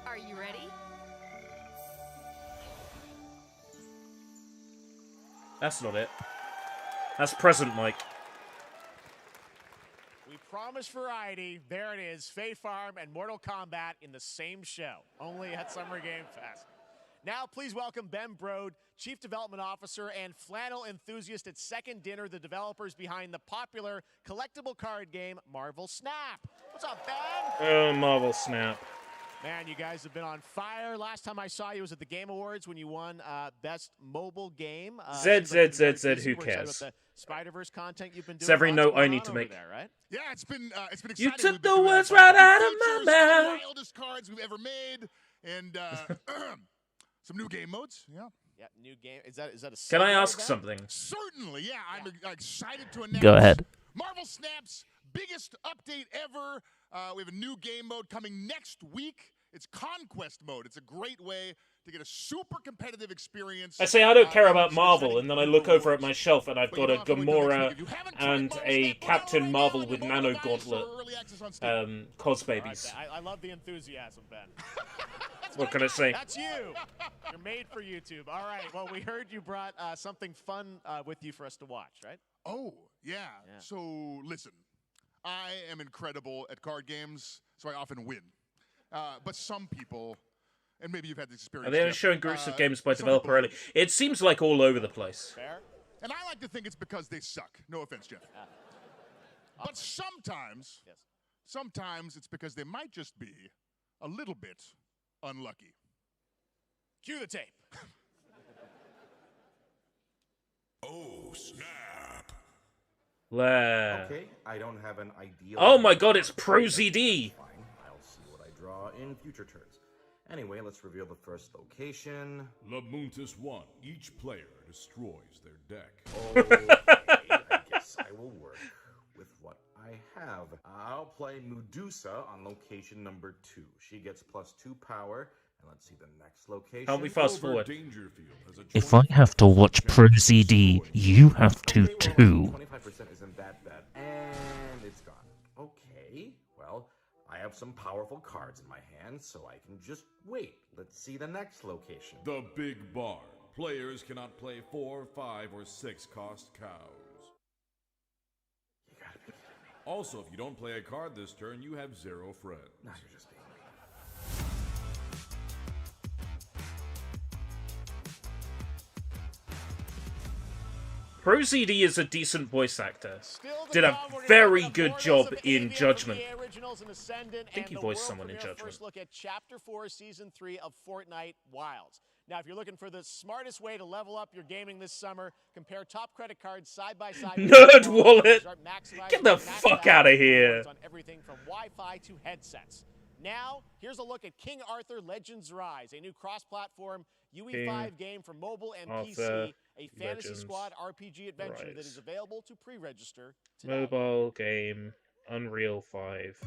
Are you ready? That's not it. That's present, Mike. We promised variety. There it is. Fae Farm and Mortal Kombat in the same show, only at Summer Game Fest. Now, please welcome Ben Brode, Chief Development Officer and flannel enthusiast at Second Dinner, the developers behind the popular collectible card game Marvel Snap. What's up, Ben? Oh, Marvel Snap. Man, you guys have been on fire. Last time I saw you was at the Game Awards when you won Best Mobile Game. ZZZZ, who super excited cares? about the Spider-Verse content you've been doing. It's every Lots note going I on need to over make. there, right? Yeah, it's been exciting. You took We've been the doing words a bunch right of out of my features, mouth. the wildest cards we've ever made, and some new game modes. Yeah. Yeah, new game. Is that a? Can I segue ask then? something? Certainly, yeah. I'm excited to announce. Go ahead. Marvel Snap's biggest update ever. We have a new game mode coming next week. It's Conquest mode. It's a great way to get a super competitive experience. I say I don't care about Marvel, and then I look over at my shelf and I've got a Gamora and a Captain Marvel with Nano Gauntlet cos babies. All right, I love the enthusiasm, Ben. What can I say? That's you. You're made for YouTube. All right. Well, we heard you brought something fun with you for us to watch, right? Oh, yeah. So, listen, I am incredible at card games, so I often win. But some people, and maybe you've had this experience. Are they only Jeff, showing groups of games by some developer people- early? It seems like all over the place. Fair. And I like to think it's because they suck. No offense, Jeff. But sometimes it's because they might just be a little bit unlucky. Cue the tape. Oh, snap. Okay, I don't have an ideal. Oh my god, it's ProZD! Fine, I'll see what I draw in future turns. Anyway, let's reveal the first location. Lamuntis 1. Each player destroys their deck. Okay, I guess I will work with what I have. I'll play Medusa on location number 2. She gets +2 power. And let's see the next location. Can't we fast forward? If I have to watch ProZD, you have to too. 25% isn't that bad. And it's gone. Okay, well, I have some powerful cards in my hand, so I can just wait. Let's see the next location. The Big Barn. Players cannot play 4, 5, or 6 cost cows. You gotta be kidding me. Also, if you don't play a card this turn, you have 0 friends. No, you're just being ProZD is a decent voice actor. Did a very good job in Judgment. I think he voiced someone in Judgment. First look at Chapter 4, Season 3 of Fortnite Wilds. Now, if you're looking for the smartest way to level up your gaming this summer, compare top credit cards side by side. Nerd Wallet! Get the fuck out of here! On everything from Wi-Fi to headsets. Now, here's a look at King Arthur Legends Rise, a new cross-platform UE5 game for mobile and PC, a Fantasy Squad RPG adventure that is available to pre-register today. Mobile game, Unreal 5.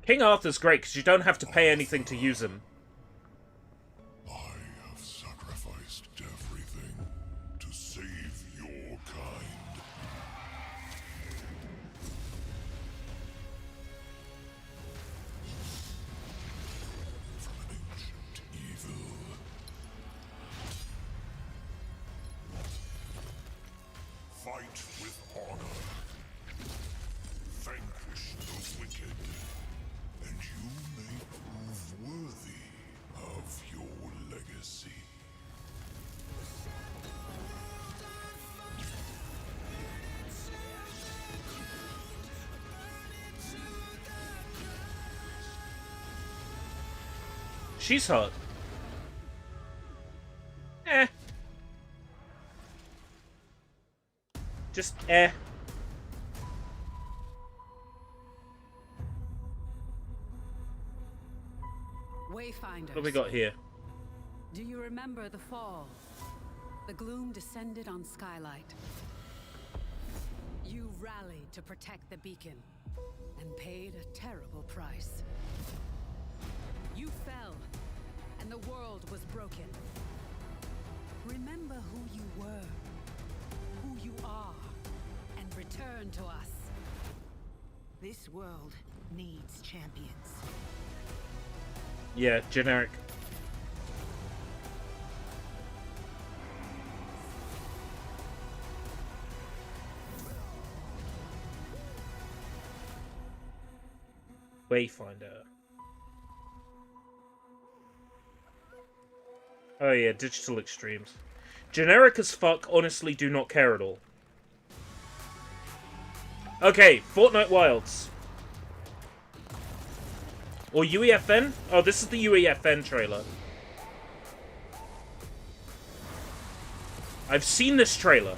King Arthur's great because you don't have to pay anything to use him. I have sacrificed everything to save your kind. From an ancient evil. Fight with honor. Vanquish the wicked. And you may prove worthy of your legacy. She's hot. Eh. Just eh. Wayfinders. What have we got here? Do you remember the fall? The gloom descended on Skylight. You rallied to protect the beacon and paid a terrible price. You fell, and the world was broken. Remember who you were, who you are, and return to us. This world needs champions. Yeah, generic. Wayfinder. Oh yeah, digital extremes. Generic as fuck, honestly do not care at all. Okay, Fortnite Wilds. Or UEFN? Oh, this is the UEFN trailer. I've seen this trailer.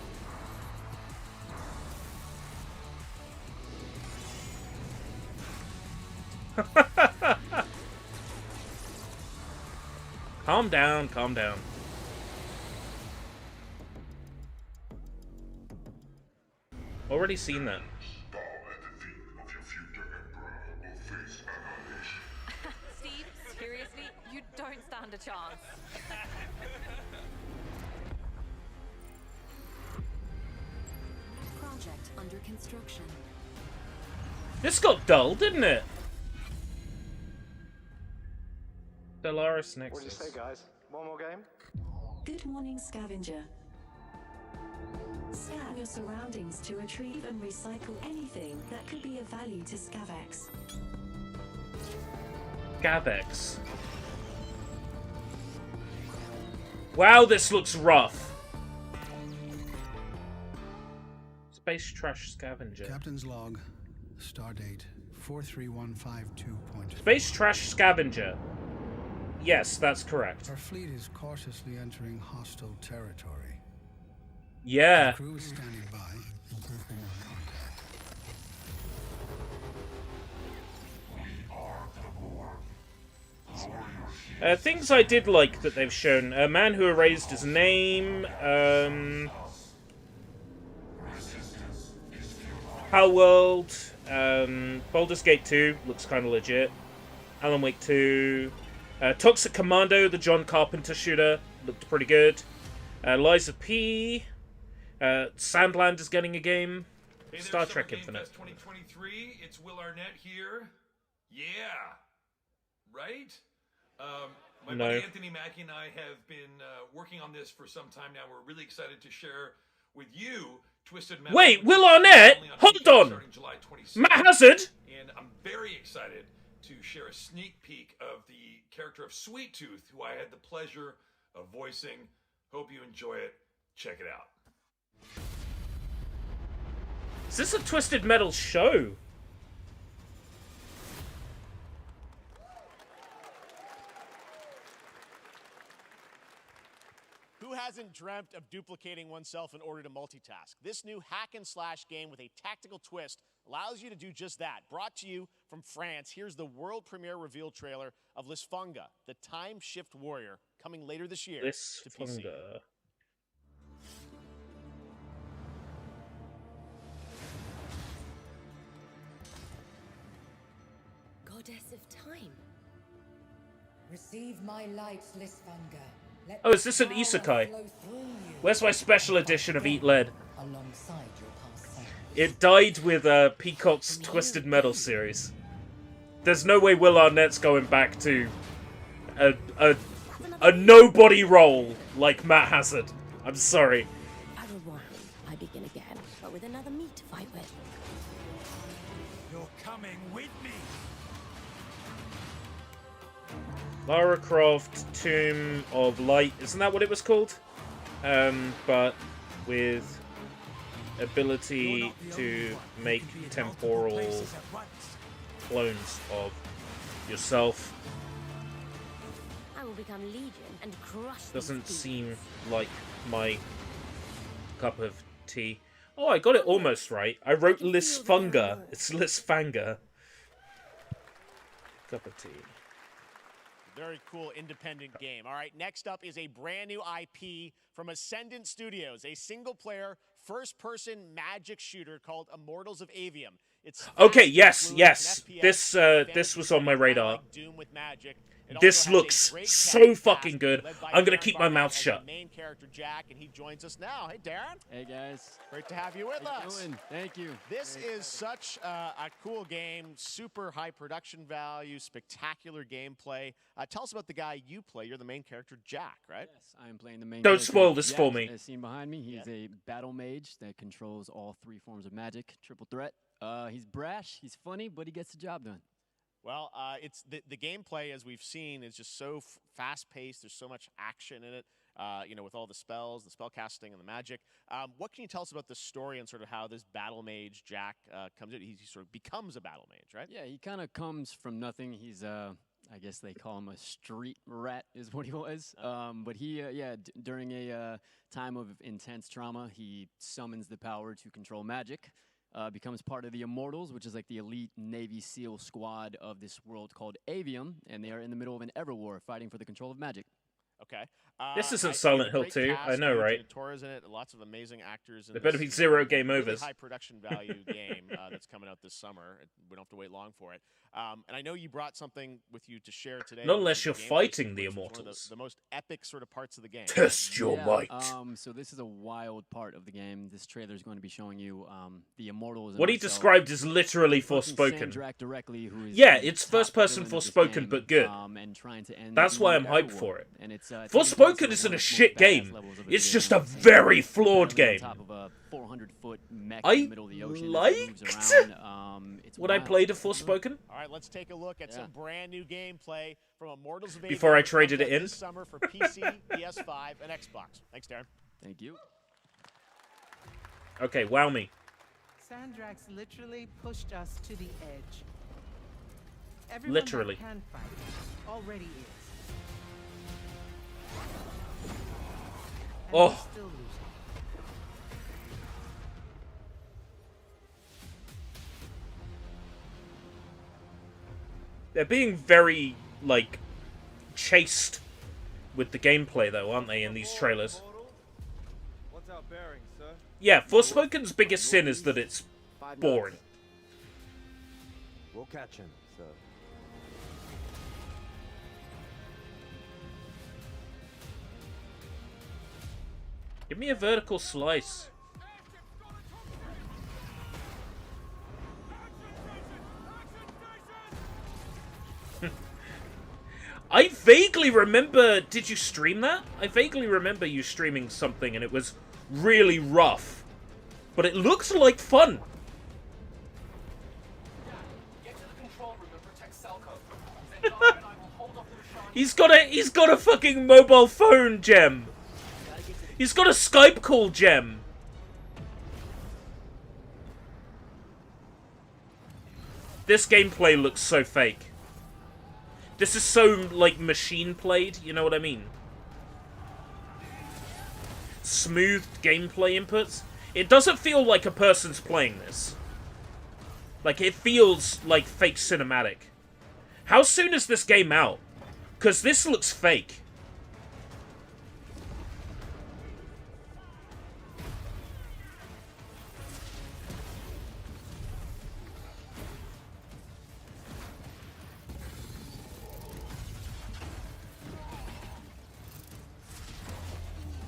Calm down, calm down. Already seen that. Steve, seriously, you don't stand a chance. Project under construction. This got dull, didn't it? Stellaris Nexus. What do you say, guys? One more game? Good morning, scavenger. Scan your surroundings to retrieve and recycle anything that could be of value to Scavex. Scavex. Wow, this looks rough. Space trash scavenger. Captain's log, stardate 43152. Space trash scavenger. Yes, that's correct. Our fleet is cautiously entering hostile territory. Yeah. The crew is standing by. Things I did like that they've shown. A man who erased his name. Palworld. Baldur's Gate 2 looks kind of legit. Alan Wake 2. Toxic Commando, the John Carpenter shooter, looked pretty good. Liza P. Sandland is getting a game. Hey there, Star Trek Summer Game Infinite. Fest 2023. It's Will Arnett here. Yeah. Right? My No. buddy Anthony Mackie and I have been working on this for some time now. We're really excited to share with you Twisted Metal. Wait, Will Arnett? Hold on! Starting July 26th. Matt Hazard? And I'm very excited to share a sneak peek of the character of Sweet Tooth, who I had the pleasure of voicing. Hope you enjoy it. Check it out. Is this a Twisted Metal show? Who hasn't dreamt of duplicating oneself in order to multitask? This new hack and slash game with a tactical twist allows you to do just that. Brought to you from France, here's the world premiere reveal trailer of Lisfunga, the time shift warrior, coming later this year to PC. Lisfunga. Goddess of time. Receive my light, Lisfunga. Let Oh, is this an power isekai? flow through you Where's my special edition of Eat Lead? alongside your past self. It died with Peacock's Twisted Metal series. There's no way Will Arnett's going back to a nobody role like Matt Hazard. I'm sorry. Padawan, I begin again, but with another meat to fight with. You're coming with me. Lara Croft, Tomb of Light. Isn't that what it was called? But with ability to make temporal clones of yourself. I will become Legion and crush these Doesn't beasts. seem like my cup of tea. Oh, I got it almost right. I wrote Lisfunga. It's Lisfanga. Cup of tea. Very cool independent game. All right, next up is a brand new IP from Ascendant Studios, a single-player, first-person magic shooter called Immortals of Avium. It's Okay, yes, fluid, yes. an FPS, This was on my radar. like Doom with magic. It This also has a looks great so cast fucking good. led by I'm gonna Darren keep my Barnett mouth as the shut. Main character Jack, and he joins us now. Hey, Darren. Hey guys. Great to have you with How you us. doing? Thank you. This is such a cool game, super high production value, spectacular gameplay. Tell us about the guy you play. You're the main character, Jack, right? Yes, I am playing the main Don't character, spoil this Jack, for me. As seen behind me, he's a battle mage that controls all three forms of magic, triple threat. He's brash, he's funny, but he gets the job done. Well, it's the gameplay, as we've seen, is just so fast-paced. There's so much action in it, with all the spells, the spell casting, and the magic. What can you tell us about the story and sort of how this battle mage, Jack, comes in? He sort of becomes a battle mage, right? Yeah, he kind of comes from nothing. He's, I guess they call him a street rat is what he was. But he, during a time of intense trauma, he summons the power to control magic. Becomes part of the Immortals, which is like the elite Navy SEAL squad of this world called Avium, and they are in the middle of an Everwar fighting for the control of magic. Okay. This isn't Silent Hill 2. I know, right? Torres in it. Lots of amazing actors. There better be zero game really overs. High production value game that's coming out this summer. We don't have to wait long for it. And I know you brought something with you to share today. Not unless you're Gameplay fighting the sequence, which is one of Immortals. The most epic sort of parts of the game. Test your might. So this is a wild part of the game. This trailer is going to be showing you the Immortals. and What he myself described is literally fucking Forspoken. Sandrak directly, who is Yeah, the it's top first-person villain of this Forspoken, game, but good. and trying to end That's the why I'm Everwar. hyped for it. And it's taking place Forspoken on isn't one a of the shit most badass game. levels of the It's game. just a It's very flawed on game. top of a 400-foot mech I in the middle of the ocean that liked moves around. It's When I wild. played a Forspoken. All right, let's take a look at some brand new gameplay from Immortals of Avium. Before I traded it Comes out in. this summer for PC, PS5, and Xbox. Thanks, Darren. Thank you. Okay, wow me. Sandrax literally pushed us to the edge. Everyone Literally. that can fight already is. And Oh. we're still losing. They're being very, like, chaste with the gameplay, though, aren't they, in these trailers? What's our bearing, sir? Yeah, Forspoken's biggest sin is that it's boring. We'll catch him, sir. Give me a vertical slice. I vaguely remember... Did you stream that? I vaguely remember you streaming something and it was really rough. But it looks like fun. He's got a fucking mobile phone, Gem. He's got a Skype call, Gem. This gameplay looks so fake. This is so, like, machine played, you know what I mean? Smooth gameplay inputs. It doesn't feel like a person's playing this. Like, it feels like fake cinematic. How soon is this game out? Because this looks fake.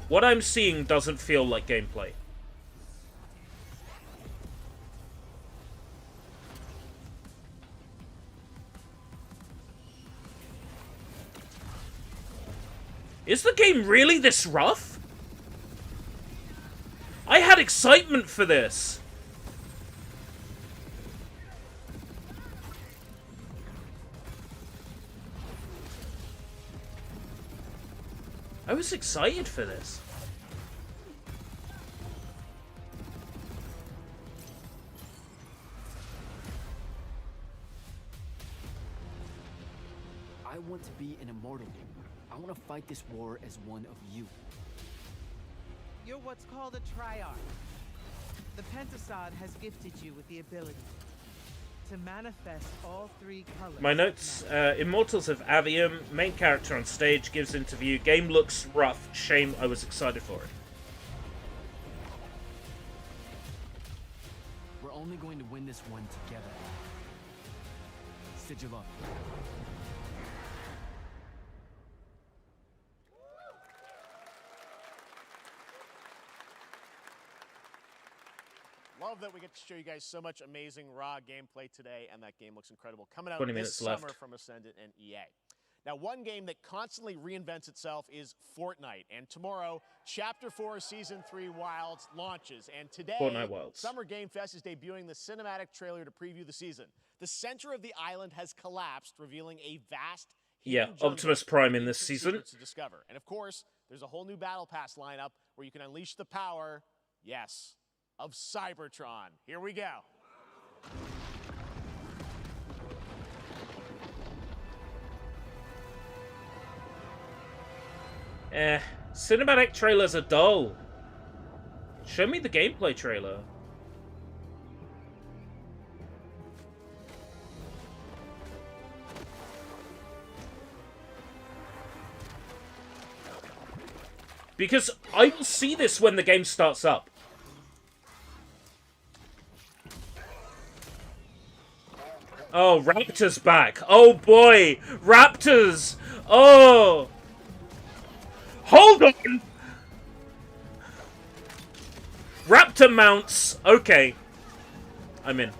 What I'm seeing doesn't feel like gameplay. Is the game really this rough? I had excitement for this. I was excited for this. I want to be an immortal. I want to fight this war as one of you. You're what's called a Triarch. The Pentasod has gifted you with the ability to manifest all three colors. My notes, Immortals of Avium, main character on stage, gives interview, game looks rough, shame I was excited for it. We're only going to win this one together. Sigil up. Love that we get to show you guys so much amazing raw gameplay today, and that game looks incredible. Coming out 20 this minutes summer left. from Ascendant and EA. Now, one game that constantly reinvents itself is Fortnite, and tomorrow, Chapter 4 Season 3 Wilds launches, and today, Fortnite Wilds. Summer Game Fest is debuting the cinematic trailer to preview the season. The center of the island has collapsed, revealing a vast Yeah, hidden jungle Optimus Prime in this with season. secrets to discover. And of course, there's a whole new Battle Pass lineup where you can unleash the power, yes, of Cybertron. Here we go. Cinematic trailers are dull. Show me the gameplay trailer. Because I will see this when the game starts up. Oh, Raptor's back. Oh boy, Raptors. Oh. Hold on. Raptor mounts. Okay. I'm in.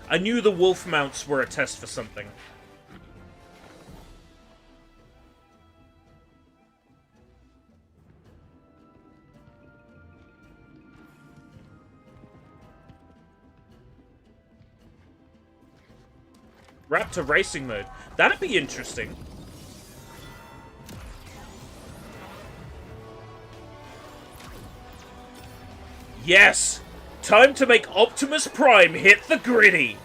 I knew the wolf mounts were a test for something. Raptor racing mode. That'd be interesting. Yes! Time to make Optimus Prime hit the gritty!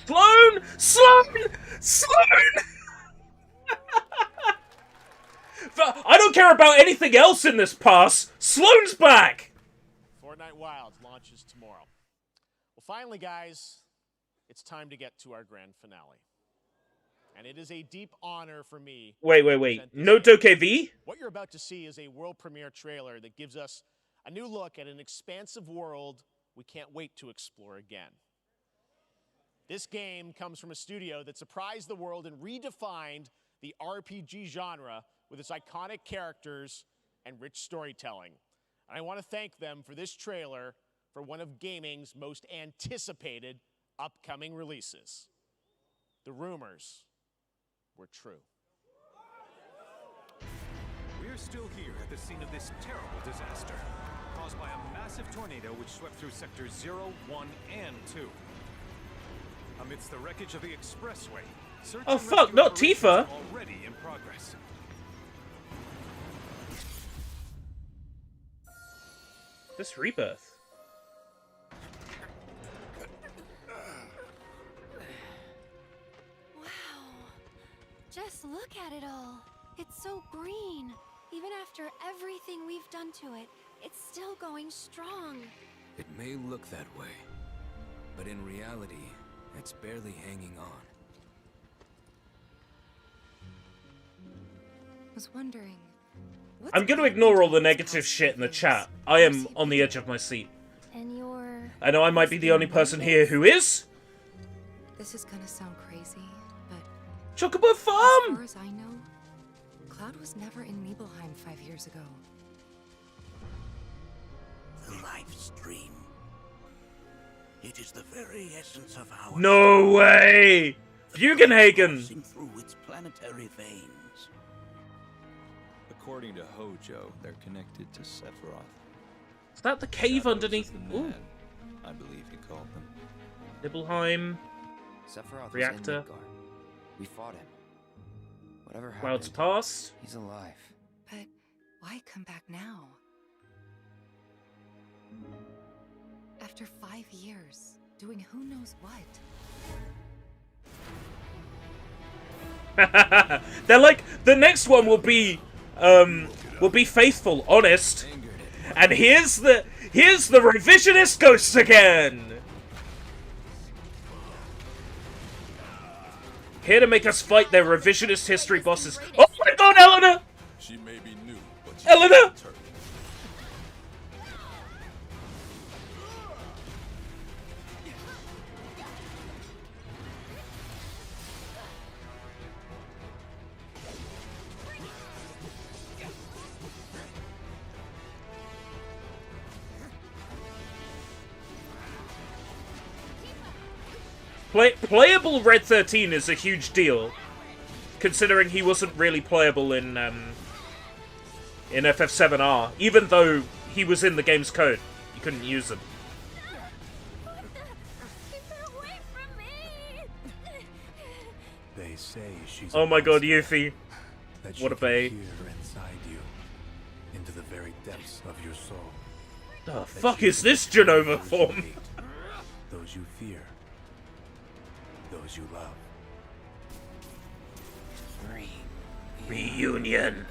Sloan! Sloan! Sloan! I don't care about anything else in this pass! Sloan's back! Fortnite Wilds launches tomorrow. Well, finally, guys, it's time to get to our grand finale. and it is a deep honor for me. Wait. No Doke V? What you're about to see is a world premiere trailer that gives us a new look at an expansive world we can't wait to explore again. This game comes from a studio that surprised the world and redefined the RPG genre with its iconic characters and rich storytelling. And I want to thank them for this trailer for one of gaming's most anticipated upcoming releases. The rumors were true. We're still here at the scene of this terrible disaster, caused by a massive tornado which swept through sectors 0, 1, and 2. Amidst the wreckage of the expressway, search Oh and fuck, rescue not operations Tifa! are already in progress. This Rebirth. Wow. Just look at it all. It's so green. Even after everything we've done to it, it's still going strong. It may look that way, but in reality, it's barely hanging on. Was wondering. I'm gonna ignore all the negative shit in the chat. I am on the edge of my seat. And you're... I know I might be the only person here who is. This is gonna sound crazy, but... Chocobo Farm! As far as I know, Cloud was never in Nibelheim 5 years ago. The life stream. It is the very essence of our... No way! Bugenhagen! Coursing through its planetary veins. According to Hojo, they're connected to Sephiroth. Is that the cave underneath? Ooh. I believe he called them. Nibelheim. Sephiroth Reactor. Was in Midgard. We fought him. Whatever happened, Cloud's past. he's alive. But why come back now? After 5 years, doing who knows what? They're like, the next one will be faithful, honest. And here's the revisionist ghosts again. Here to make us fight their revisionist history bosses. Oh my god, Eleanor! She may be new, but she's Eleanor! determined. Playable Red 13 is a huge deal, considering he wasn't really playable in FF7R, even though he was in the game's code. You couldn't use him. They say she's Oh my god, Yuffie. that What a she can bae. peer inside you, into the very depths of your soul. The That fuck she is can this see Genova those you form? hate, those you fear, those you love. Reunion.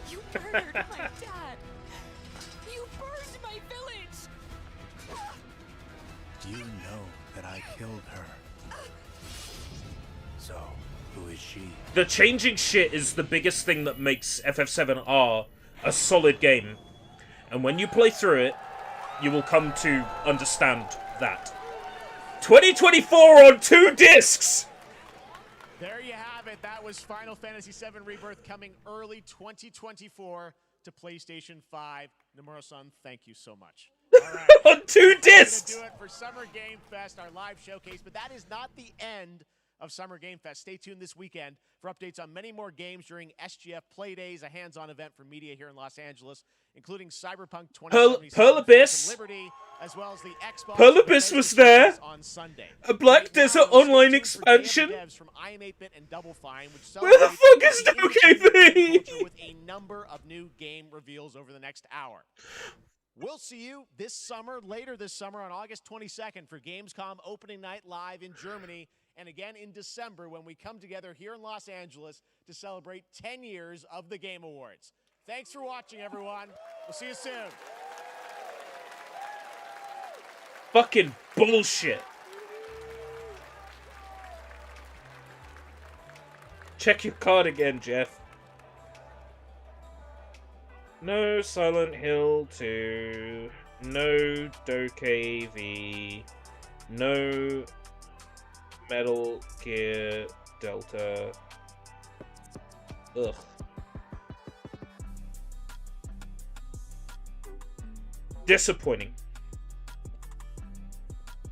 You murdered my dad! You burned my village! You know that I killed her. So, who is she? The changing shit is the biggest thing that makes FF7R a solid game. And when you play through it, you will come to understand that. 2024 on 2 discs! There you have it. That was Final Fantasy VII Rebirth coming early 2024 to PlayStation 5. Nomura-san, thank you so much. All right. On 2 discs! We're going to do it for Summer Game Fest, our live showcase. But that is not the end of Summer Game Fest. Stay tuned this weekend for updates on many more games during SGF Play Days, a hands-on event for media here in Los Angeles, including Cyberpunk 2077, Pearl Abyss. Liberty, as well as the Xbox Pearl Abyss was there. on Sunday. A Black Desert Online expansion. Devs from I Am 8-Bit and Double Fine, which Where the fuck is celebrates the industry WKV? with a number of new game reveals over the next hour. We'll see you later this summer on August 22nd for Gamescom opening night live in Germany, and again in December when we come together here in Los Angeles to celebrate 10 years of the Game Awards. Thanks for watching, everyone. We'll see you soon. Fucking bullshit. Check your card again, Jeff. No Silent Hill 2. No Dokkan V. No Metal Gear Delta. Ugh. Disappointing.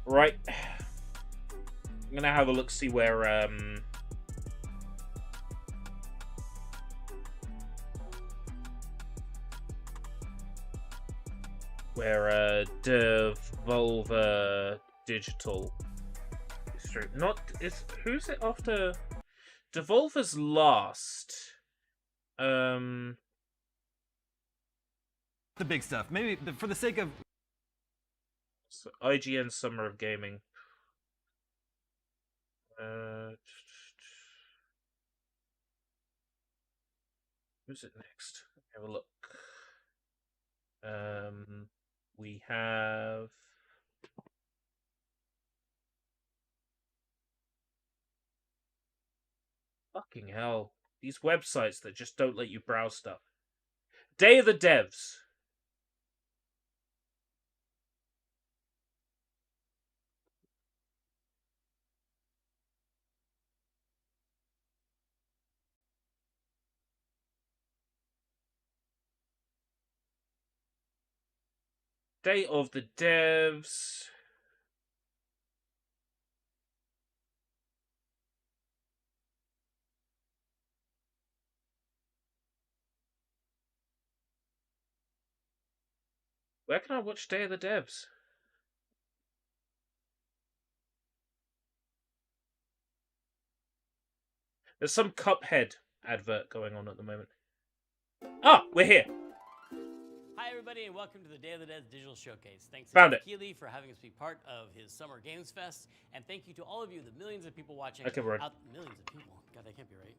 Right. I'm gonna have a look, see where Devolver Digital is through. Not is who's it after? Devolver's last. The big stuff. Maybe for the sake of So IGN Summer of Gaming. Who's it next? Have a look. We have fucking hell. These websites that just don't let you browse stuff. Day of the Devs. Day of the Devs. Where can I watch Day of the Devs? There's some Cuphead advert going on at the moment. Ah, we're here. Hi everybody and welcome to the Day of the Dead Digital Showcase. Thanks to Found Jeff it. Keighley for having us be part of his Summer Games Fest, and thank you to all of you, the millions of people watching. Okay, we're right. Millions of people. God, that can't be right.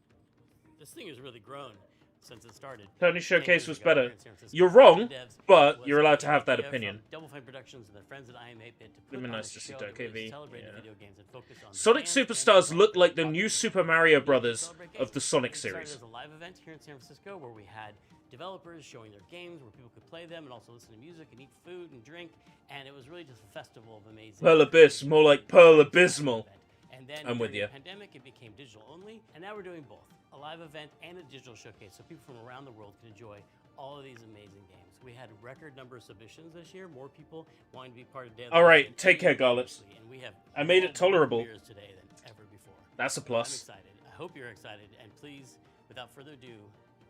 This thing has really grown since it started. Tony Showcase 10 years was ago better. here in San Francisco, You're wrong, The Devs but was you're allowed to an have that idea opinion. from Double Fine Productions and their friends at IM8-Bit to put It'd be on nice a to see show Dark that really AV. celebrated Yeah. video games and focused on Sonic fans and Superstars look like the public. new Super Mario Brothers Celebrate of the games. Sonic It started series. as a live event here in San Francisco where we had developers showing their games, where people could play them and also listen to music and eat food and drink, and it was really just a festival of amazing. Pearl Abyss, more like Pearl Abysmal. And then I'm with during you. the pandemic, it became digital only, and now we're doing both, a live event and a digital showcase, so people from around the world can enjoy all of these amazing games. We had a record number of submissions this year, more people wanting to be part of Day of the All right, Dead take care, than Garlips. previously, and we have I made it more tolerable. viewers today than ever before. That's a I'm plus. excited. I hope you're excited, and please, without further ado,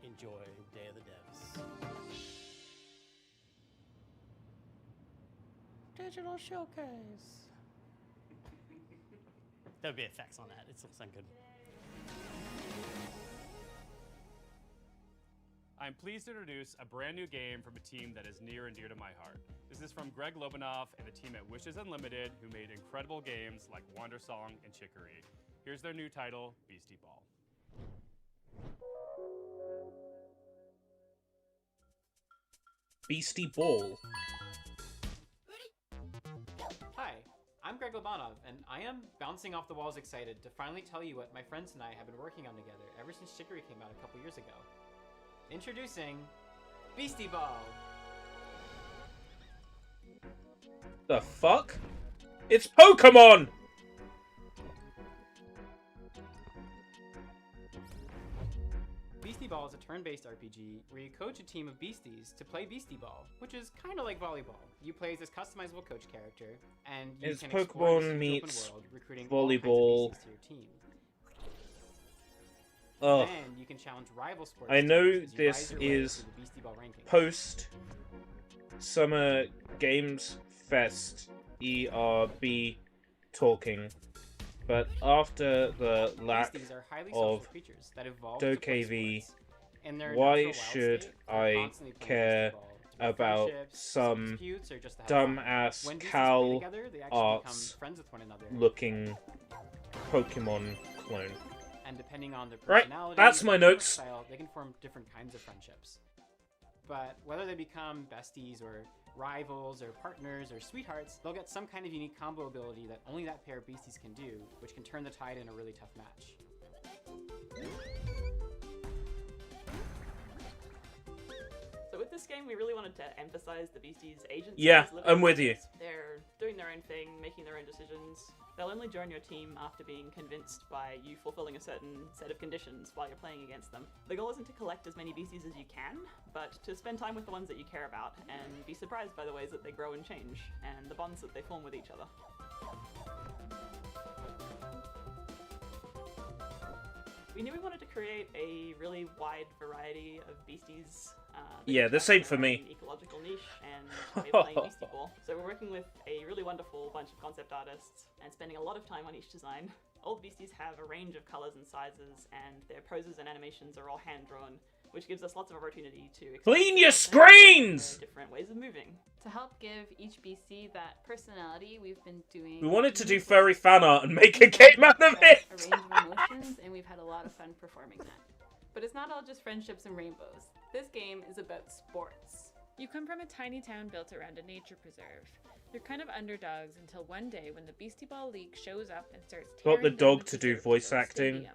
enjoy Day of the Devs. Digital showcase. There would be effects on that. It looks sound good. I'm pleased to introduce a brand new game from a team that is near and dear to my heart. This is from Greg Lobanoff and the team at Wishes Unlimited, who made incredible games like Wandersong and Chicory. Here's their new title, Beastie Ball. Beastie Ball. Hi, I'm Greg Lobanov, and I am bouncing off the walls excited to finally tell you what my friends and I have been working on together ever since Chicory came out a couple years ago. Introducing Beastie Ball. The fuck? It's Pokemon! Beastie Ball is a turn-based RPG where you coach a team of beasties to play Beastie Ball, which is kind of like volleyball. You play as this customizable coach character, and you It's can explore this Pokemon huge meets open world, recruiting all kinds of volleyball. beasties to your team. Ugh. Then you can challenge rival sports I know teams as you this rise your way is through the Beastie Ball rankings. post Summer Games Fest ERB talking, but after the lack Beasties are highly social of creatures that evolve to play DokeV, sports. In their why natural wild should state, they're I constantly playing care Beastie Ball to build about friendships, some disputes, or just to have fun. dumbass When beasties play Cal together, they actually Arts become friends with one another. looking Pokemon clone? And depending on their Right, personality, that's my and work notes. style, they can form different kinds of friendships. But whether they become besties or rivals or partners or sweethearts, they'll get some kind of unique combo ability that only that pair of beasties can do, which can turn the tide in a really tough match. game, we really wanted to emphasize the Beasties' agency. Yeah, as living I'm with you. beings. They're doing their own thing, making their own decisions. They'll only join your team after being convinced by you fulfilling a certain set of conditions while you're playing against them. The goal isn't to collect as many Beasties as you can, but to spend time with the ones that you care about and be surprised by the ways that they grow and change, and the bonds that they form with each other. We knew we wanted to create a really wide variety of Beasties. Yeah, the same for me. Ecological niche and way of playing Beastie Ball. So we're working with a really wonderful bunch of concept artists and spending a lot of time on each design. All the Beasties have a range of colors and sizes, and their poses and animations are all hand-drawn, which gives us lots of opportunity to Clean your screens! Different ways of moving. To help give each BC that personality, we've been doing... We wanted to do furry fan art and make a game out of it! A range of emotions, and we've had a lot of fun performing that. But it's not all just friendships and rainbows. This game is about sports. You come from a tiny town built around a nature preserve. You're kind of underdogs until one day when the Beastie Ball League shows up and starts tearing Got the down dog the to do preserve voice build acting. stadium.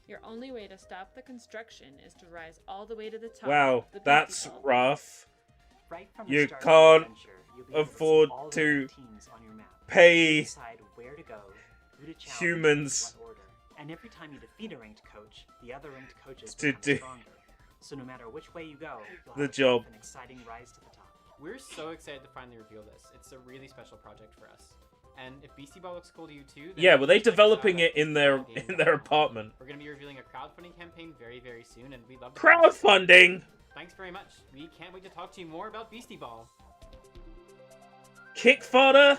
Your only way to stop the construction is to rise all the way to the top. Wow, of the Beastie that's Ball. rough. Right from the You start of can't the adventure, you'll be able to see afford all the to different teams on your map. pay Decide where to go, who to challenge, humans in what order. And every time you defeat a ranked coach, the other ranked coaches to become do stronger. So no matter which way you go, you'll the have job. an exciting rise to the top. We're so excited to finally reveal this. It's a really special project for us. And if Beastie Ball looks cool to you too, then Yeah, were they check us out developing at it in their beastieballgaming.com. apartment? We're going to be revealing a crowdfunding campaign very, very soon, and we'd love to... Crowdfunding! Thanks very much. We can't wait to talk to you more about Beastie Ball. Kick fodder?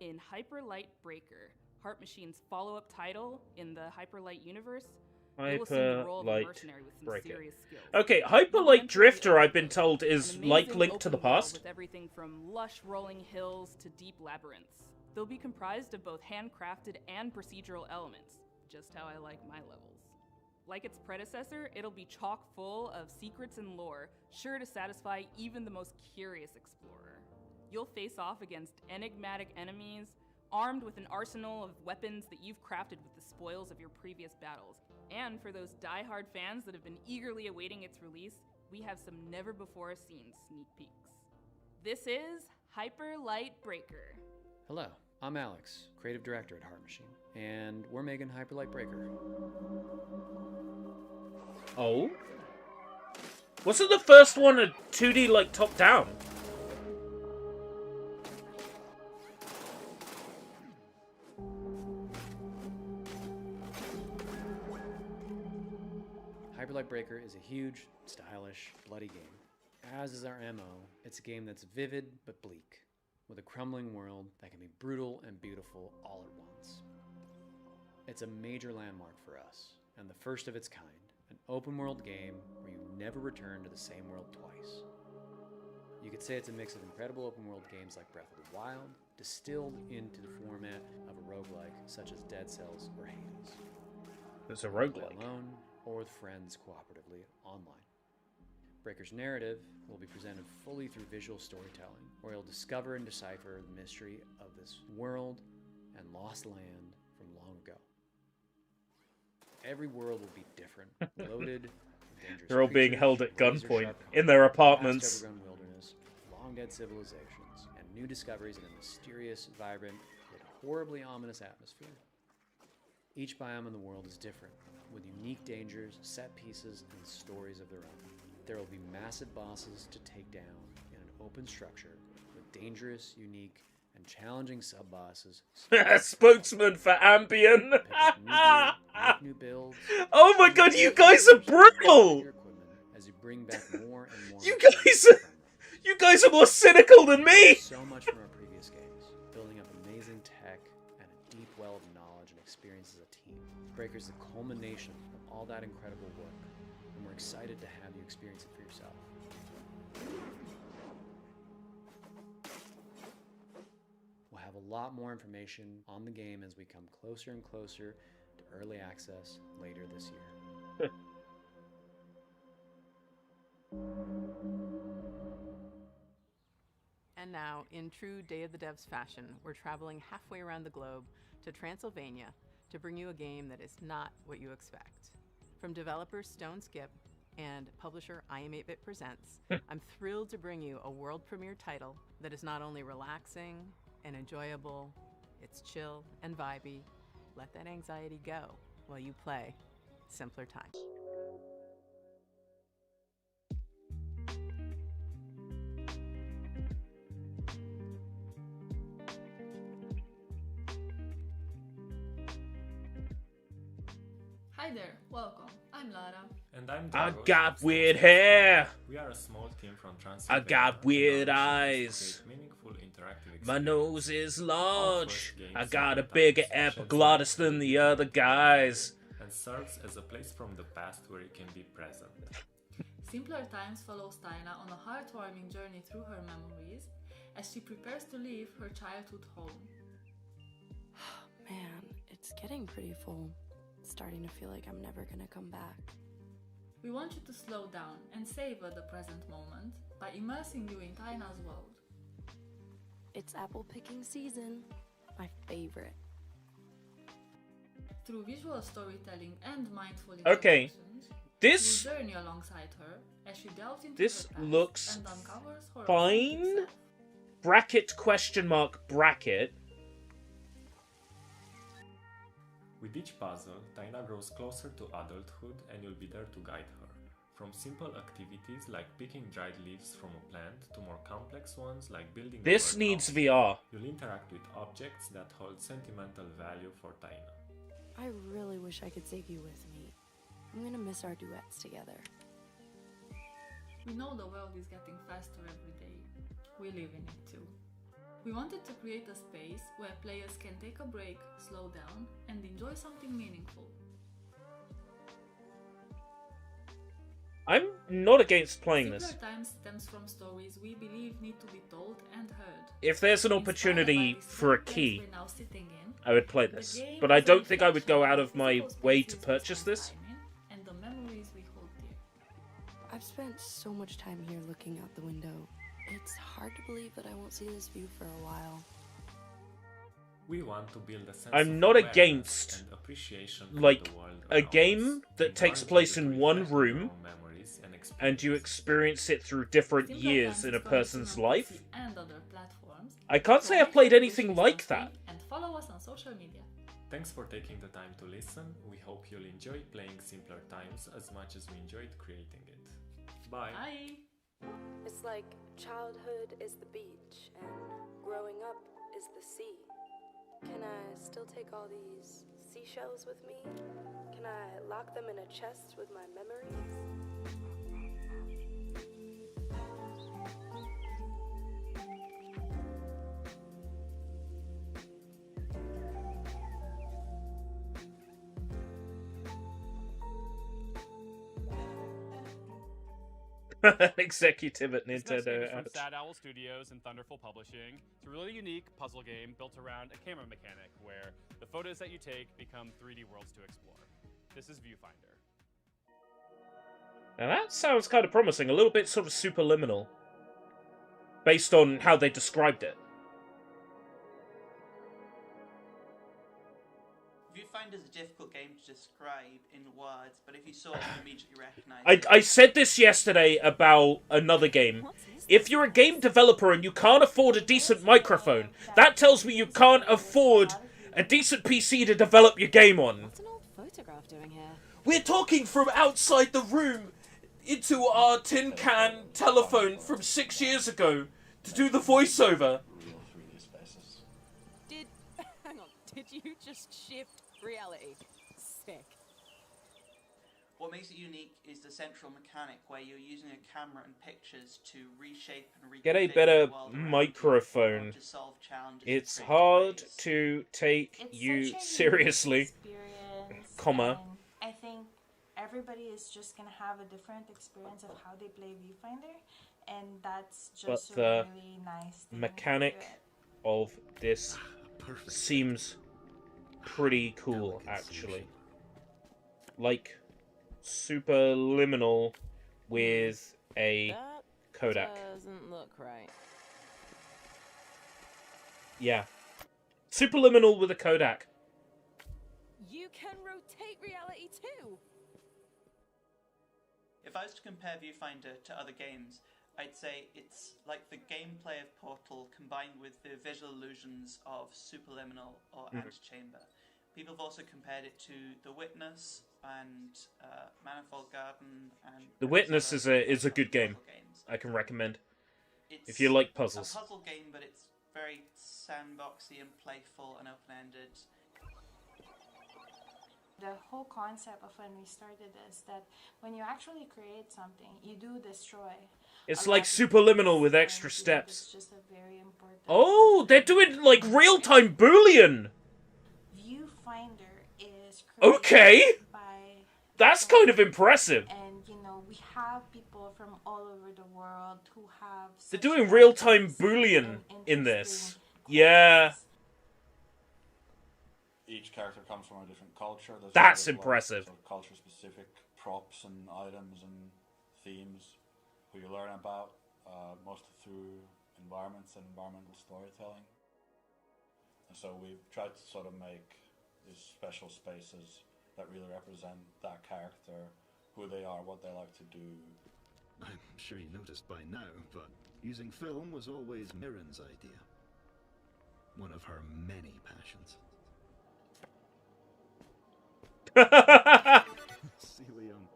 In Hyper Light Breaker, Heart Machine's follow-up title in the Hyper Light universe, you'll assume the role of a Hyper Light mercenary with some Breaker. serious skills. Okay, Hyper Light Drifter, I've been told, is An like amazing Link to the open world Past. with everything from lush rolling hills to deep labyrinths. They'll be comprised of both handcrafted and procedural elements, just how I like my levels. Like its predecessor, it'll be chock full of secrets and lore, sure to satisfy even the most curious explorer. You'll face off against enigmatic enemies, armed with an arsenal of weapons that you've crafted with the spoils of your previous battles. And for those die-hard fans that have been eagerly awaiting its release, we have some never-before-seen sneak peeks. This is Hyper Light Breaker. Hello, I'm Alex, creative director at Heart Machine, and we're making Hyper Light Breaker. Oh? Wasn't the first one a 2D, like, top-down? Hyper Light Breaker is a huge, stylish, bloody game. As is our MO, it's a game that's vivid but bleak, with a crumbling world that can be brutal and beautiful all at once. It's a major landmark for us, and the first of its kind, an open world game where you never return to the same world twice. You could say it's a mix of incredible open world games like Breath of the Wild, distilled into the format of a roguelike such as Dead Cells or Hades. It's a You can play roguelike. alone or with friends cooperatively online. Breaker's narrative will be presented fully through visual storytelling, where you'll discover and decipher the mystery of this world and lost land from long ago. Every world will be different, loaded with dangerous They're all being creatures, held at razor-sharp gunpoint in their combat, apartments. vast overgrown wilderness, long-dead civilizations, and new discoveries in a mysterious, vibrant, yet horribly ominous atmosphere. Each biome in the world is different, with unique dangers, set pieces, and stories of their own. There will be massive bosses to take down in an open structure with dangerous, unique, and challenging sub-bosses. Spokesman for Ambien. Make new builds. Oh my god, you guys are brutal! As you bring back more and more. You guys are more cynical than me! So much from our previous games, building up amazing tech and a deep well of knowledge and experience as a team. Breaker's the culmination of all that incredible work, and we're excited to have you experience it for yourself. We'll have a lot more information on the game as we come closer and closer to early access later this year. And now, in true Day of the Devs fashion, we're traveling halfway around the globe to Transylvania to bring you a game that is not what you expect. From developer Stone Skip and publisher iam8bit Presents, I'm thrilled to bring you a world premiere title that is not only relaxing and enjoyable, it's chill and vibey. Let that anxiety go while you play Simpler Times. Hi there, welcome. I'm Lara. And I'm I Dragos. got weird hair. We are a small team from I Transylvania. got weird with our mission eyes. to create meaningful interactive My experiences. nose is Our large. first game, I got a Simpler bigger Times, sheds epiglottis light on than the other guys. and serves as a place from the past where you can be present. Simpler Times follows Tyna on a heartwarming journey through her memories as she prepares to leave her childhood home. Man, it's getting pretty full. Starting to feel like I'm never gonna come back. We want you to slow down and savor the present moment by immersing you in Tyna's world. It's apple picking season. My favorite. Through visual storytelling and mindful Okay, interactions, this you'll journey alongside her as she delves into this her past looks and uncovers her fine. authentic self. Bracket question mark bracket. With each puzzle, Tyna grows closer to adulthood and you'll be there to guide her. From simple activities like picking dried leaves from a plant to more complex ones like building a This birdhouse, needs VR. you'll interact with objects that hold sentimental value for Tyna. I really wish I could take you with me. I'm gonna miss our duets together. We know the world is getting faster every day. We live in it too. We wanted to create a space where players can take a break, slow down, and enjoy something meaningful. I'm not against playing this. Simpler Times stems from stories we believe need to be told and heard. If there's an Inspired by opportunity this for a place key, we're now sitting in, I would play the this. game But I is a don't think I would reflection go of out the of my physical way to spaces we purchase spend this. time in and the memories we hold dear. I've spent so much time here looking out the window. It's hard to believe that I won't see this view for a while. We want to build a sense I'm of not awareness against and appreciation for like the world a around game us, that takes encouraging place you to in one reflect on your room own memories and and you experience it through different Simpler years Times in is a going to person's Apple life. PC and other platforms, I can't so say make I've played sure to anything wish like us free that. And follow us on social media. Thanks for taking the time to listen. We hope you'll enjoy playing Simpler Times as much as we enjoyed creating it. Bye. Bye. It's like childhood is the beach and growing up is the sea. Can I still take all these seashells with me? Can I lock them in a chest with my memories? Executive at This next game Nintendo. is from ouch. Sad Owl Studios and Thunderful Publishing. It's a really unique puzzle game built around a camera mechanic where the photos that you take become 3D worlds to explore. This is Viewfinder. Now that sounds kind of promising. A little bit sort of superliminal. Based on how they described it. Viewfinder is a difficult game to describe in words, but if you saw it, you immediately recognize it. I said this yesterday about another game. If you're a game developer and you can't afford a decent microphone, that tells me you can't afford a decent PC to develop your game on. What's an old photograph doing here? We're talking from outside the room into our tin can telephone from 6 years ago to do the voiceover. Hang on, did you just shift reality? Sick. What makes it unique is the central mechanic where you're using a camera and pictures to reshape and Get a reconfigure better the world around you microphone. to solve challenges. It's in hard creative ways. to take It's you such a seriously. unique experience, Comma. and I think everybody is just gonna have a different experience of how they play Viewfinder, and that's But just the a really nice thing mechanic to it. of this seems pretty cool, actually. Like, superliminal with a Kodak. Doesn't look right. Yeah. Superliminal with a Kodak. You can rotate reality too. If I was to compare Viewfinder to other games, I'd say it's like the gameplay of Portal combined with the visual illusions of Superliminal or Antechamber. People have also compared it to The Witness and Manifold Garden. And The Witness is a good game. I can recommend. If you like puzzles. It's a puzzle game, but it's very sandboxy and playful and open-ended. The whole concept of when we started is that when you actually create something, you do destroy. It's like Superliminal with extra steps. It's just a very important. Oh, they're doing like real-time Boolean. Viewfinder is Okay. by That's kind of impressive. and you know we have people from all over the world who have. They're doing real-time Boolean in this. Yeah. Each character comes from a different culture. There's That's sort of, impressive. Sort of culture-specific props and items and themes who you learn about, mostly through environments and environmental storytelling. And so we've tried to sort of make these special spaces that really represent that character, who they are, what they like to do. I'm sure you noticed by now, but using film was always Mirren's idea. One of her many passions. Celia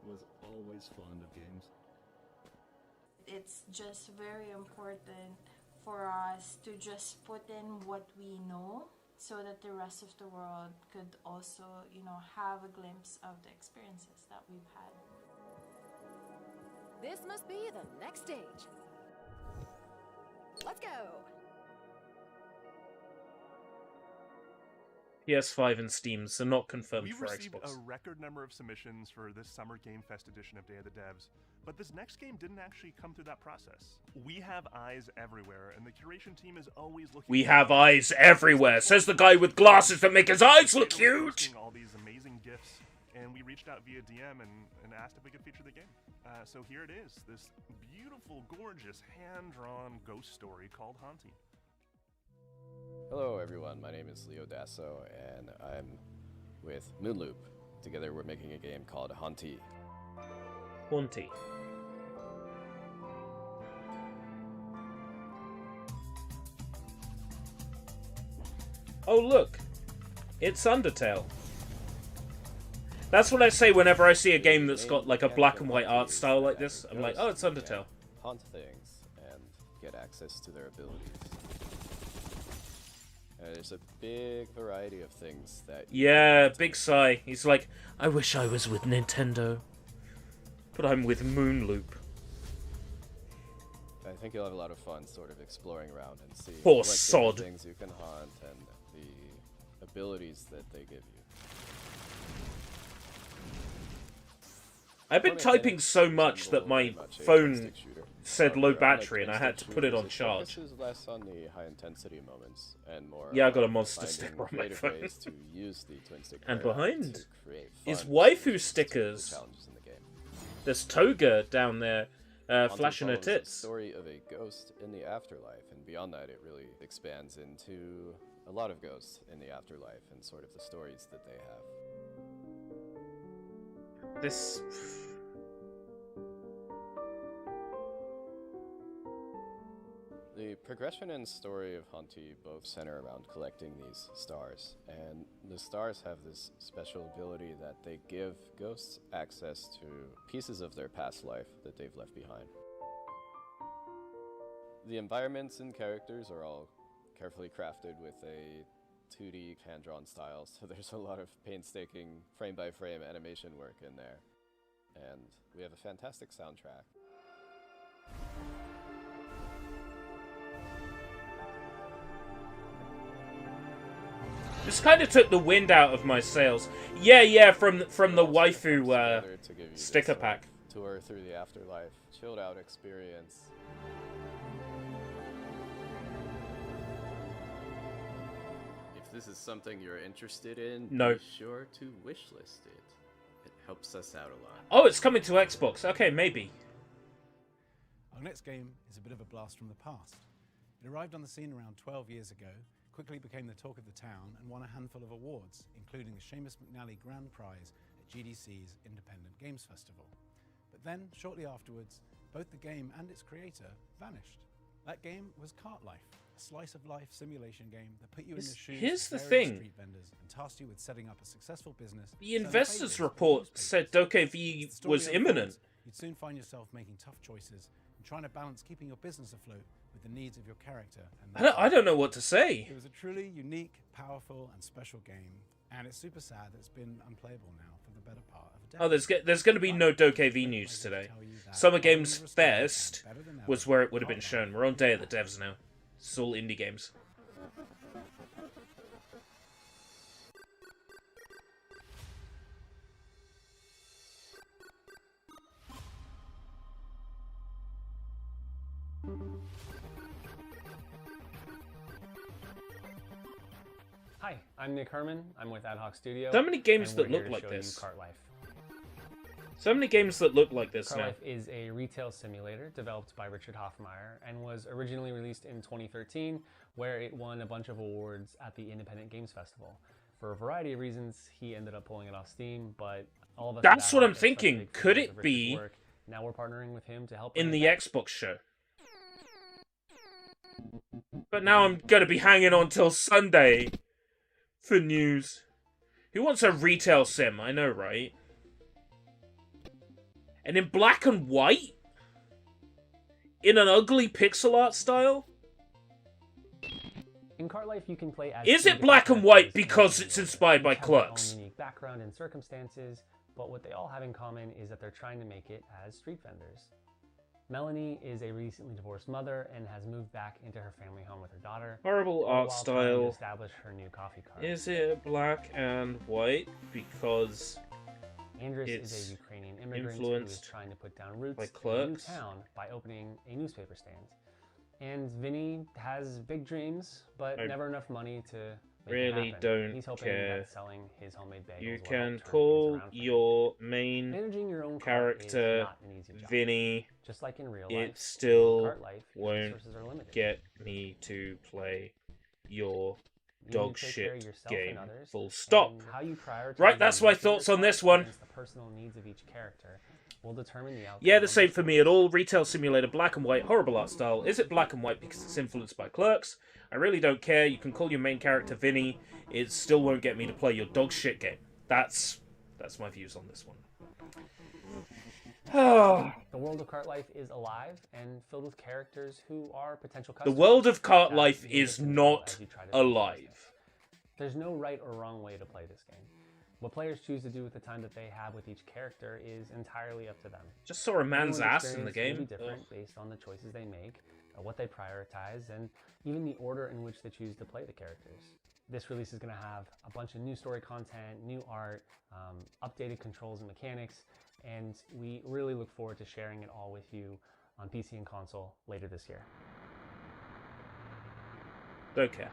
was always fond of games. It's just very important for us to just put in what we know so that the rest of the world could also, you know, have a glimpse of the experiences that we've had. This must be the next stage. Let's go. PS5 and Steam, so not confirmed We've for received Xbox. a record number of submissions for this Summer Game Fest edition of Day of the Devs, but this next game didn't actually come through that process. We have eyes everywhere, and the curation team is always looking. We have eyes everywhere, says the guy with glasses that make his eyes look huge! All these amazing gifts, and we reached out via DM and asked if we could feature the game. So here it is, this beautiful, gorgeous, hand-drawn ghost story called Haunty. Hello everyone, my name is Leo Dasso and I'm with Moonloop. Together we're making a game called Haunty. Haunty. Oh look, it's Undertale. That's what I say whenever I see a game that's got like a black and white art style like this. I'm like, oh, it's Undertale. Haunt things and get access to their abilities. There's a big variety of things that... Yeah, Big Sigh. He's like, I wish I was with Nintendo. But I'm with Moonloop. I think you'll have a lot of fun sort of exploring around and see Poor what sod. things you can haunt and the abilities that they give you. I've been typing so much that my phone said low battery and I had to put it on charge. Focuses less on the high intensity moments and more. Yeah, I got a on monster finding sticker on my creative phone. ways to use the twin stick And paradigm behind to create is fun waifu solutions to stickers. challenges in the game. There's Toga down there, Haunty flashing her follows the tits. story of a ghost in the afterlife, and beyond that, it really expands into a lot of ghosts in the afterlife and sort of the stories that they have. This... The progression and story of Haunty both center around collecting these stars, and the stars have this special ability that they give ghosts access to pieces of their past life that they've left behind. The environments and characters are all carefully crafted with a 2D hand-drawn style, so there's a lot of painstaking frame-by-frame animation work in there. And we have a fantastic soundtrack. This kind of took the wind out of my sails. Yeah, from the waifu Together to give you sticker this, pack. Tour through the afterlife, chilled out experience. If this is something you're interested in, No. be sure to wishlist it. It helps us out a lot. Oh, it's coming to Xbox. Okay, maybe. Our next game is a bit of a blast from the past. It arrived on the scene around 12 years ago, quickly became the talk of the town, and won a handful of awards, including the Seamus McNally Grand Prize at GDC's Independent Games Festival. But then, shortly afterwards, both the game and its creator vanished. That game was Cart Life, a slice-of-life simulation game that put you in the shoes Here's of the various thing. street vendors and tasked you with setting up a successful business. The selling investors favorites report in newspapers. said Doke As V the story was unfolds, imminent. You'd soon find yourself making tough choices and trying to balance keeping your business afloat with the needs of your character. And I don't know what to say. It was a truly unique, powerful, and special game, and it's super sad that it's been unplayable now for the better part of a decade. Oh, there's going to be no Doke V news today. Summer Games Fest was where it would have been shown. We're on Day of the Devs now. It's all indie games. Hi, I'm Nick Herman. I'm with Ad Hoc Studio. So many games and that we're here look to like show you this. Cart Life. So many games that look like this Cart now. Life is a retail simulator developed by Richard Hoffmeyer and was originally released in 2013, where it won a bunch of awards at the Independent Games Festival. For a variety of reasons, he ended up pulling it off Steam, but all of us. That's at what Ad I'm Hoc are thinking. big Could fans it of Richard's be work. Now we're partnering with him to help in bring the it back. Xbox show? But now I'm going to be hanging on till Sunday for news. Who wants a retail sim? I know, right? And in black and white? In an ugly pixel art style? In Cart Life, you can play as Is three it black different and white characters because in it's the inspired by Each have their own Clerks? unique background and circumstances, but what they all have in common is that they're trying to make it as street vendors. Melanie is a recently divorced mother and has moved back into her family home with her daughter. Horrible all art while trying to style. establish her new coffee cart. Is it black and white because Andres it's is a Ukrainian immigrant who is influenced trying to put down roots by in a new Clerks? town by opening a newspaper stand. And Vinny has big dreams, but I never enough money to make really it happen. don't He's hoping care. that selling his homemade bagels You will help can turn call things around for him. your main Managing your own cart is character not an easy job. Vinny. Just like in real It life, in still Cart Life, your won't resources are limited. get me to play your You need dog to take care of shit yourself and game. others, Full stop. and how you prioritize Right, that's your my thoughts on this cart one. against the personal needs of each character will determine the outcome. Yeah, the of same the for me at all. Retail simulator, black and white, horrible art style. Is it black and white because it's influenced by Clerks? I really don't care. You can call your main character Vinny. It still won't get me to play your dog shit game. That's my views on this one. The world of Cart Life is alive and filled with characters who are potential The customers. world of Cart that Life you is get to know not as you try to build your alive. business. There's no right or wrong way to play this game. What players choose to do with the time that they have with each character is entirely up to them. Just saw a man's Everyone's ass in the experience will game. be different based on the choices they make, what they prioritize, and even the order in which they choose to play the characters. This release is going to have a bunch of new story content, new art, updated controls and mechanics, and we really look forward to sharing it all with you on PC and console later this year. Don't care.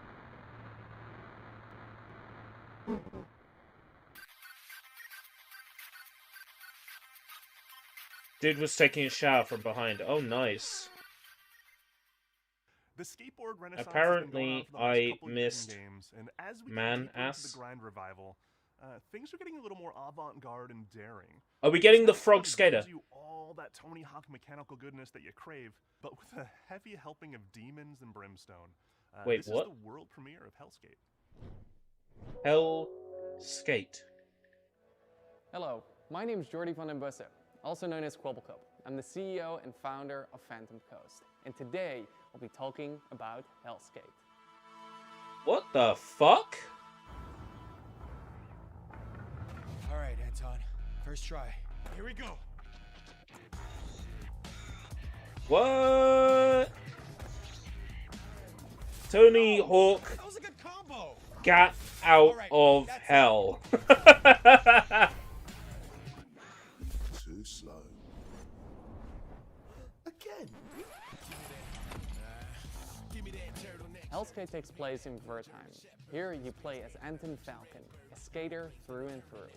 Dude was taking a shower from behind. Oh, nice. The skateboard renaissance Apparently, has been going on for the last I couple of missed different games, and as we Man get deeper into Ass. the grind revival, things are getting a little more avant-garde and daring. Are we getting the This frog episode skater? gives you all that Tony Hawk mechanical goodness that you crave, but with a heavy helping of demons and brimstone. Wait, this what? is the world premiere of Hellskate. Hell Skate. Hello, my name is Jordi van den Bussen, also known as Kwobbelkop. I'm the CEO and founder of Phantom Coast, and today we'll be talking about Hellskate. What the fuck? All right, Anton. First try. Here we go. What? Tony Hawk That was a good combo. got out of hell. Too slow. Again. Hellskate takes place in Wertheim. Here you play as Anton Falcon, a skater through and through.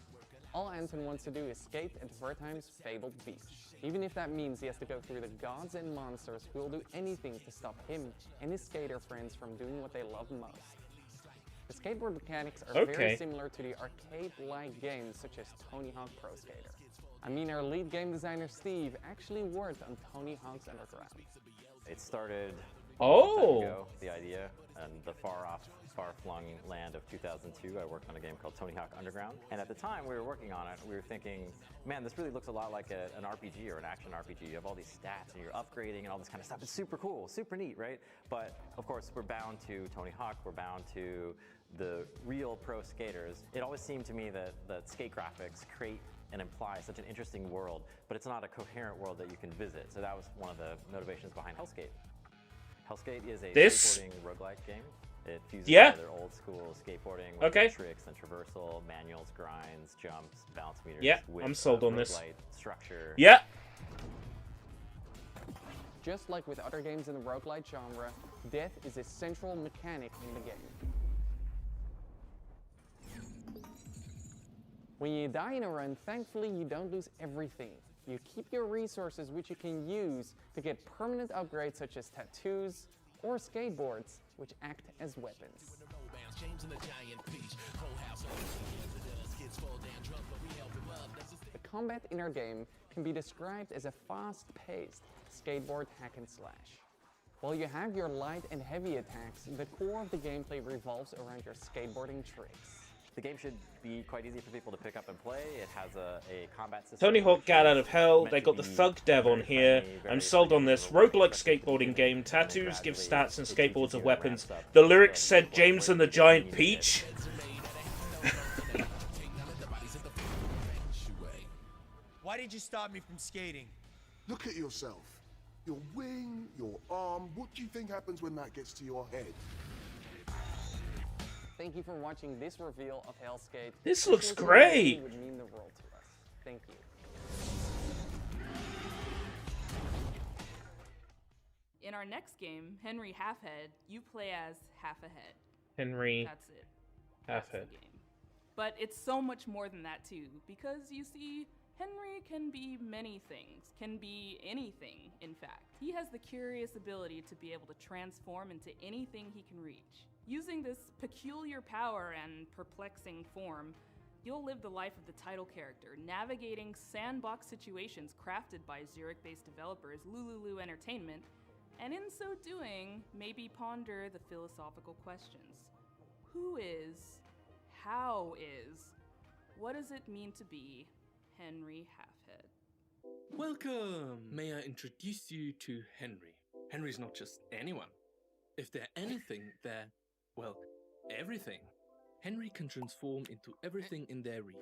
All Anton wants to do is skate at Wertheim's fabled beach, even if that means he has to go through the gods and monsters who will do anything to stop him and his skater friends from doing what they love most. The skateboard mechanics are very Okay. similar to the arcade-like games such as Tony Hawk Pro Skater. I mean, our lead game designer, Steve, actually worked on Tony Hawk's Underground. It started Oh. ago, the idea, and the far-flung land of 2002, I worked on a game called Tony Hawk Underground. And at the time we were working on it, we were thinking, man, this really looks a lot like an RPG or an action RPG. You have all these stats and you're upgrading and all this kind of stuff. It's super cool, super neat, right? But of course, we're bound to Tony Hawk, we're bound to the real pro skaters. It always seemed to me that skate graphics create and imply such an interesting world, but it's not a coherent world that you can visit. So that was one of the motivations behind Hellskate. Hellskate is a skateboarding roguelike game. It fuses together old school skateboarding with tricks and traversal, manuals, grinds, jumps, balance meters. Yeah, with I'm sold on this. Structure. Yeah. Just like with other games in the roguelite genre, death is a central mechanic in the game. When you die in a run, thankfully you don't lose everything. You keep your resources, which you can use to get permanent upgrades such as tattoos or skateboards, which act as weapons. The combat in our game can be described as a fast-paced skateboard hack and slash. While you have your light and heavy attacks, the core of the gameplay revolves around your skateboarding tricks. The game should be quite easy for people to pick up and play. It has a combat system. Tony Hawk Gat Out of Hell, they got the Thug Dev on here. I'm sold on this. Roguelike skateboarding game, tattoos give stats and skateboards are weapons. The lyrics said James and the Giant Peach. Why did you stop me from skating? Look at yourself. Your wing, your arm, what do you think happens when that gets to your head? Thank you for watching this reveal of Hellskate. This looks great! It would mean the world to us. Thank you. In our next game, Henry Halfhead, you play as Half a Head. Henry That's it. Halfhead. That's the game. But it's so much more than that too, because you see, Henry can be many things, can be anything, in fact. He has the curious ability to be able to transform into anything he can reach. Using this peculiar power and perplexing form, you'll live the life of the title character, navigating sandbox situations crafted by Zurich-based developers Lululu Entertainment, and in so doing, maybe ponder the philosophical questions. Who is? How is? What does it mean to be Henry Halfhead? Welcome! May I introduce you to Henry? Henry's not just anyone. If they're anything, they're, well, everything. Henry can transform into everything in their reach.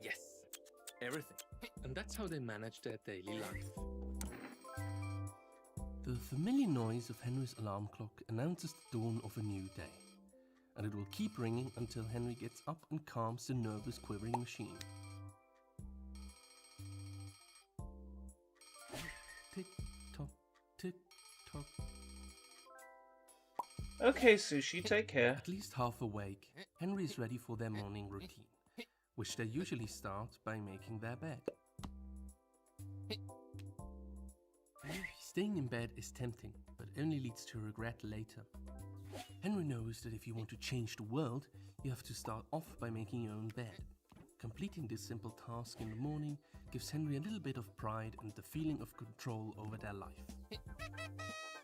Yes, everything. And that's how they manage their daily life. The familiar noise of Henry's alarm clock announces the dawn of a new day, and it will keep ringing until Henry gets up and calms the nervous, quivering machine. Tick-tock, tick-tock. Okay, Sushi, take care. At least half awake, Henry is ready for their morning routine, which they usually start by making their bed. Staying in bed is tempting, but only leads to regret later. Henry knows that if you want to change the world, you have to start off by making your own bed. Completing this simple task in the morning gives Henry a little bit of pride and the feeling of control over their life.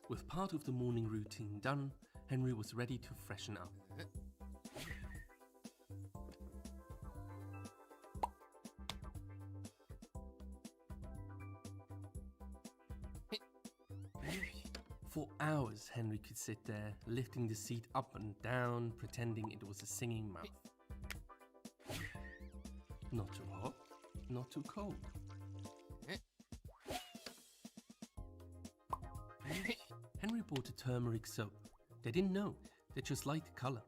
With part of the morning routine done, Henry was ready to freshen up. For hours, Henry could sit there, lifting the seat up and down, pretending it was a singing mouth. Not too hot, not too cold. Henry bought a turmeric soap. They didn't know, they just liked the color.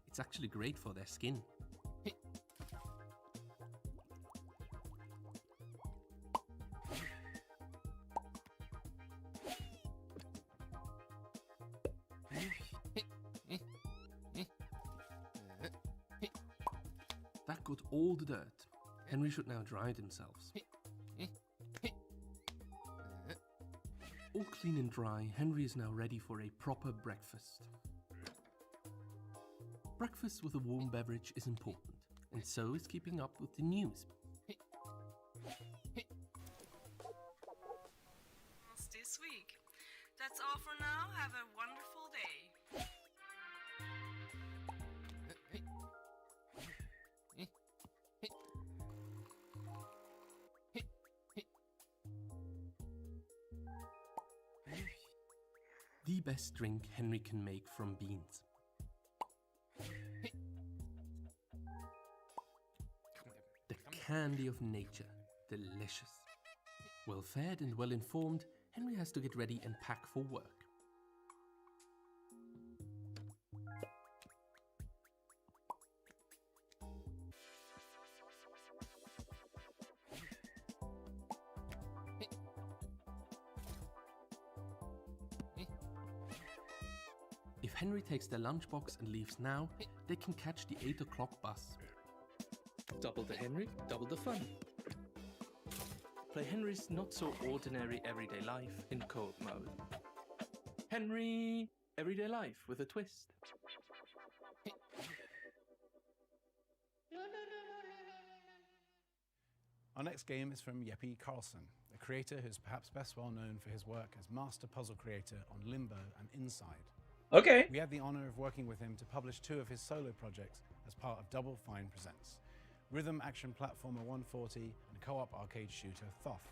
It's actually great for their skin. That got all the dirt. Henry should now dry themselves. All clean and dry, Henry is now ready for a proper breakfast. Breakfast with a warm beverage is important, and so is keeping up with the news. That's all for now. Have a wonderful day. The best drink Henry can make from beans. The candy of nature. Delicious. Well fed and well informed, Henry has to get ready and pack for work. If Henry takes their lunchbox and leaves now, they can catch the 8 o'clock bus. Double the Henry, double the fun. Play Henry's not-so-ordinary everyday life in co-op mode. Henry, everyday life with a twist. Our next game is from Jeppe Carlsen, a creator who's perhaps best well known for his work as master puzzle creator on Limbo and Inside. Okay. We had the honor of working with him to publish 2 of his solo projects as part of Double Fine Presents: rhythm action platformer 140 and co-op arcade shooter Thoth,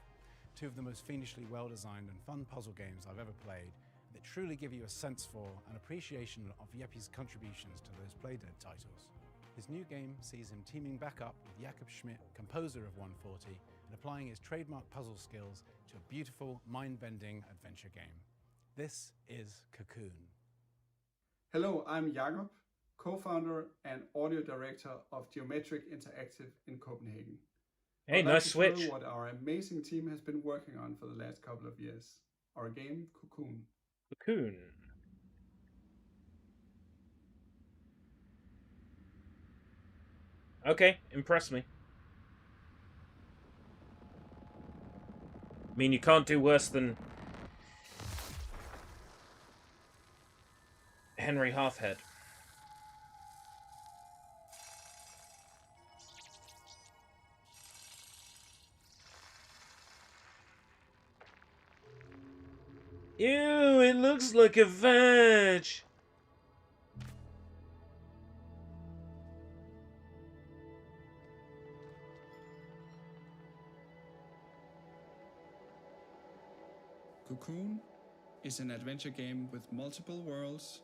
2 of the most fiendishly well-designed and fun puzzle games I've ever played that truly give you a sense for and appreciation of Jeppe's contributions to those Playdead titles. His new game sees him teaming back up with Jakob Schmidt, composer of 140, and applying his trademark puzzle skills to a beautiful, mind-bending adventure game. This is Cocoon. Hello, I'm Jakob, co-founder and audio director of Geometric Interactive in Copenhagen. Hey, I'd like nice to switch. tell you what our amazing team has been working on for the last couple of years. Our game, Cocoon. Cocoon. Okay, impress me. I mean, you can't do worse than Henry Halfhead. Ew, it looks like a veg. Cocoon is an adventure game with multiple worlds,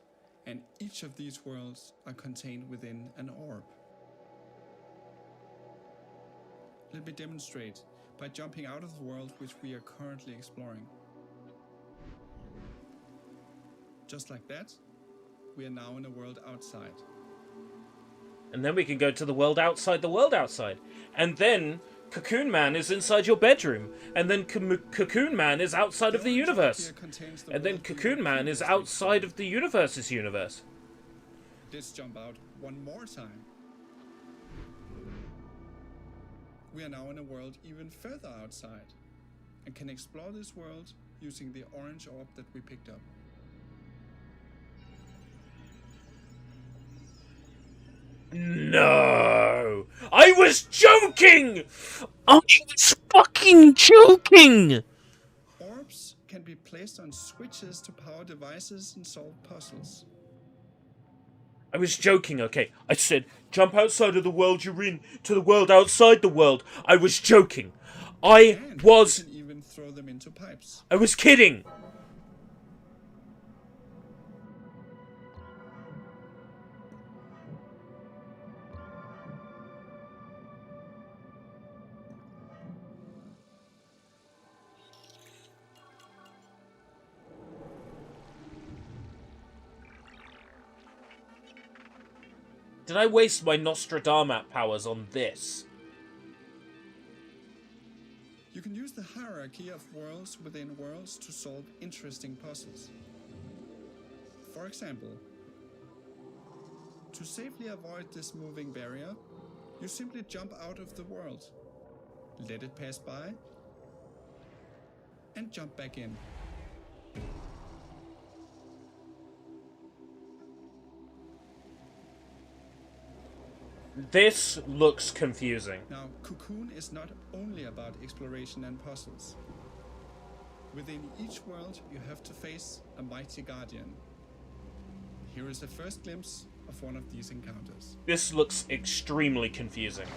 and each of these worlds are contained within an orb. Let me demonstrate by jumping out of the world which we are currently exploring. Just like that, we are now in a world outside. And then we can go to the world outside the world outside. And then Cocoon Man is inside your bedroom. And then Cocoon Man is outside of the universe. And then Cocoon Man is outside of the universe's universe. Let's jump out one more time. We are now in a world even further outside and can explore this world using the orange orb that we picked up. No! I was joking! I was fucking joking! Orbs can be placed on switches to power devices and solve puzzles. I was joking, okay? I said, jump outside of the world you're in to the world outside the world. I was joking. I was... You can even throw them into pipes. I was kidding! Did I waste my Nostradamus powers on this? You can use the hierarchy of worlds within worlds to solve interesting puzzles. For example, to safely avoid this moving barrier, you simply jump out of the world, let it pass by, and jump back in. This looks confusing. Now, Cocoon is not only about exploration and puzzles. Within each world, you have to face a mighty guardian. Here is a first glimpse of one of these encounters. This looks extremely confusing.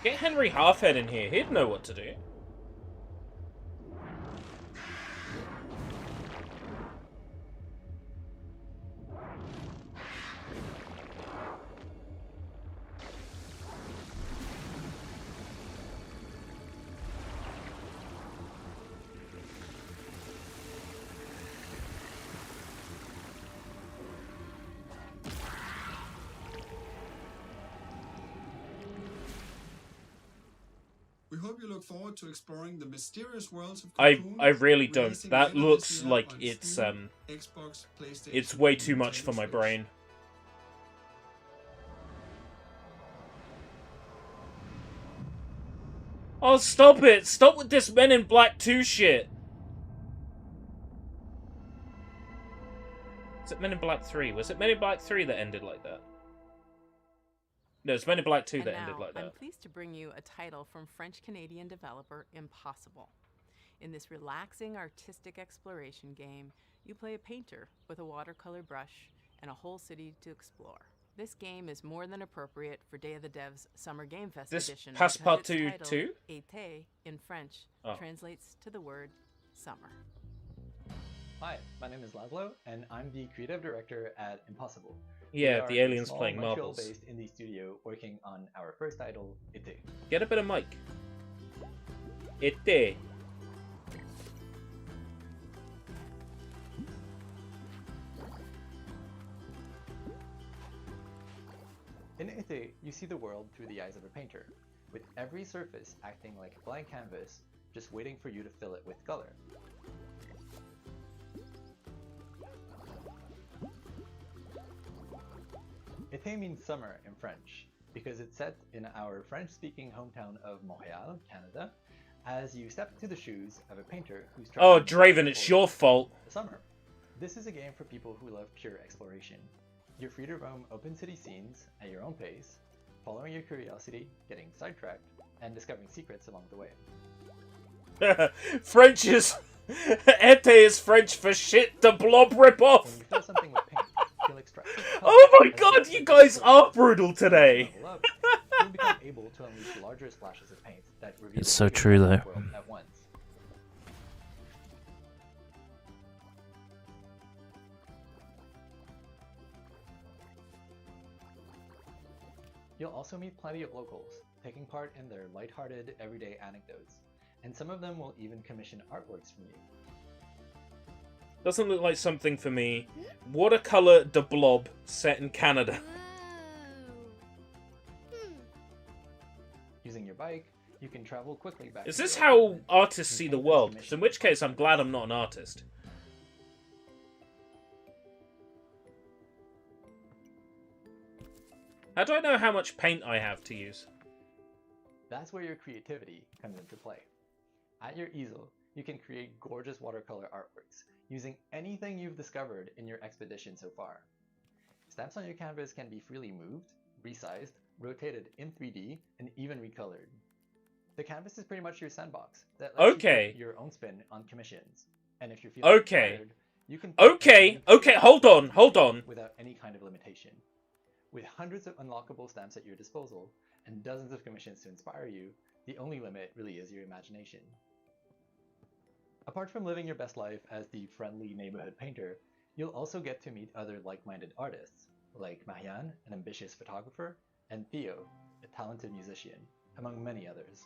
Get Henry Halfhead in here, he'd know what to do. We hope you look forward to exploring the mysterious worlds of I Cocoon, really don't. releasing That later looks this year like on it's Steam, Xbox, PlayStation, it's way and too much Nintendo for my Switch. brain. Oh, stop it! Stop with this Men in Black 2 shit! Is it Men in Black 3? Was it Men in Black 3 that ended like that? No, it's Men in Black 2 And that now, ended like I'm that. pleased to bring you a title from French-Canadian developer Impossible. In this relaxing artistic exploration game, you play a painter with a watercolor brush and a whole city to explore. This game is more than appropriate for Day of the Devs Summer Game Fest This edition. Passepartout because its 2? title, Été, in French, Oh. translates to the word summer. Hi, my name is Laszlo, and I'm the creative director at Impossible. Yeah, We are the a aliens small playing marbles. Montreal-based indie studio working on our first title, Été. Get a bit of mic. Été. In Été, you see the world through the eyes of a painter, with every surface acting like a blank canvas, just waiting for you to fill it with color. Été means summer in French, because it's set in our French-speaking hometown of Montreal, Canada, as you step into the shoes of a painter who's Oh, traveling Draven, it's for your fault. the summer. This is a game for people who love pure exploration. You're free to roam open city scenes at your own pace, following your curiosity, getting sidetracked, and discovering secrets along the way. French is... Été is French for shit the blob ripoff. When you fill something with paint, you'll extract Oh my god, you guys are brutal today. level up, you'll become able to unleash larger splashes of paint that reveal It's so the true, though. world at once. You'll also meet plenty of locals, taking part in their lighthearted, everyday anecdotes, and some of them will even commission artworks from you. Doesn't look like something for me. Watercolor de blob set in Canada. Using your bike, you can travel quickly back Is to this your how apartment artists and see paint the those world? 'Cause commissions. in which case, I'm glad I'm not an artist. How do I know how much paint I have to use? That's where your creativity comes into play. At your easel, you can create gorgeous watercolor artworks using anything you've discovered in your expedition so far. Stamps on your canvas can be freely moved, resized, rotated in 3D, and even recolored. The canvas is pretty much your sandbox that lets Okay. you put your own spin on commissions. And if you're feeling Okay. inspired, you can put Okay, anything okay, hold on. without any kind of limitation. With hundreds of unlockable stamps at your disposal and dozens of commissions to inspire you, the only limit really is your imagination. Apart from living your best life as the friendly neighborhood painter, you'll also get to meet other like-minded artists, like Marianne, an ambitious photographer, and Theo, a talented musician, among many others.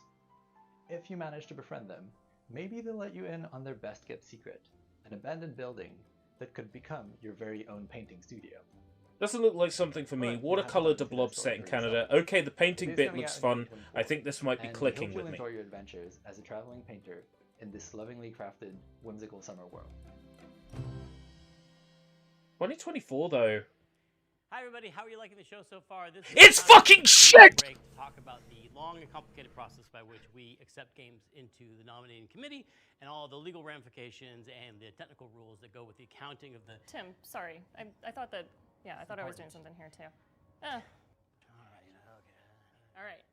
If you manage to befriend them, maybe they'll let you in on their best-kept secret, an abandoned building that could become your very own painting studio. Doesn't look like something for me. Alright, you Watercolor have de a blob story set in for Canada. yourself. Okay, the painting It is bit coming looks out in fun. 2024, I think this might be and clicking we hope with you'll me. enjoy your adventures as a traveling painter in this lovingly crafted, whimsical summer world. 2024 though. Hi everybody, how are you liking the show so far? This It's fucking shit! Break to talk about the long and complicated process by which we accept games into the nominating committee and all the legal ramifications and the technical rules that go with the accounting of the... Tim, sorry. I thought that, yeah, I thought I was doing something here too. All right.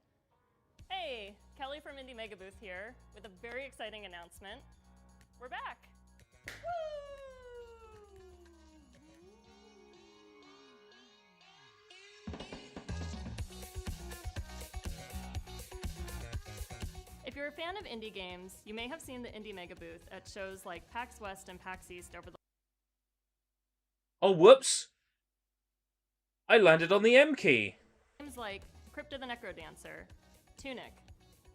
Hey, Kelly from Indie Mega Booth here with a very exciting announcement. We're back. If you're a fan of indie games, you may have seen the Indie Mega Booth at shows like PAX West and PAX East over the... Oh, whoops. I landed on the M key. Games like Crypto the Necrodancer, Tunic,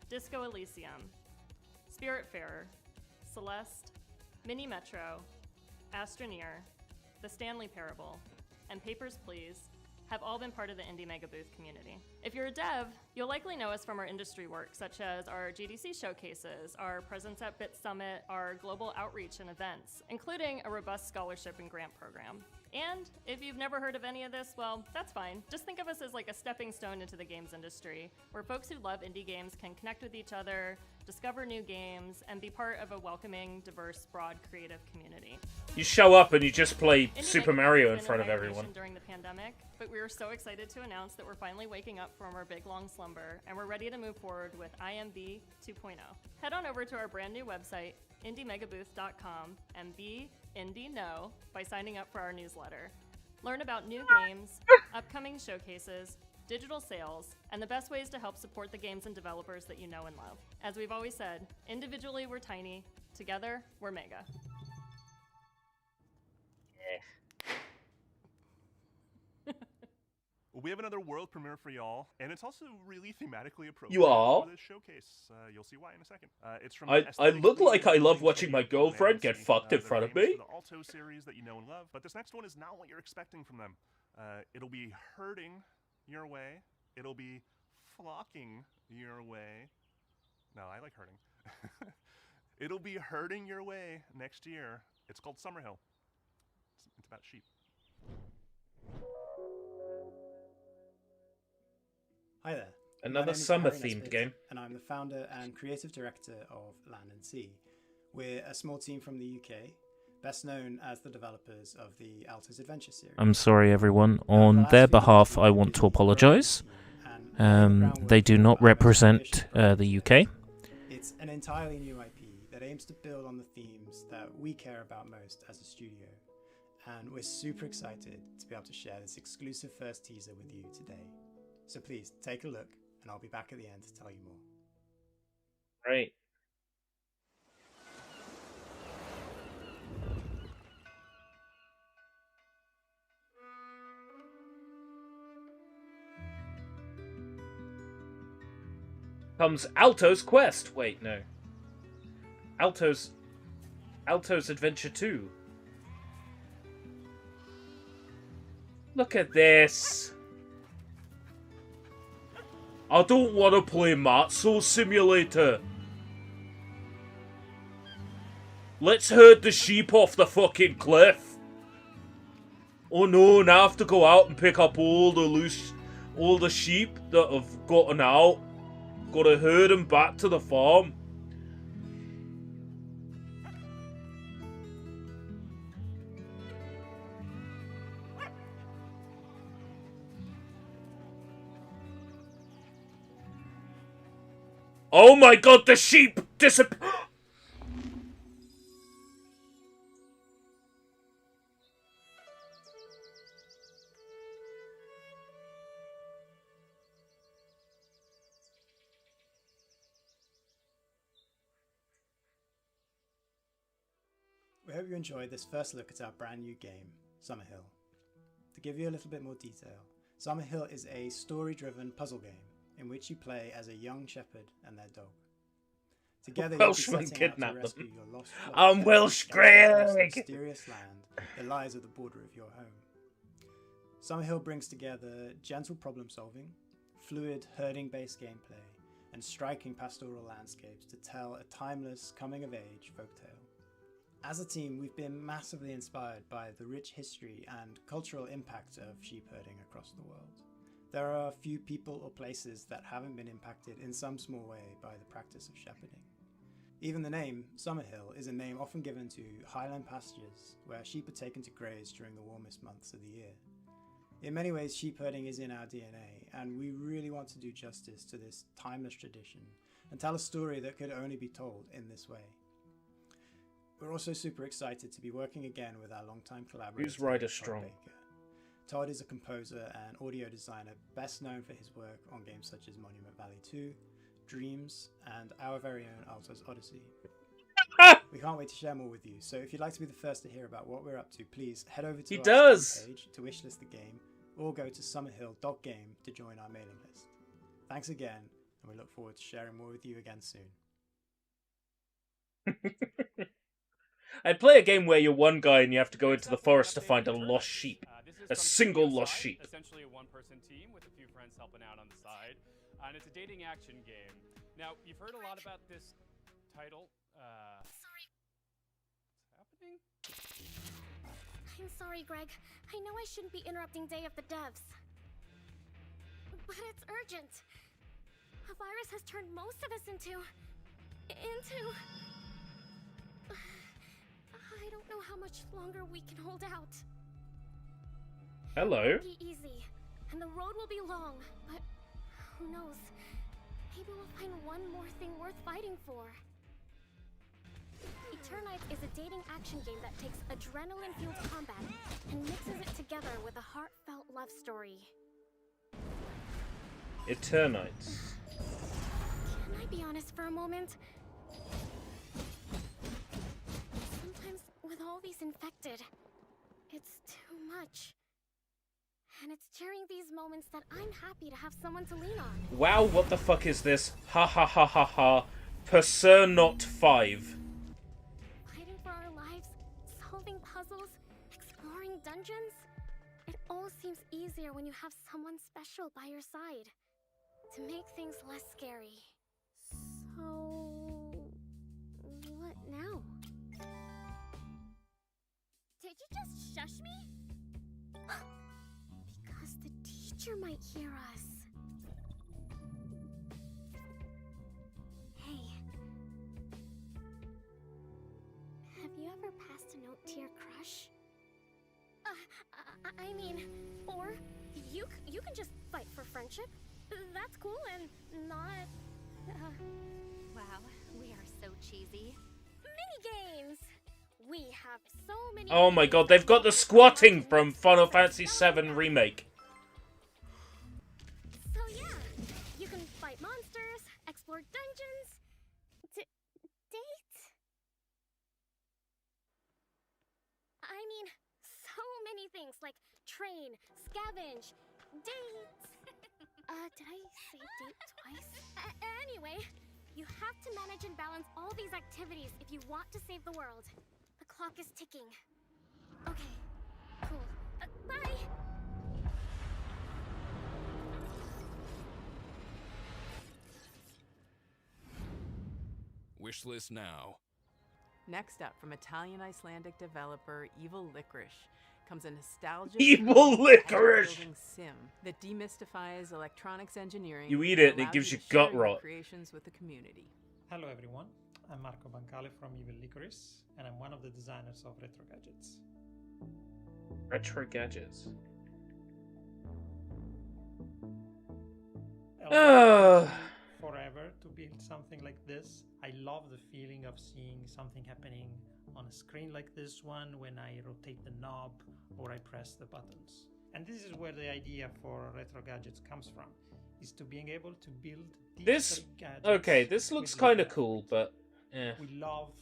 Disco Elysium, Spiritfarer, Celeste, Mini Metro, Astroneer, The Stanley Parable, and Papers, Please have all been part of the Indie Mega Booth community. If you're a dev, you'll likely know us from our industry work, such as our GDC showcases, our presence at Bit Summit, our global outreach and events, including a robust scholarship and grant program. And if you've never heard of any of this, well, that's fine. Just think of us as like a stepping stone into the games industry, where folks who love indie games can connect with each other, discover new games, and be part of a welcoming, diverse, broad, creative community. You show up and you just play Indie Super Mega Mario Booth in has front of been hibernation everyone. during the pandemic, but we were so excited to announce that we're finally waking up from our big long slumber, and we're ready to move forward with IMB 2.0. Head on over to our brand new website, indiemegabooth.com, and be Indie Know by signing up for our newsletter. Learn about new games, upcoming showcases, digital sales, and the best ways to help support the games and developers that you know and love. As we've always said, individually we're tiny, together we're mega. We have another world premiere for y'all, and it's also really thematically appropriate You are? for this showcase. You'll see why in a second. It's from I Aesthetic look like I Studios, love watching my girlfriend get fucked in they're front of famous me. for the Alto series that you know and love, but this next one is not what you're expecting from them. It'll be hurting your way. It'll be flocking your way. No, I like hurting. It'll be hurting your way next year. It's called Summerhill. It's about sheep. Hi there. Another My name is summer Harry themed Nesbitt, game. And I'm the founder and creative director of Land and Sea. We're a small team from the UK, best known as the developers of the Alto's Adventure series. I'm sorry, everyone. On their behalf, I want to apologise. They do not represent the UK. It's an entirely new IP that aims to build on the themes that we care about most as a studio. And we're super excited to be able to share this exclusive first teaser with you today. So please take a look, and I'll be back at the end to tell you more. Right. Comes Alto's Quest. Wait, no. Alto's Adventure 2. Look at this. I don't want to play Matzo Simulator. Let's herd the sheep off the fucking cliff. Oh no, now I have to go out and pick up all the sheep that have gotten out. Gotta herd them back to the farm. Oh my god, the sheep disappeared! We hope you enjoyed this first look at our brand new game, Summerhill. To give you a little bit more detail, Summerhill is a story-driven puzzle game in which you play as a young shepherd and their dog. Together, Welshman you'll be setting out kidnap to rescue them. your lost flock I'm and Welsh capture across the Greg. mysterious land that lies at the border of your home. Summerhill brings together gentle problem-solving, fluid herding-based gameplay, and striking pastoral landscapes to tell a timeless coming-of-age folktale. As a team, we've been massively inspired by the rich history and cultural impact of sheep herding across the world. There are a few people or places that haven't been impacted in some small way by the practice of shepherding. Even the name, Summerhill, is a name often given to highland pastures where sheep are taken to graze during the warmest months of the year. In many ways, sheep herding is in our DNA, and we really want to do justice to this timeless tradition and tell a story that could only be told in this way. We're also super excited to be working again with our longtime collaborator, Who's Ryder Todd Strong? Baker. Todd is a composer and audio designer best known for his work on games such as Monument Valley 2, Dreams, and our very own Alto's Odyssey. We can't wait to share more with you, so if you'd like to be the first to hear about what we're up to, please head over to our Steam page to wishlist the game, or go to summerhill.game to join our mailing list. Thanks again, and we look forward to sharing more with you again soon. I'd play a game where you're one guy and you have to go into the forest to find a lost sheep. A single lost sheep. Essentially a one-person team with a few friends helping out on the side. And it's a dating action game. Now, you've heard a lot about this title. Sorry. What's happening? I'm sorry, Greg. I know I shouldn't be interrupting Day of the Devs. But it's urgent. A virus has turned most of us into... I don't know how much longer we can hold out. Hello. It won't be easy, and the road will be long, but who knows? Maybe we'll find one more thing worth fighting for. Eternights is a dating action game that takes adrenaline-fueled combat and mixes it together with a heartfelt love story. Eternights. Can I be honest for a moment? Sometimes, with all these infected, it's too much. And it's during these moments that I'm happy to have someone to lean on. Wow, what the fuck is this? Ha ha ha ha ha. Persernot 5. Fighting for our lives, solving puzzles, exploring dungeons. It all seems easier when you have someone special by your side. To make things less scary. So... what now? Did you just shush me? Because the teacher might hear us. Hey. Have you ever passed a note to your crush? I mean, or you can just fight for friendship. That's cool and not... Wow, we are so cheesy. Mini-games! We have so many... Oh my god, they've got the squatting from Final Fantasy VII Remake. So yeah, you can fight monsters, explore dungeons, date. I mean, so many things like train, scavenge, date. Did I say date twice? Anyway, you have to manage and balance all these activities if you want to save the world. The clock is ticking. Okay, cool. Bye! Wishlist now. Next up, from Italian-Icelandic developer Evil Licorice, comes a nostalgic Evil Licorice! sim that demystifies electronics engineering. You eat it and it allows gives you you to share gut your rot. creations with the community. Hello everyone, I'm Marco Bancale from Evil Licorice, and I'm one of the designers of Retro Gadgets. Retro Gadgets. Forever to build something like this. I love the feeling of seeing something happening on a screen like this one when I rotate the knob or I press the buttons. And this is where the idea for Retro Gadgets comes from, is to being able to build This... digital gadgets. Okay, this looks with kind of Lua. cool, but... eh. We love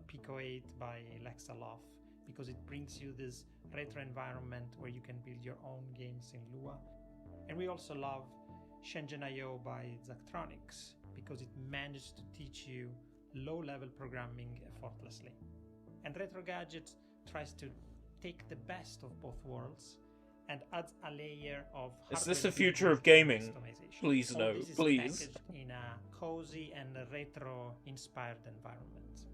Pico 8 by Lexaloff because it brings you this retro environment where you can build your own games in Lua. And we also love Shenzhen.io by Zachtronics because it managed to teach you low-level programming effortlessly. And Retro Gadgets tries to take the best of both worlds and adds a layer of Is this the hardware future of building gaming? customization. Please All no, this is please. packaged in a cozy and retro-inspired environment.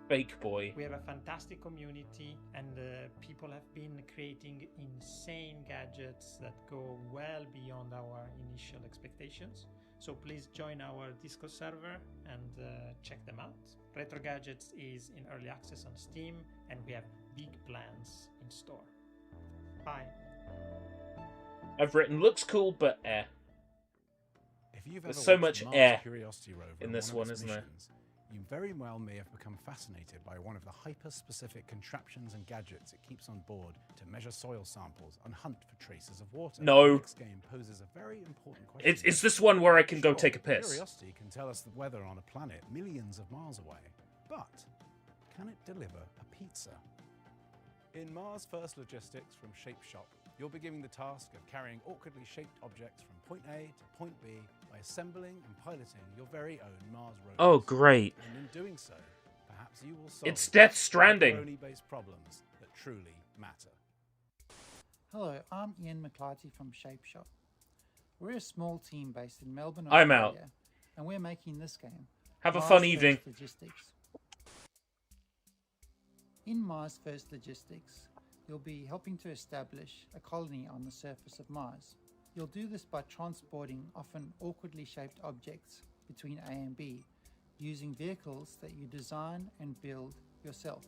Fake boy. We have a fantastic community, and people have been creating insane gadgets that go well beyond our initial expectations. So please join our Discord server and check them out. Retro Gadgets is in early access on Steam, and we have big plans in store. Bye. I've written looks cool, but eh. If you've There's ever so watched much Mars air Curiosity rover in on this one one, of its isn't there? missions, you very well may have become fascinated by one of the hyper-specific contraptions and gadgets it keeps on board to measure soil samples and hunt for traces of water. No. The next game poses a very important question. Is this one where I can go Sure, take a piss? Curiosity can tell us the weather on a planet millions of miles away, but can it deliver a pizza? In Mars First Logistics from Shape Shop, you'll be given the task of carrying awkwardly shaped objects from point A to point B by assembling and piloting your very own Mars rover. Oh, great. And in doing so, perhaps you will solve It's Death Stranding. macaroni-based problems that truly matter. Hello, I'm Ian McClarty from Shape Shop. We're a small team based in Melbourne, I'm Australia, out. and we're making this game. Have a Mars fun First evening. Logistics. In Mars First Logistics, you'll be helping to establish a colony on the surface of Mars. You'll do this by transporting often awkwardly shaped objects between A and B, using vehicles that you design and build yourself.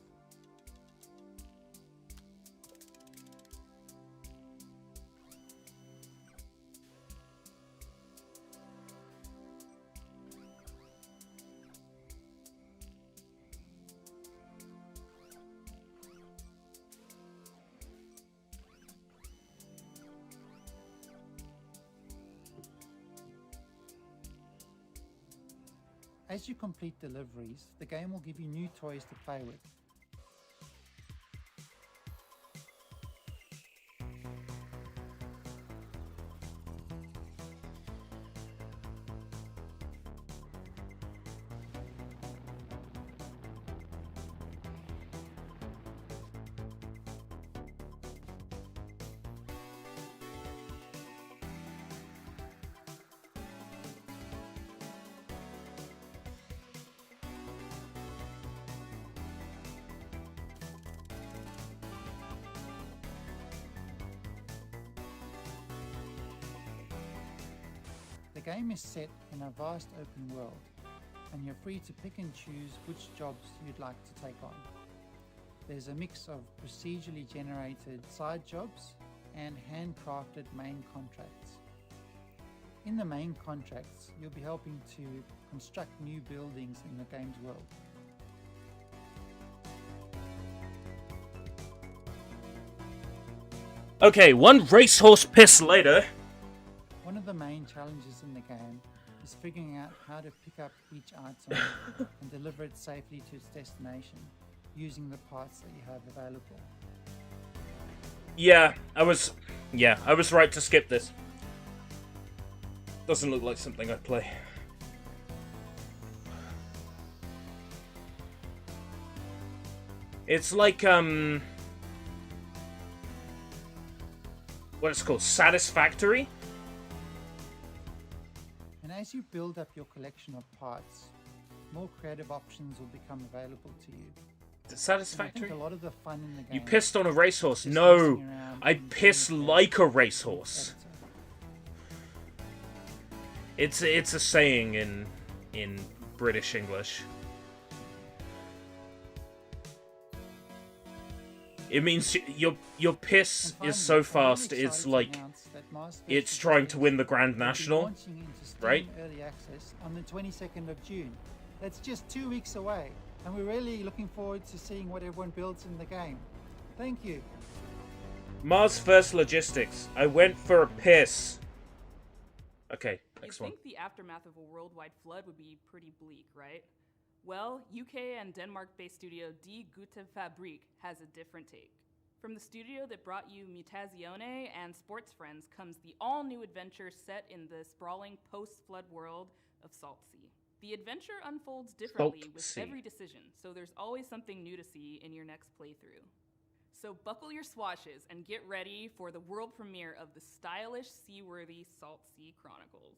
As you complete deliveries, the game will give you new toys to play with. The game is set in a vast open world, and you're free to pick and choose which jobs you'd like to take on. There's a mix of procedurally generated side jobs and handcrafted main contracts. In the main contracts, you'll be helping to construct new buildings in the game's world. Okay, one racehorse piss later. One of the main challenges in the game is figuring out how to pick up each item and deliver it safely to its destination using the parts that you have available. Yeah, I was right to skip this. Doesn't look like something I'd play. It's like, what it's called, Satisfactory? And as you build up your collection of parts, more creative options will become available to you. Satisfactory? I think a lot of the fun in the game You pissed on a racehorse. is No, messing around I and piss doing like a things racehorse. It's a saying in British English. It means your piss is so fast. It's like it's trying to win the Grand National, launching into Steam right? Early access on the 22nd of June. That's just 2 weeks away, and we're really looking forward to seeing what everyone builds in the game. Thank you. Mars First Logistics. I went for a piss. Okay, You'd next one. think the aftermath of a worldwide flood would be pretty bleak, right? Well, UK and Denmark-based studio Die Gute Fabrik has a different take. From the studio that brought you Mutazione and Sports Friends comes the all-new adventure set in the sprawling post-flood world of Salt Sea. The adventure unfolds differently Salt with Sea. every decision, so there's always something new to see in your next playthrough. So buckle your swashes and get ready for the world premiere of the stylish, seaworthy Salt Sea Chronicles.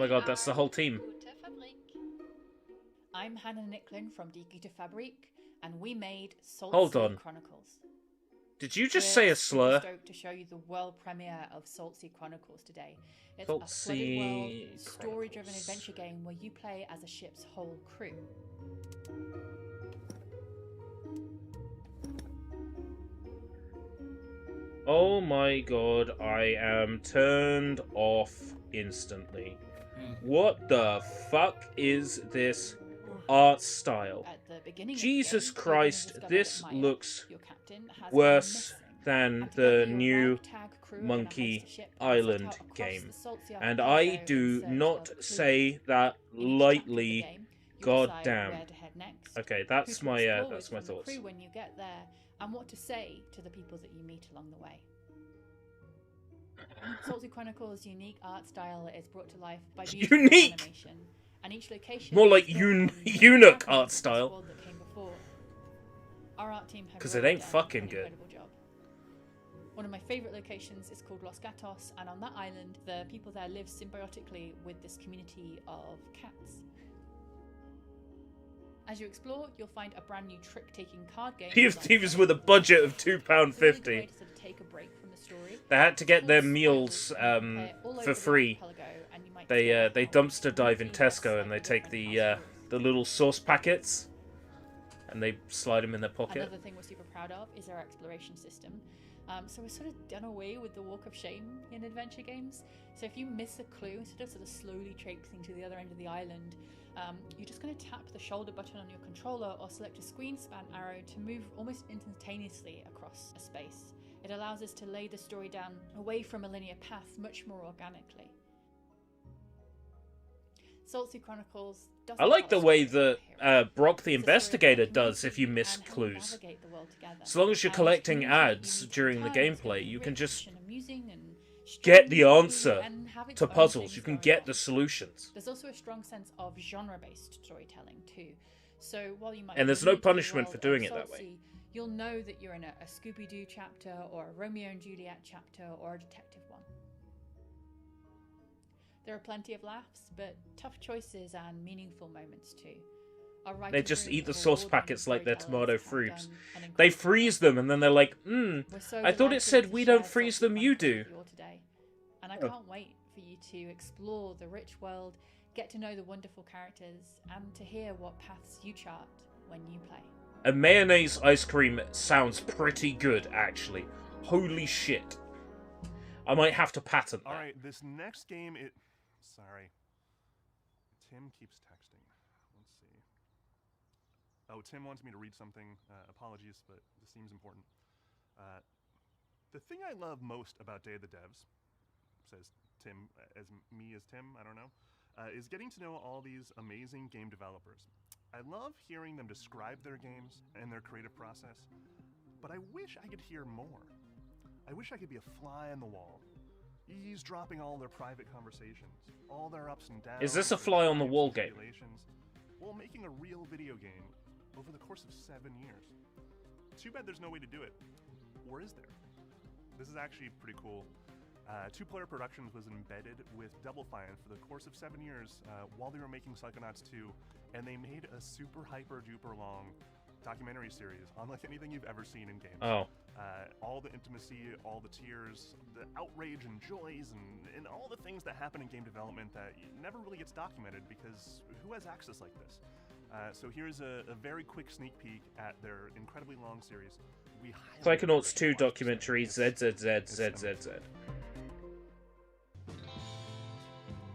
my god, that's the whole team. I'm Hannah Nicklin from Die Gute Fabrik, and we made Salt Hold Sea on. Chronicles. Did you just say a slur? We're stoked to show you the world premiere of Salt Sea Chronicles today. It's Salt a flooded Sea world, story-driven adventure game where you play as a ship's whole crew. Oh my god, I am turned off instantly. What the fuck is this art style? At the beginning of the Jesus game, you're Christ, gonna discover this that Maya, looks your captain, has gone worse missing. than And the together, your new ragtag crew are gonna Monkey host a ship and set Island out across game. the Salt Sea And Archipelago I in do search not of clues. say that In each chapter of the lightly. game, you'll God decide damn. where to head next, Okay, who that's to my explore that's with my from the thoughts. crew when you get there, and what to say to the people that you meet along the way. Salt Sea Chronicles' unique art style is brought to life by beautiful Unique! animation, and each location More like is built on the eunuch fabric art of the style. world that came before. Our art team have 'Cause it really ain't done fucking an good. incredible job. One of my favourite locations is called Los Gatos, and on that island, the people there live symbiotically with this community of cats. As you explore, you'll find a brand new trick-taking card game. Thieves designed Thieves for with a everyone. budget of It's a really good £2.50. way to sort of take a break from the story. They had to get their Full meals scale, you can play it all over for the free. archipelago, and you might They discover how dumpster dive in Tesco and they take the little sauce packets and they slide them in their pocket. Another thing we're super proud of is our exploration system. So we're sort of done away with the walk of shame in adventure games. So if you miss a clue, instead of sort of slowly traipsing to the other end of the island, you're just going to tap the shoulder button on your controller or select a screen span arrow to move almost instantaneously across a space. It allows us to lay the story down away from a linear path much more organically. Salt Sea Chronicles doesn't I like tell the a way story that about a hero. Brock the It's a story about Investigator does if you community miss and how we clues. navigate the world together. As long as you're And collecting through that, you ads meet during the times that gameplay, are you can rich just and amusing and get the strange answer and have its to own puzzles. things You can going get on. the solutions. There's also a strong sense of genre-based storytelling too. So while you might And be there's no new to the punishment world for doing of it that Salt way. Sea, you'll know that you're in a Scooby-Doo chapter or a Romeo and Juliet chapter or a detective one. There are plenty of laughs, but tough choices and meaningful moments too. Our They writing just crew eat the of sauce award-winning packets like they're tomato storytellers have fruits. done an They incredible freeze job. them and then they're like, We're so I thought it delighted said to we share don't freeze Salt Sea them, you Chronicles do. with you all today. And I Oh. can't wait for you to explore the rich world, get to know the wonderful characters, and to hear what paths you chart when you play. A mayonnaise ice cream sounds pretty good, actually. Holy shit. I might have to patent that. Alright, this next game, Sorry. Tim keeps texting. Let's see. Oh, Tim wants me to read something. Apologies, but this seems important. The thing I love most about Day of the Devs, says Tim, as me as Tim, I don't know, is getting to know all these amazing game developers. I love hearing them describe their games and their creative process, but I wish I could hear more. I wish I could be a fly on the wall, eavesdropping all their private conversations, all their ups and downs. Is this a their fly on the triumphs wall and game? tribulations, while making a real video game over the course of 7 years. Too bad there's no way to do it. Or is there? This is actually pretty cool. Two-Player Productions was embedded with Double Fine for the course of 7 years while they were making Psychonauts 2, and they made a super hyper-duper long documentary series unlike anything you've ever seen in games. Oh. All the intimacy, all the tears, the outrage and joys, and all the things that happen in game development that never really gets documented because who has access like this? So here's a very quick sneak peek at their incredibly long series. We highly Psychonauts encourage 2 you to watch this documentary, thing. ZZZ.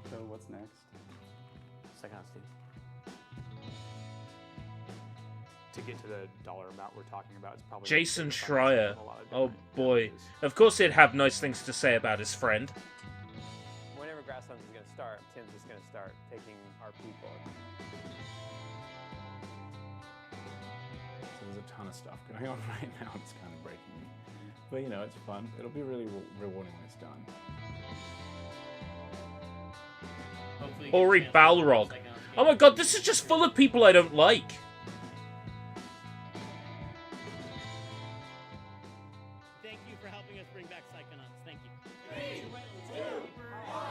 So what's next? Psychonauts 2. To get to the dollar amount we're talking about, it's probably Jason gonna take Schreier. a lot of Oh different boy. avenues. Of course he'd have nice things to say about his friend. Whenever Grasslands is going to start, Tim's just going to start taking our people. So there's a ton of stuff going on right now. It's kind of breaking me. But you know, it's fun. It'll be really rewarding when it's done. Ori Balrog. Oh my god, this is just full of people I don't like. Thank you for helping us bring back Psychonauts. Thank you. 3, 2, 1.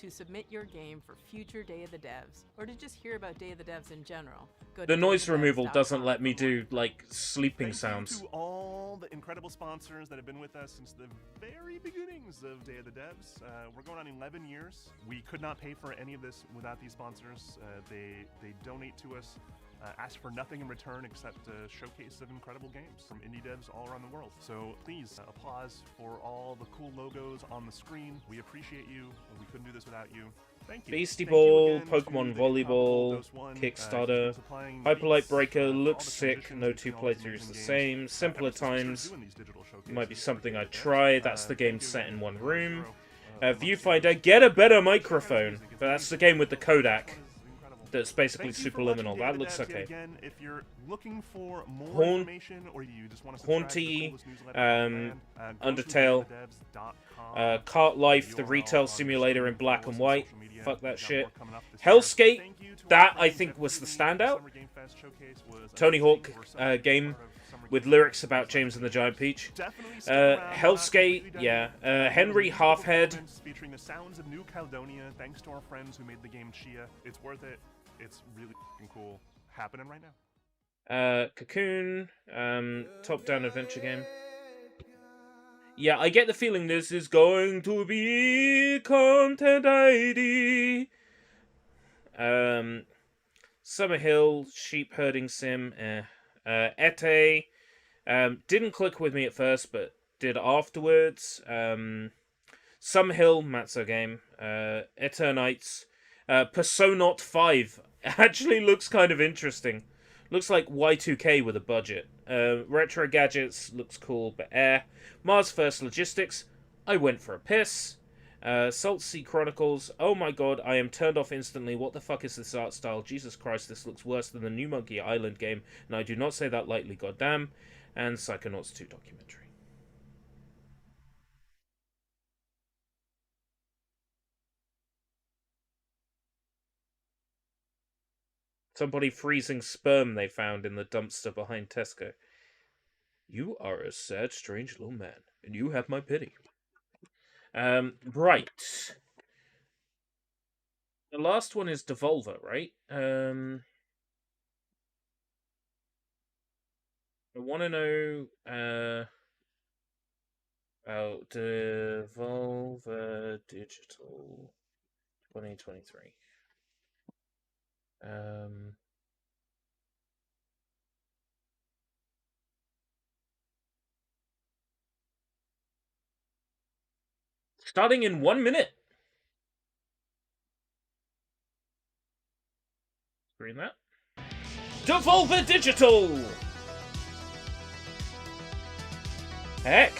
To submit your game for future Day of the Devs, or to just hear about Day of the Devs in general, go The to noise removal dayofthedevs.com. doesn't let me do, like, sleeping Thank sounds. you to all the incredible sponsors that have been with us since the very beginnings of Day of the Devs. We're going on 11 years. We could not pay for any of this without these sponsors. They donate to us, ask for nothing in return except a showcase of incredible games from indie devs all around the world. So please, applause for all the cool logos on the screen. We appreciate you. We couldn't do this without you. Thank you. Beastie Thank you Ball, again Pokemon to the Volleyball, Dose One, Kickstarter, supplying Hyperlight beats, Breaker, all looks the sick, transitions no two between all these playthroughs the amazing same, games. simpler Ever since we started times, doing these digital might be showcases something for I'd Day of try, Devs, that's the thank game you set in again one for room. Zero, Viewfinder, get a better microphone, but that's the game with the Kodak. That's basically Thank you for watching superliminal. Day That of the looks Devs yet okay. Again, if you're looking for more Horn- information or you just want to subscribe to the Haunty, coolest newsletter on the land, go to Undertale, dayofthedevs.com. Cart Life, the URL retail on simulator in screen. black Follow and us on white. social media. Fuck that We've got shit. more coming up this year. Hellscape, Thank you to our that I friends think at was the Disney. standout. Summer Game Fest Showcase was Tony amazing. Hawk We're so happy to be game part of Summer with Game lyrics Fest. about James and the Giant Peach. Definitely stick around. We're not Hellscape, completely yeah. done. Henry Beautiful Halfhead. performance featuring the sounds of New Caledonia. Thanks to our friends who made the game Chia. It's worth it. It's really f***ing cool. Happening right now. Cocoon, top-down adventure game. Yeah, I get the feeling this is going to be Content ID. Summerhill, sheep herding sim, Ete, didn't click with me at first, but did afterwards. Summerhill, Matzo game, Eternites, Personot 5, actually looks kind of interesting. Looks like Y2K with a budget. Retro Gadgets looks cool, but Mars First Logistics, I went for a piss. Salt Sea Chronicles, oh my god, I am turned off instantly. What the fuck is this art style? Jesus Christ, this looks worse than the New Monkey Island game, and I do not say that lightly, goddamn. And Psychonauts 2 documentary. Somebody freezing sperm they found in the dumpster behind Tesco. You are a sad, strange little man, and you have my pity. Right. The last one is Devolver, right? I want to know about Devolver Digital 2023. Starting in 1 minute. Screen that. Devolver Digital! Heck.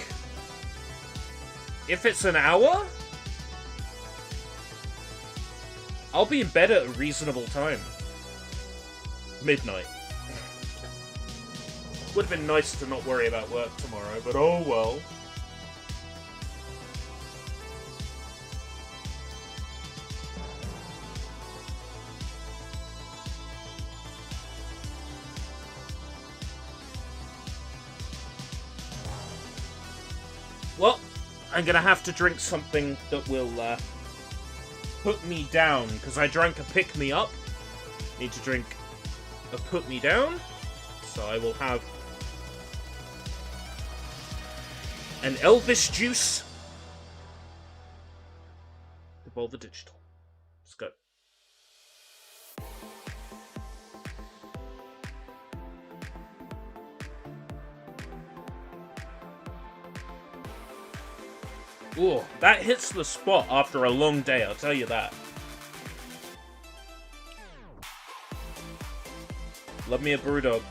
If it's an hour, I'll be in bed at a reasonable time. Midnight. Would have been nice to not worry about work tomorrow, but oh well. Well, I'm gonna have to drink something that will put me down, because I drank a pick-me-up. Need to drink a put-me-down, so I will have an Elvis juice. Devolver Digital. Let's go. Ooh, that hits the spot after a long day, I'll tell you that. Love me a Brewdog.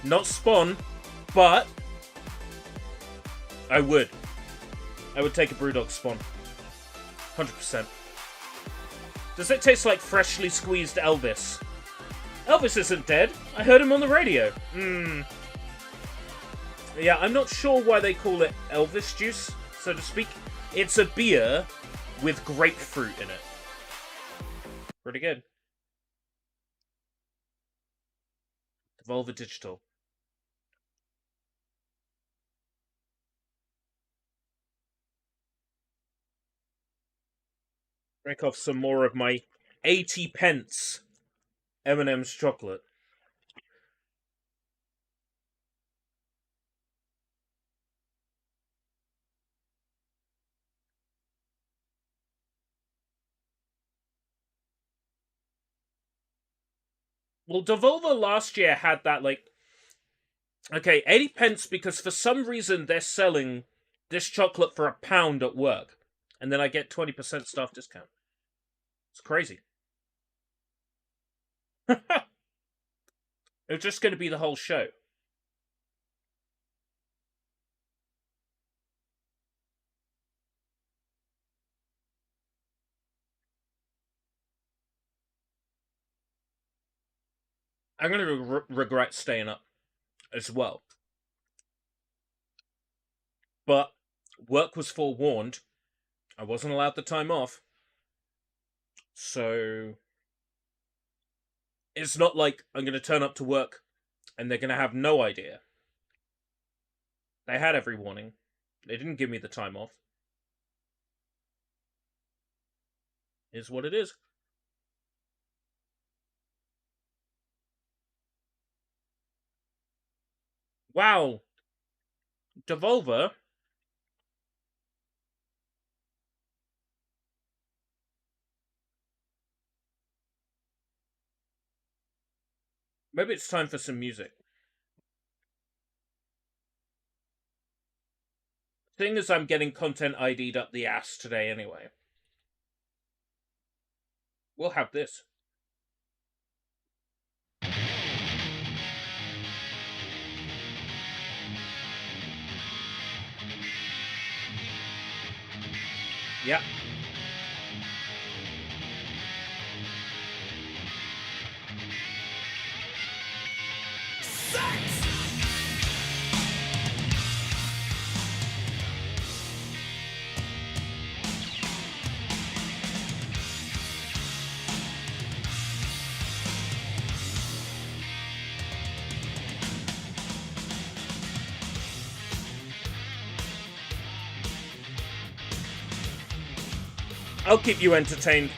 Not Spawn, but I would. I would take a Brewdog Spawn. 100%. Does it taste like freshly squeezed Elvis? Elvis isn't dead. I heard him on the radio. Yeah, I'm not sure why they call it Elvis juice, so to speak. It's a beer with grapefruit in it. Pretty good. Devolver Digital. Drink off some more of my 80 pence M&M's chocolate. Well, Devolver last year had that, like... Okay, 80 pence because for some reason they're selling this chocolate for £1 at work. And then I get 20% staff discount. It's crazy. It's just going to be the whole show. I'm going to regret staying up as well. But work was forewarned. I wasn't allowed the time off. So it's not like I'm going to turn up to work and they're going to have no idea. They had every warning. They didn't give me the time off. Is what it is. Wow. Devolver. Maybe it's time for some music. Thing is, I'm getting content ID'd up the ass today anyway. We'll have this. Yeah. I'll keep you entertained.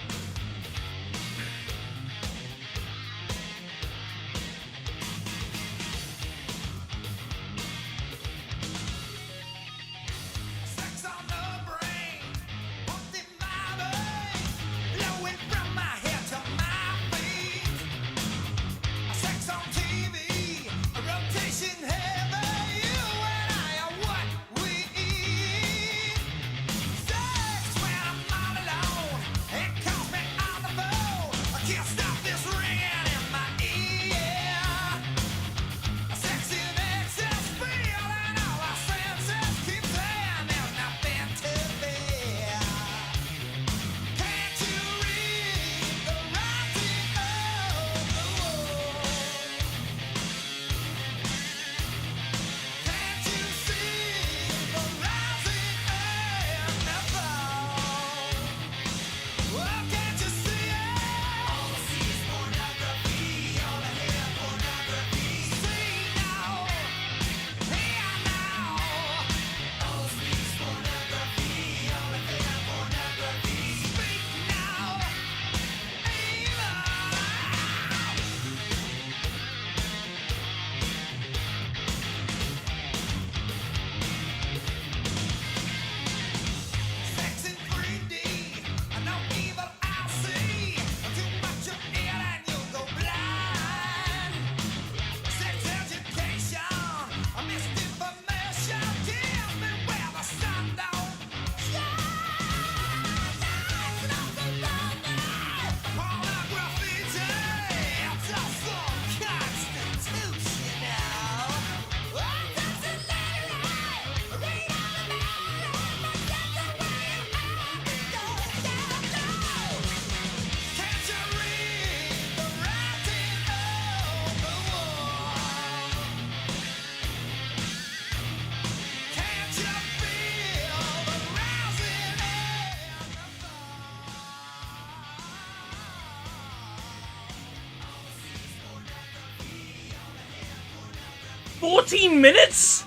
$14 minutes?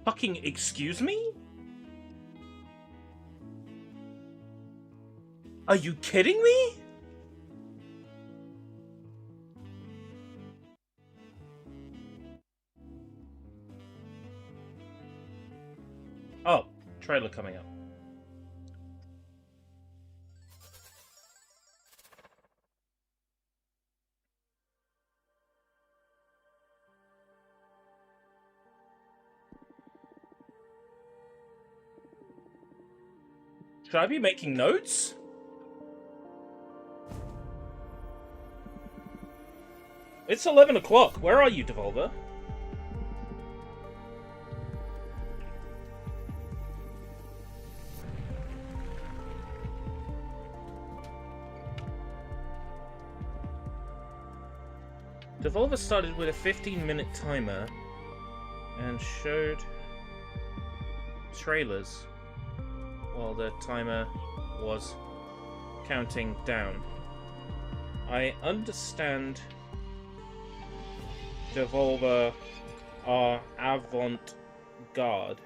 Fucking excuse me? Are you kidding me? Oh, trailer coming up. Should I be making notes? It's 11 o'clock. Where are you, Devolver? Devolver started with a 15-minute timer and showed trailers while the timer was counting down. I understand Devolver are avant-garde.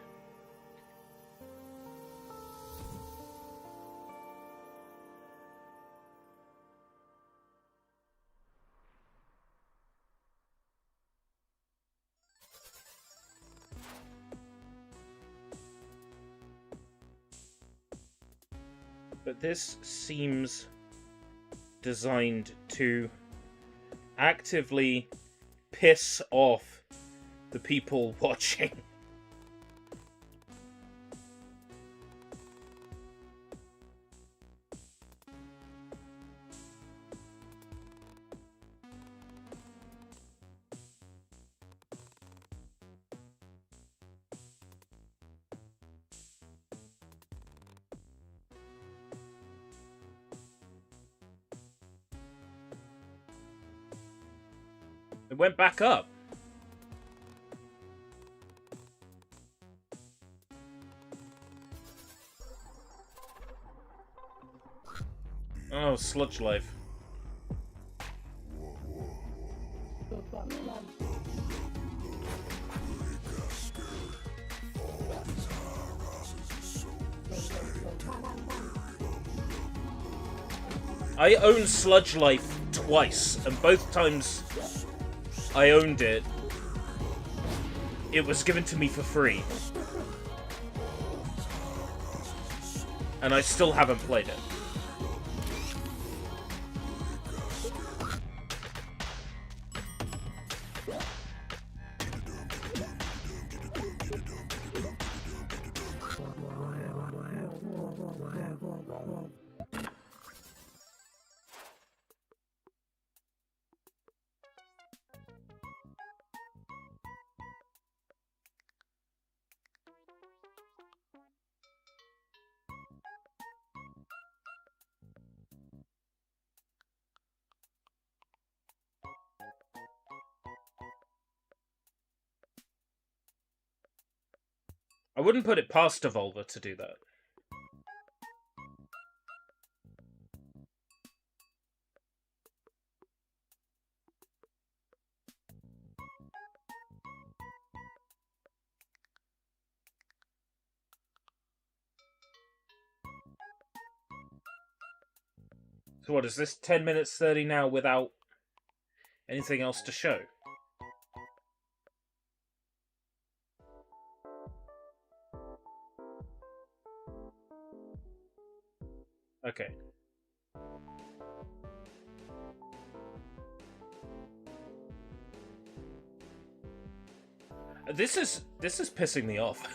But this seems designed to actively piss off the people watching. It went back up. Oh, Sludge Life. I own Sludge Life twice, and both times I owned it, it was given to me for free. And I still haven't played it. I wouldn't put it past Devolver to do that. So what is this, 10 minutes 30 now without anything else to show? Okay. This is pissing me off.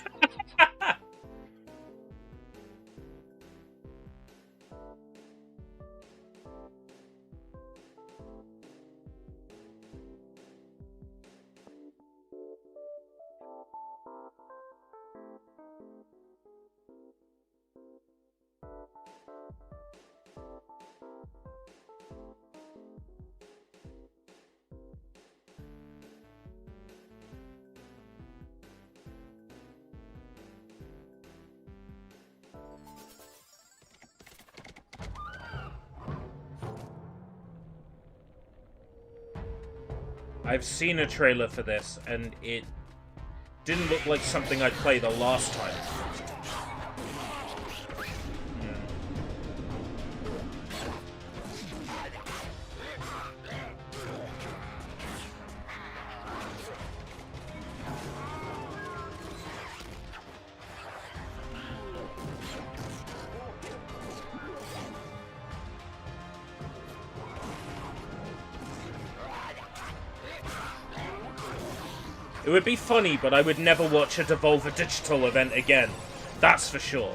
I've seen a trailer for this, and it Didn't look like something I'd play the last time. It would be funny, but I would never watch a Devolver Digital event again. That's for sure.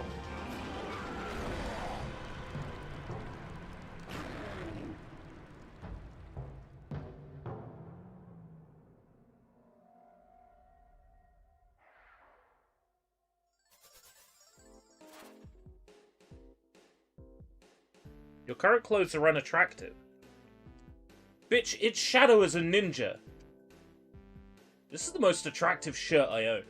Your current clothes are unattractive. Bitch, it's Shadow as a ninja. This is the most attractive shirt I own.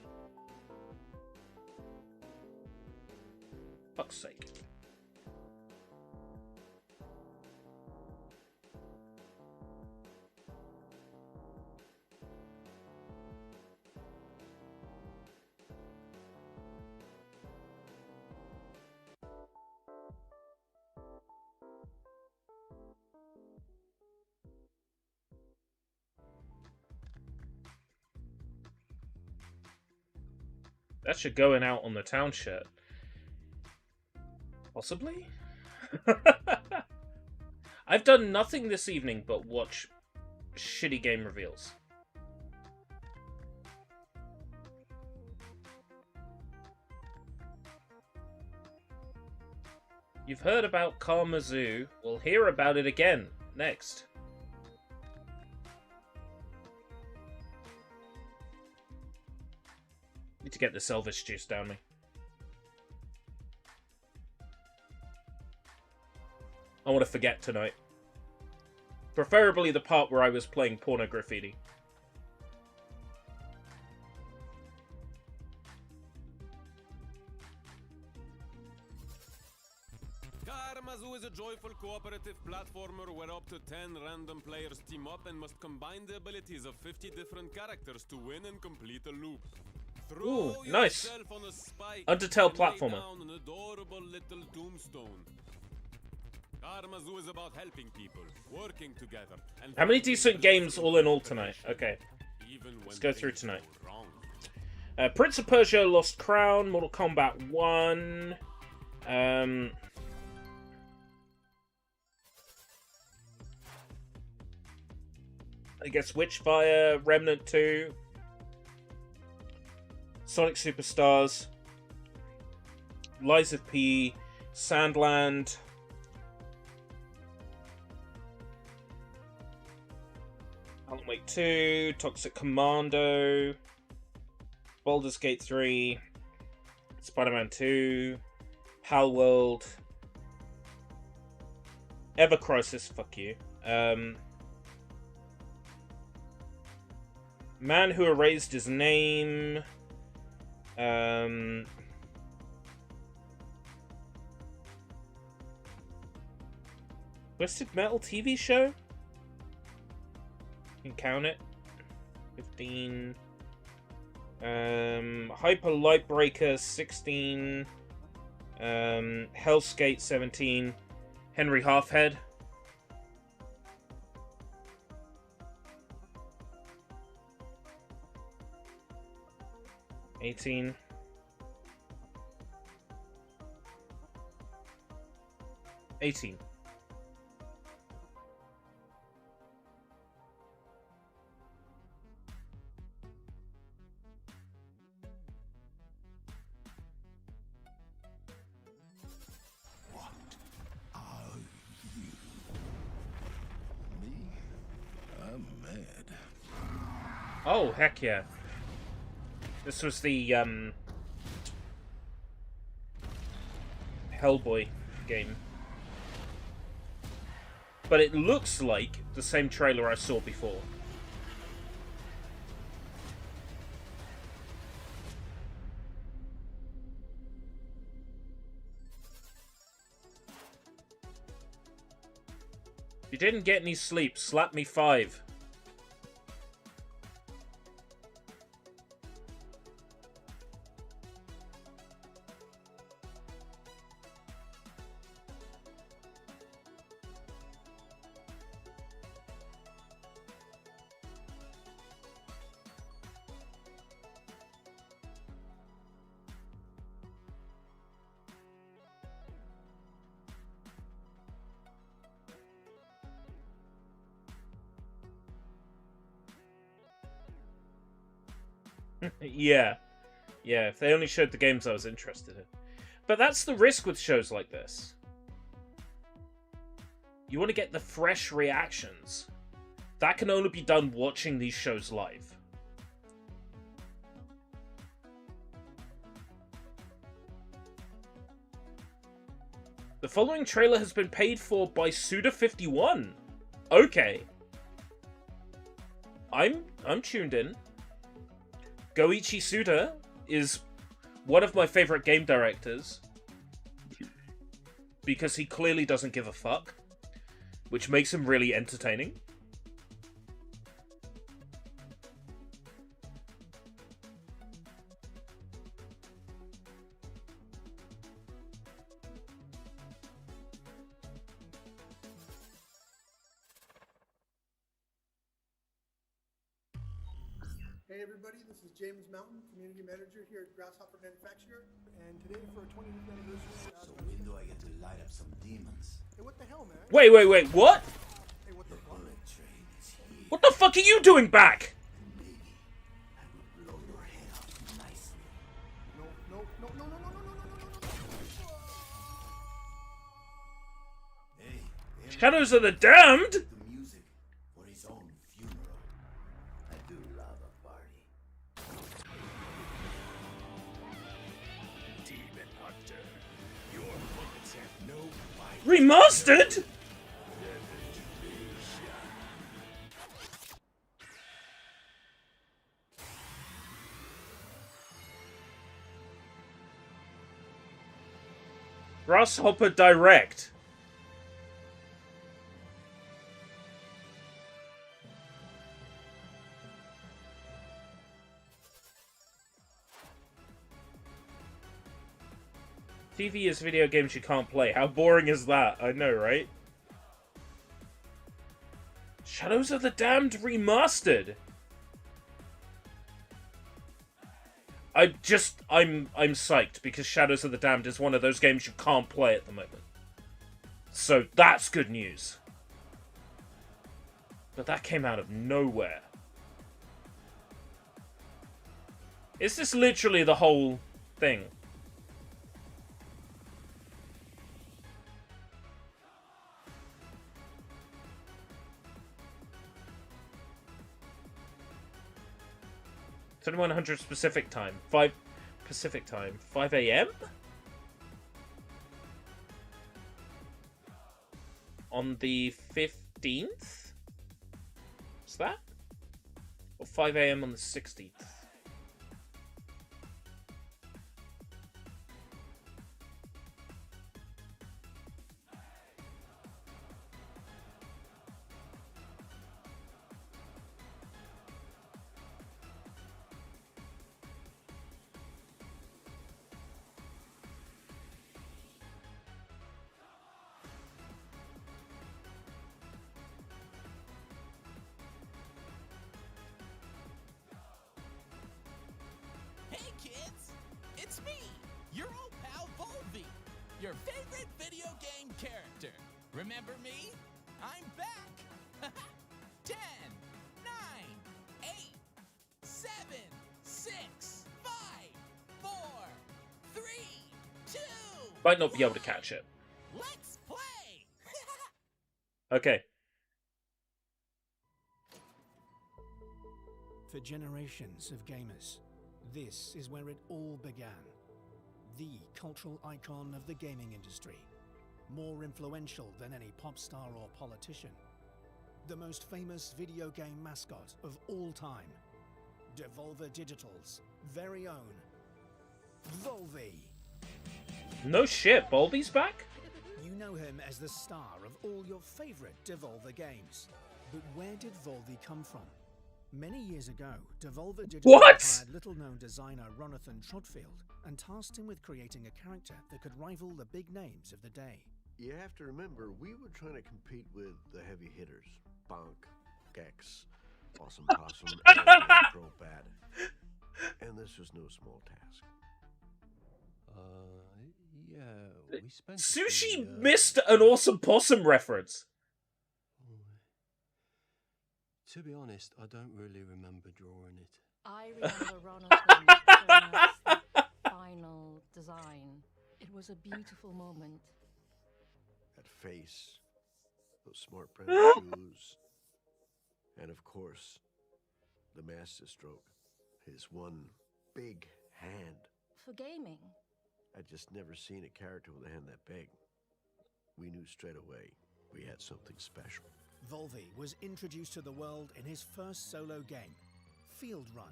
Fuck's sake. That's your going out on the town shirt. Possibly? I've done nothing this evening but watch shitty game reveals. You've heard about Karma Zoo. We'll hear about it again next. Need to get the Elvish juice down me. I want to forget tonight. Preferably the part where I was playing Porno Graffiti. Karma Zoo is a joyful cooperative platformer where up to 10 random players team up and must combine the abilities of 50 different characters to win and complete a loop. Ooh, nice. Undertale platformer. An adorable little tombstone. Karma Zoo is about helping people, working together. And how many decent games all in all tonight? Okay. Let's go through tonight. Prince of Persia Lost Crown, Mortal Kombat 1. I guess Witchfire, Remnant 2. Sonic Superstars, Lies of P, Sandland, Alan Wake 2, Toxic Commando, Baldur's Gate 3, Spider-Man 2, Palworld, Ever Crisis, fuck you, Man Who Erased His Name, Twisted Metal TV show? You can count it. 15. Hyper Lightbreaker 16. Hellskate 17. Henry Halfhead. $18. $18. I'm mad. Oh, heck yeah. This was the, Hellboy game. But it looks like the same trailer I saw before. If you didn't get any sleep, slap me 5. Yeah. Yeah, if they only showed the games I was interested in. But that's the risk with shows like this. You want to get the fresh reactions. That can only be done watching these shows live. The following trailer has been paid for by Suda51. Okay. I'm tuned in. Goichi Suda is one of my favorite game directors because he clearly doesn't give a fuck, which makes him really entertaining. Hey everybody, this is James Mountain, Community Manager here at Grasshopper Manufacturer, and today for our 25th anniversary... So when do I get to light up some demons? Hey, what the hell, man? Wait, what? Hey, what the fuck? What the fuck are you doing back? Blow your head off nicely. No. Hey, Shadows of the Damned? the music for his own funeral. I do love a party. Demon Hunter, your bullets have no bite. Remastered? Grasshopper Direct. TV is video games you can't play. How boring is that? I know, right? Shadows of the Damned Remastered. I'm psyched because Shadows of the Damned is one of those games you can't play at the moment. So that's good news. But that came out of nowhere. Is this literally the whole thing? It's 2100 Pacific time. 5 Pacific time. 5 a.m.? On the 15th? Is that? Or 5 a.m. on the 16th? Hey kids, it's me, your old pal Volvi, your favorite video game character. Remember me? I'm back. 10, 9, 8, 7, 6, 5, 4, 3, 2. Might not be able to catch it. Let's play. Okay. For generations of gamers, this is where it all began. The cultural icon of the gaming industry. More influential than any pop star or politician. The most famous video game mascot of all time. Devolver Digital's very own Volvi. No shit, Volvi's back? You know him as the star of all your favorite Devolver games. But where did Volvi come from? Many years ago, Devolver Digital hired little-known designer Ronathan Trotfield and tasked him with creating a character that could rival the big names of the day. You have to remember, we were trying to compete with the heavy hitters. Bonk, Gex, Awesome Possum, and Crobat. And this was no small task. Yeah, we spent... Sushi missed an Awesome Possum reference. To be honest, I don't really remember drawing it. I remember Ronald showing us the final design. It was a beautiful moment. That face, those smart printed shoes, and of course, the master stroke. His one big hand. For gaming. I'd just never seen a character with a hand that big. We knew straight away we had something special. Volvi was introduced to the world in his first solo game, Field Run,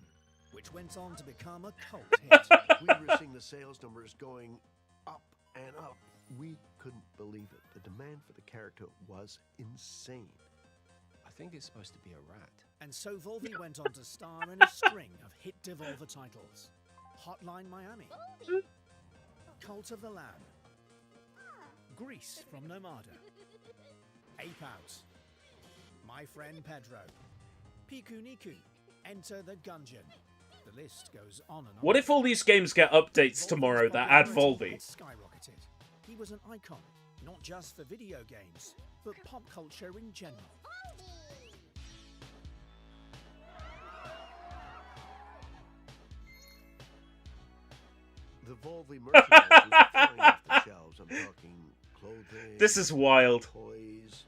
which went on to become a cult hit. We were seeing the sales numbers going up and up. We couldn't believe it. The demand for the character was insane. I think it's supposed to be a rat. And so Volvi went on to star in a string of hit Devolver titles. Hotline Miami, Cult of the Lamb, Grease from Nomada, Ape Out, My Friend Pedro, Piku Niku, Enter the Gungeon. The list goes on and on. What if all these games get updates tomorrow that add Volvi? Skyrocketed. He was an icon, not just for video games, but pop culture in general. The Volvi merchandise was flying off the shelves. I'm talking clothing, This is wild. toys,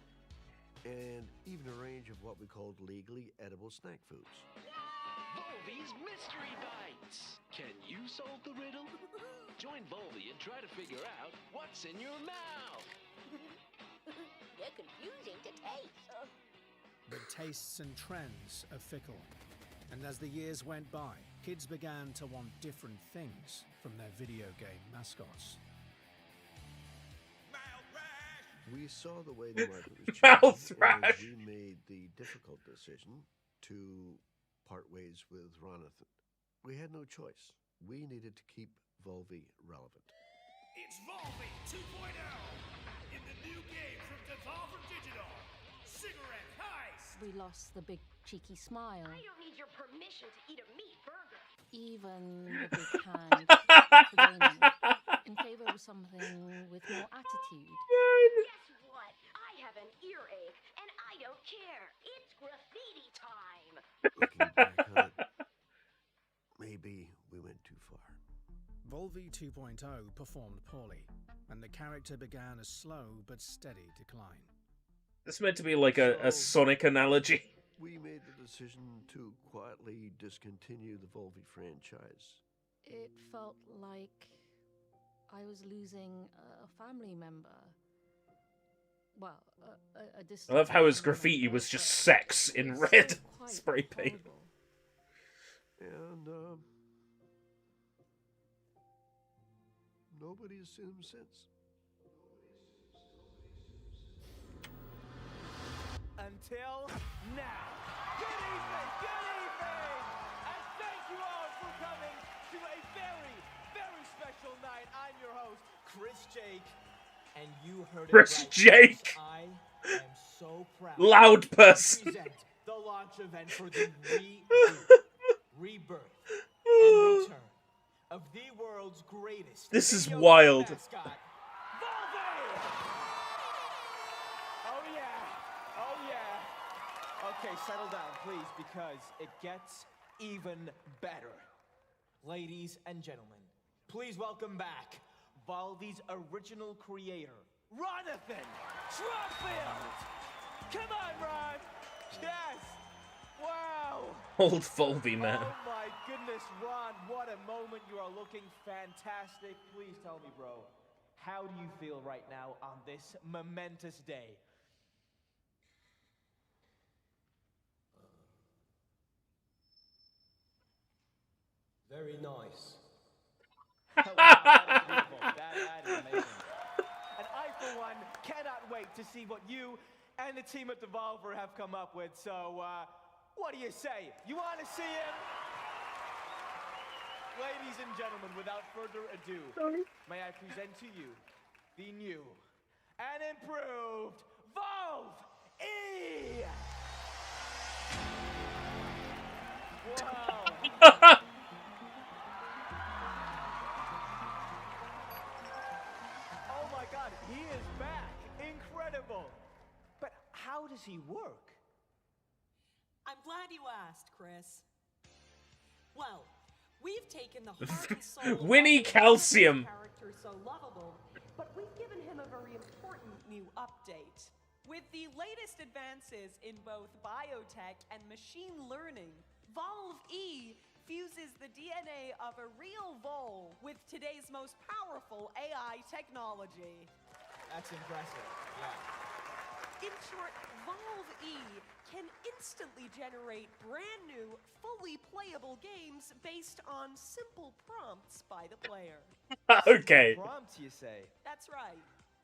and even a range of what we called legally edible snack foods. Volvi's Mystery Bites. Can you solve the riddle? Join Volvi and try to figure out what's in your mouth. They're confusing to taste. But tastes and trends are fickle. And as the years went by, kids began to want different things from their video game mascots. We saw the way the market was Mouth changing, rash. and we made the difficult decision to part ways with Ronathan. We had no choice. We needed to keep Volvi relevant. It's Volvi 2.0 in the new game from Devolver Digital. Cigarette Heist. We lost the big cheeky smile. I don't need your permission to eat a meat burger. Even the big hand for gaming, in favor of something with more attitude. Guess what? I have an earache, and I don't care. It's graffiti time. Looking back on it, maybe we went too far. Volvi 2.0 performed poorly, and the character began a slow but steady decline. This meant to be like a Sonic analogy. We made the decision to quietly discontinue the Volvi franchise. It felt like I was losing a family member. Well, a distant I love how his family graffiti member, was just but sex in it's red still quite spray paint. horrible. And, nobody has seen him since. Until now. Good evening, and thank you all for coming to a very, very special night. I'm your host, Chris Jake, and you heard it Chris right. Jake. I am so proud Loud to person. present the launch event for the rebirth, and return of the world's greatest. This is video wild. mascot, Volvi! Oh yeah, oh yeah. Okay, settle down, please, because it gets even better. Ladies and gentlemen, please welcome back Volvi's original creator, Ronathan Trumfield! Come on, Ron! Yes! Wow! Old Volvi, man. Oh my goodness, Ron, what a moment. You are looking fantastic. Please tell me, bro, how do you feel right now on this momentous day? Very nice. Wow, that is beautiful. That is amazing. And I, for one, cannot wait to see what you and the team at Devolver have come up with. So, what do you say? You want to see him? Ladies and gentlemen, without further ado, may I present to you the new and improved Volve-E! Wow. Oh my God, he is back. Incredible. But how does he work? I'm glad you asked, Chris. taken the heart and soul Winnie of the Calcium. character so lovable, but we've given him a very important new update. With the latest advances in both biotech and machine learning, Volve E fuses the DNA of a real vole with today's most powerful AI technology. That's impressive. Yeah. In short, Volve E can instantly generate brand new, fully playable games based on simple prompts by the player. Okay. Prompts, you say? That's right.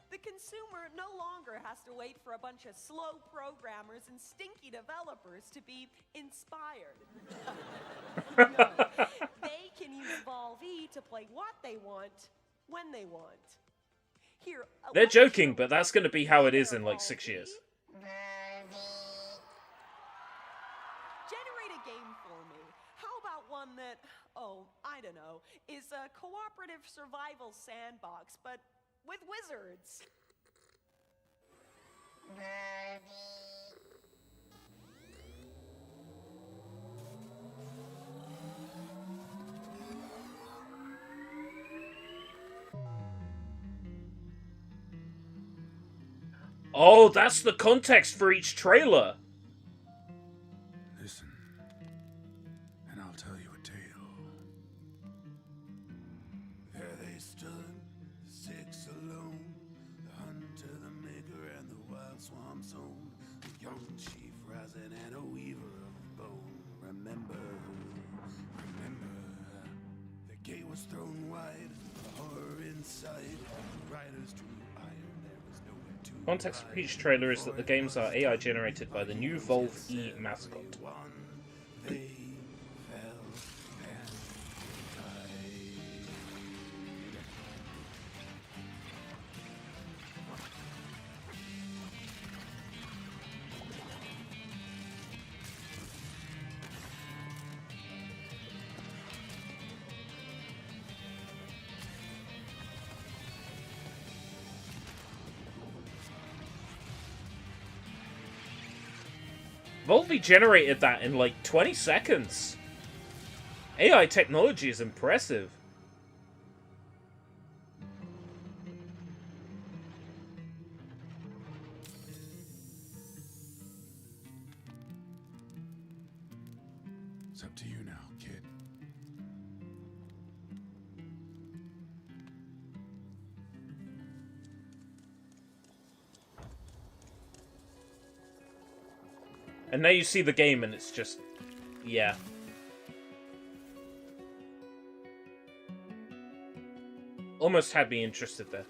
The consumer no longer has to wait for a bunch of slow programmers and stinky developers to be inspired. No, they can use Volve E to play what they want, when they want. Here, They're joking, but that's going to be how it is in like 6 years. Generate a game for me. How about one that, oh, I don't know, is a cooperative survival sandbox, but with wizards? Oh, that's the context for each trailer. Listen, and I'll tell you a tale. There they stood, the six alone, the hunter, the maker, and the wild swamp zone. The young chief rising and a weaver of bone. Remember, the gate was thrown wide, the horror inside, the riders drew iron. Context for each trailer is that the games are AI generated by the new Volve E mascot. Volve generated that in like 20 seconds. AI technology is impressive. It's up to you now, kid. And now you see the game and it's just... yeah. Almost had me interested there.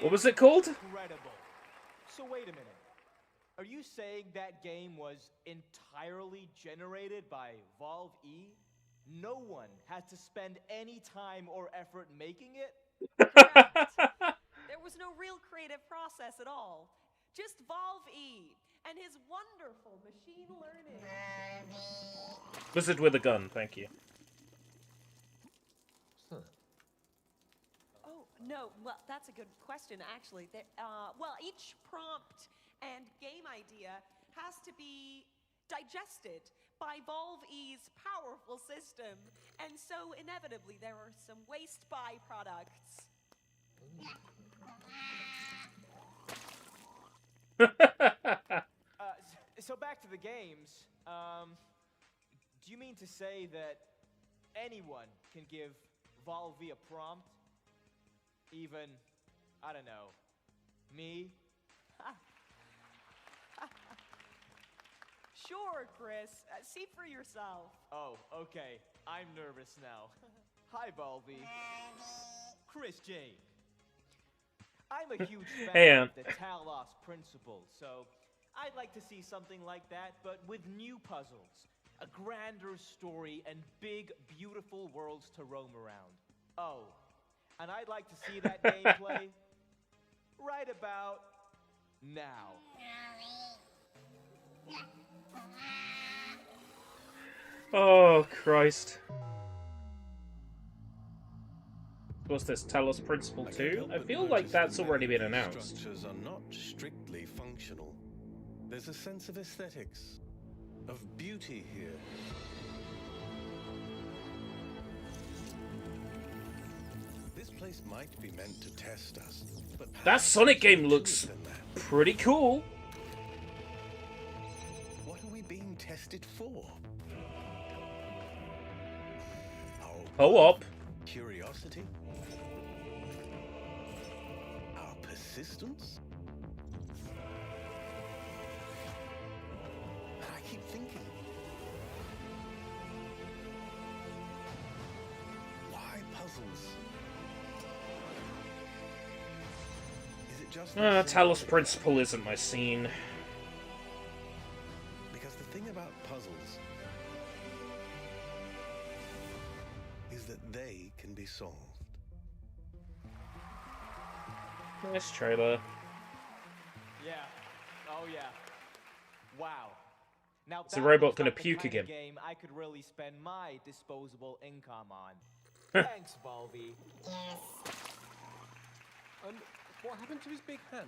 What was it called? Incredible. So wait a minute. Are you saying that game was entirely generated by Volve E? No one had to spend any time or effort making it? There was no real creative process at all. Just Volve E and his wonderful machine learning. Wizard with a gun, thank you. Oh, no, well, that's a good question, actually. Well, each prompt and game idea has to be digested by Valve E's powerful system, and so inevitably there are some waste byproducts. So back to the games. Do you mean to say that anyone can give Valve a prompt? Even, I don't know, me? Sure, Chris. See for yourself. Oh, okay. I'm nervous now. Hi, Balvi. Chris J. I'm a huge fan Hey, of the Talos principle, so I'd like to see something like that, but with new puzzles, a grander story, and big, beautiful worlds to roam around. Oh, and I'd like to see that gameplay right about now. Oh, Christ. What's this, Talos Principle 2? I feel like that's already been announced. Structures are not strictly functional. There's a sense of aesthetics, of beauty here. This place might be meant to test us, but That Sonic game looks pretty cool. what are we being tested for? Co-op. Curiosity? Our persistence? And I keep thinking, why puzzles? Is it just Talos Principle isn't my scene. because the thing about puzzles is that they can be solved. Nice trailer. Yeah. Oh yeah. Wow. Now Is the that robot looks gonna like the puke kind of again? game I could really spend my disposable income on. Thanks, Balvi. What happened to his big hand?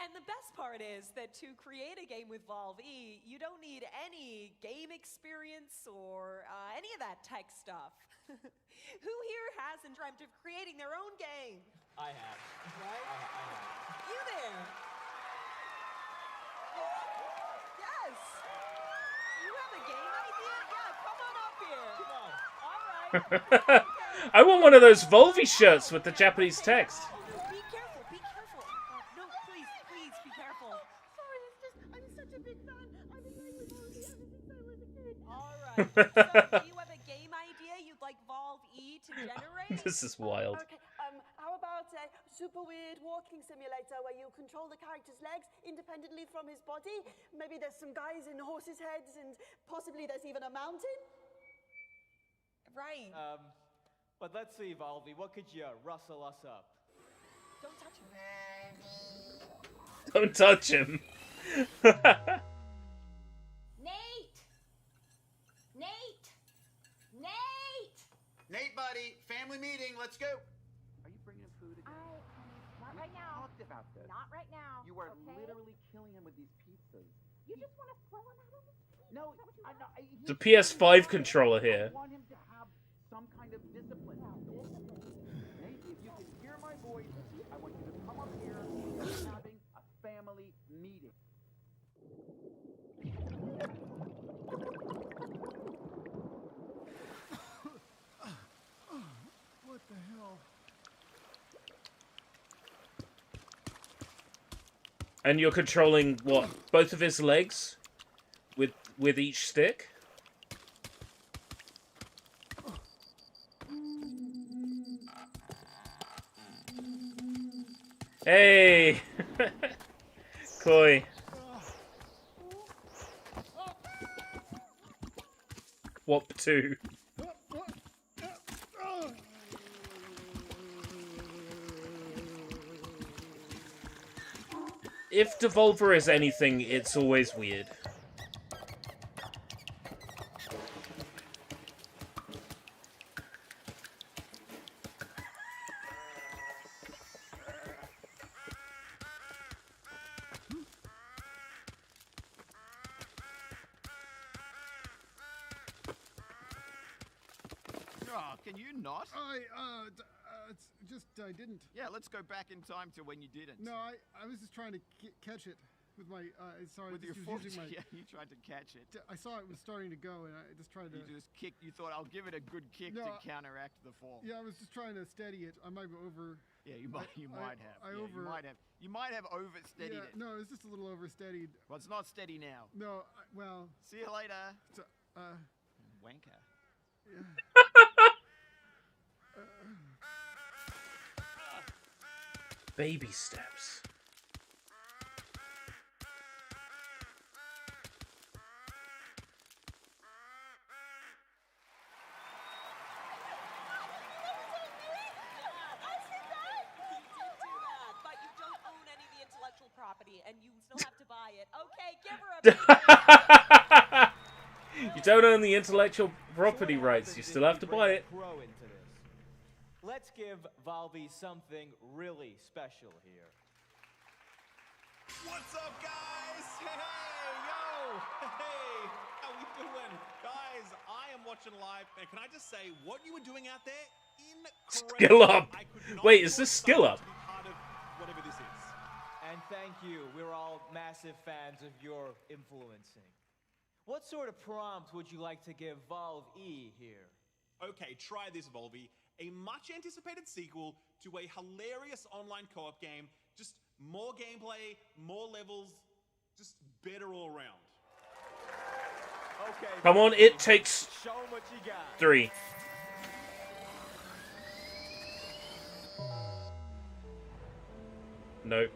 And the best part is that to create a game with Valve E, you don't need any game experience or any of that tech stuff. Who here hasn't dreamt of creating their own game? I have. Right? I have. You there? Yes. You have a game idea? Yeah, come on up here. Come on. All right. I want one of those Volvi shirts with the Japanese text. Be careful. Be careful. No, please be careful. Sorry, it's just, I'm such a big fan. I've been playing with Valve ever since I was a kid. All right. So, do you have a game idea you'd like Valve E to generate? This is wild. Okay, how about a super weird walking simulator where you control the character's legs independently from his body? Maybe there's some guys in horses' heads and possibly there's even a mountain? Right. But let's see, Valvi. What could you rustle us up? Don't touch him. Don't touch him. Nate! Nate! Nate! Nate, buddy, family meeting. Let's go. Are you bringing him food again? Not right now. Talked about this. Not right now. You are okay? literally killing him with these pizzas. You just want to throw him out on the street. No, It's a PS5 controller here. I want him to have some kind of discipline. Nate, if you can hear my voice, I want you to come up here. We're having a family meeting. What the hell? And you're controlling what? Both of his legs with each stick? Hey! Koi. Whop 2. If Devolver is anything, it's always weird. Can you not? It's just I didn't. Yeah, let's go back in time to when you didn't. No, I was just trying to catch it with my. Sorry, With your just foot. using my. Yeah, you tried to catch it. I saw it was starting to go, and I just tried to. You just kicked. You thought I'll give it a good kick No, to counteract the fall. Yeah, I was just trying to steady it. I might be over. Yeah, you might. You might have. You might have oversteadied it. No, it's just a little oversteadied. Well, it's not steady now. No, well. See you later. Wanker. Yeah. Baby steps. But you don't own any of the intellectual property, and you still have to buy it. Okay, give her a You don't own the intellectual property rights. You still have to buy it. Pro into this. Let's give Volvi something really special here. What's up, guys? Hey, yo! Hey, how we doing? Guys, I am watching live, and can I just say, what you were doing out there, incredible. Skill up. I could not Wait, is this skill up? be part of whatever this is. And thank you. We're all massive fans of your influencing. What sort of prompt would you like to give Valve E here? Okay, try this, Volvi. A much-anticipated sequel to a hilarious online co-op game. Just more gameplay, more levels, just better all around. Okay. Come on, It Takes Show 'em what you got. 3. Nope.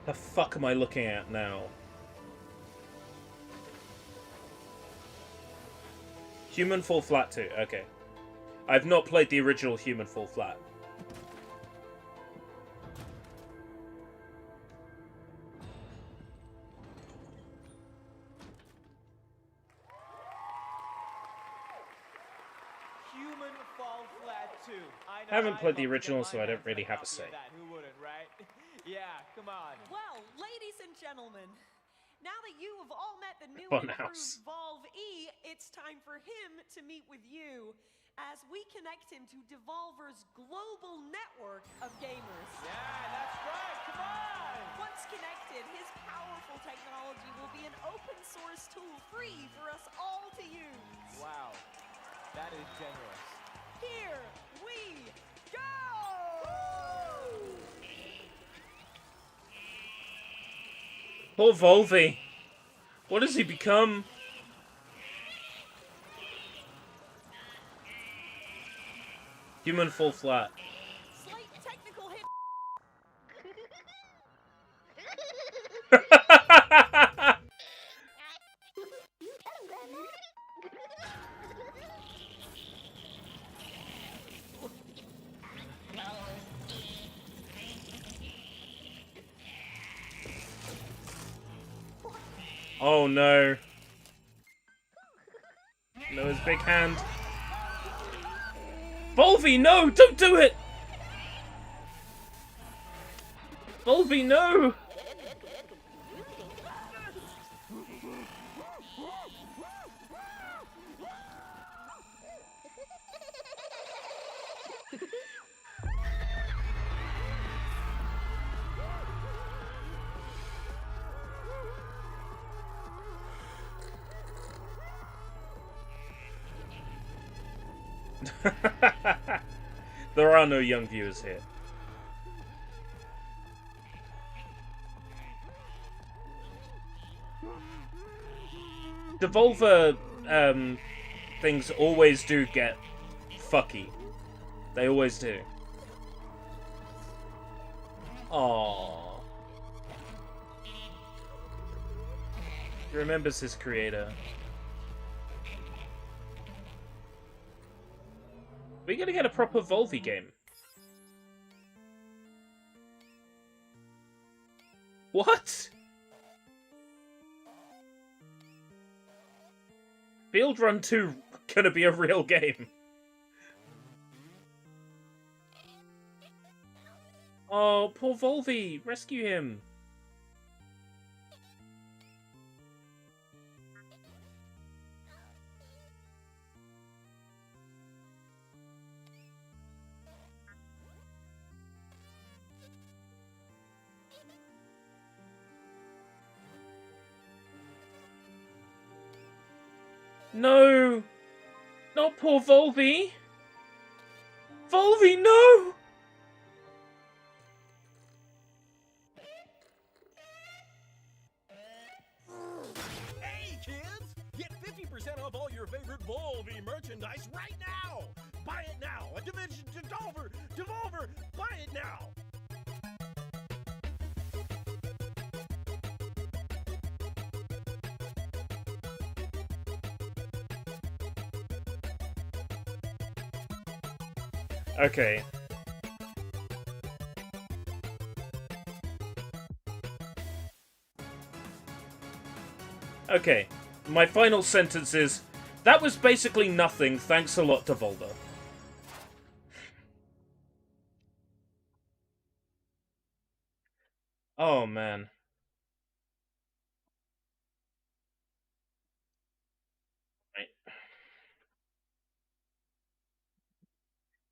The fuck am I looking at now? Human Fall Flat 2, okay. I've not played the original Human Fall Flat. Human Fall Flat 2. I haven't played the original, so I don't really have a say. Who wouldn't, right? Yeah, come on. Well, ladies and gentlemen, now that you have all met the new Fun and house. improved Volve E, it's time for him to meet with you as we connect him to Devolver's global network of gamers. Yeah, that's right. Come on. Once connected, his powerful technology will be an open source tool free for us all to use. Wow, that is generous. Here we go! Poor Volvi. What has he become? Human Fall Flat. Slight technical hit. Oh no. No, his big hand. Volvi, no! Don't do it! Volvi, no! There are no young viewers here. Devolver things always do get fucky. They always do. Aww. He remembers his creator. We're gonna get a proper Volvi game. What? Field Run 2 gonna be a real game. Oh, poor Volvi. Rescue him. No! Not poor Volvi! Volvi, no! Hey, kids! Get 50% off all your favorite Volvi merchandise right now! Buy it now! A Division Devolver! Devolver! Buy it now! Okay. Okay. My final sentence is, that was basically nothing, thanks a lot to Volda. Oh, man. Right.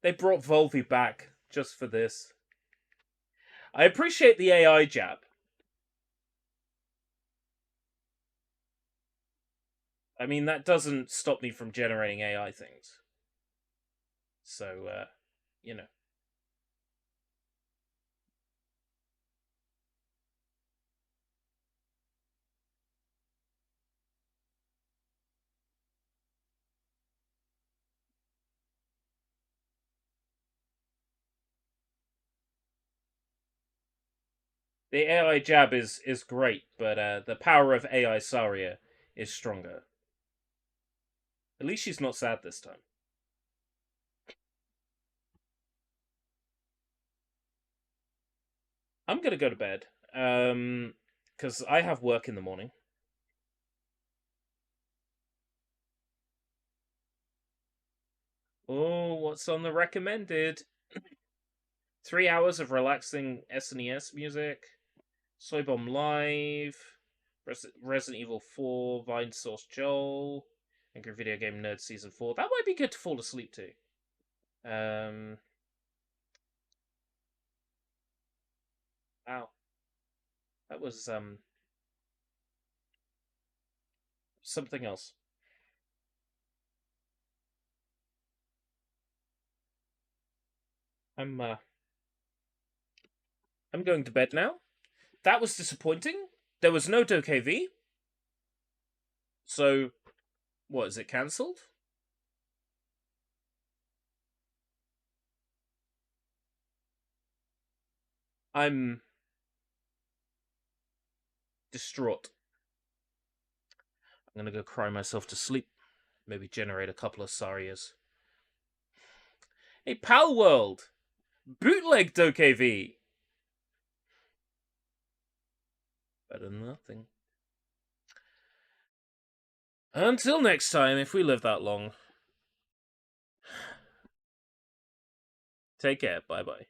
They brought Volvi back just for this. I appreciate the AI jab. I mean, that doesn't stop me from generating AI things. So, you know. The AI jab is great, but the power of AI Saria is stronger. At least she's not sad this time. I'm gonna go to bed, because I have work in the morning. Oh, what's on the recommended? 3 hours of relaxing SNES music, Soybomb Live, Resident Evil 4, Vine Source Joel, Angry Video Game Nerd Season 4. That might be good to fall asleep to. Wow. That was, something else. I'm going to bed now. That was disappointing. There was no DokeV. So, what, is it cancelled? I'm distraught. I'm gonna go cry myself to sleep. Maybe generate a couple of Sarias. Hey, Pal World! Bootleg DokeV! Better than nothing. Until next time, if we live that long. Take care, bye-bye.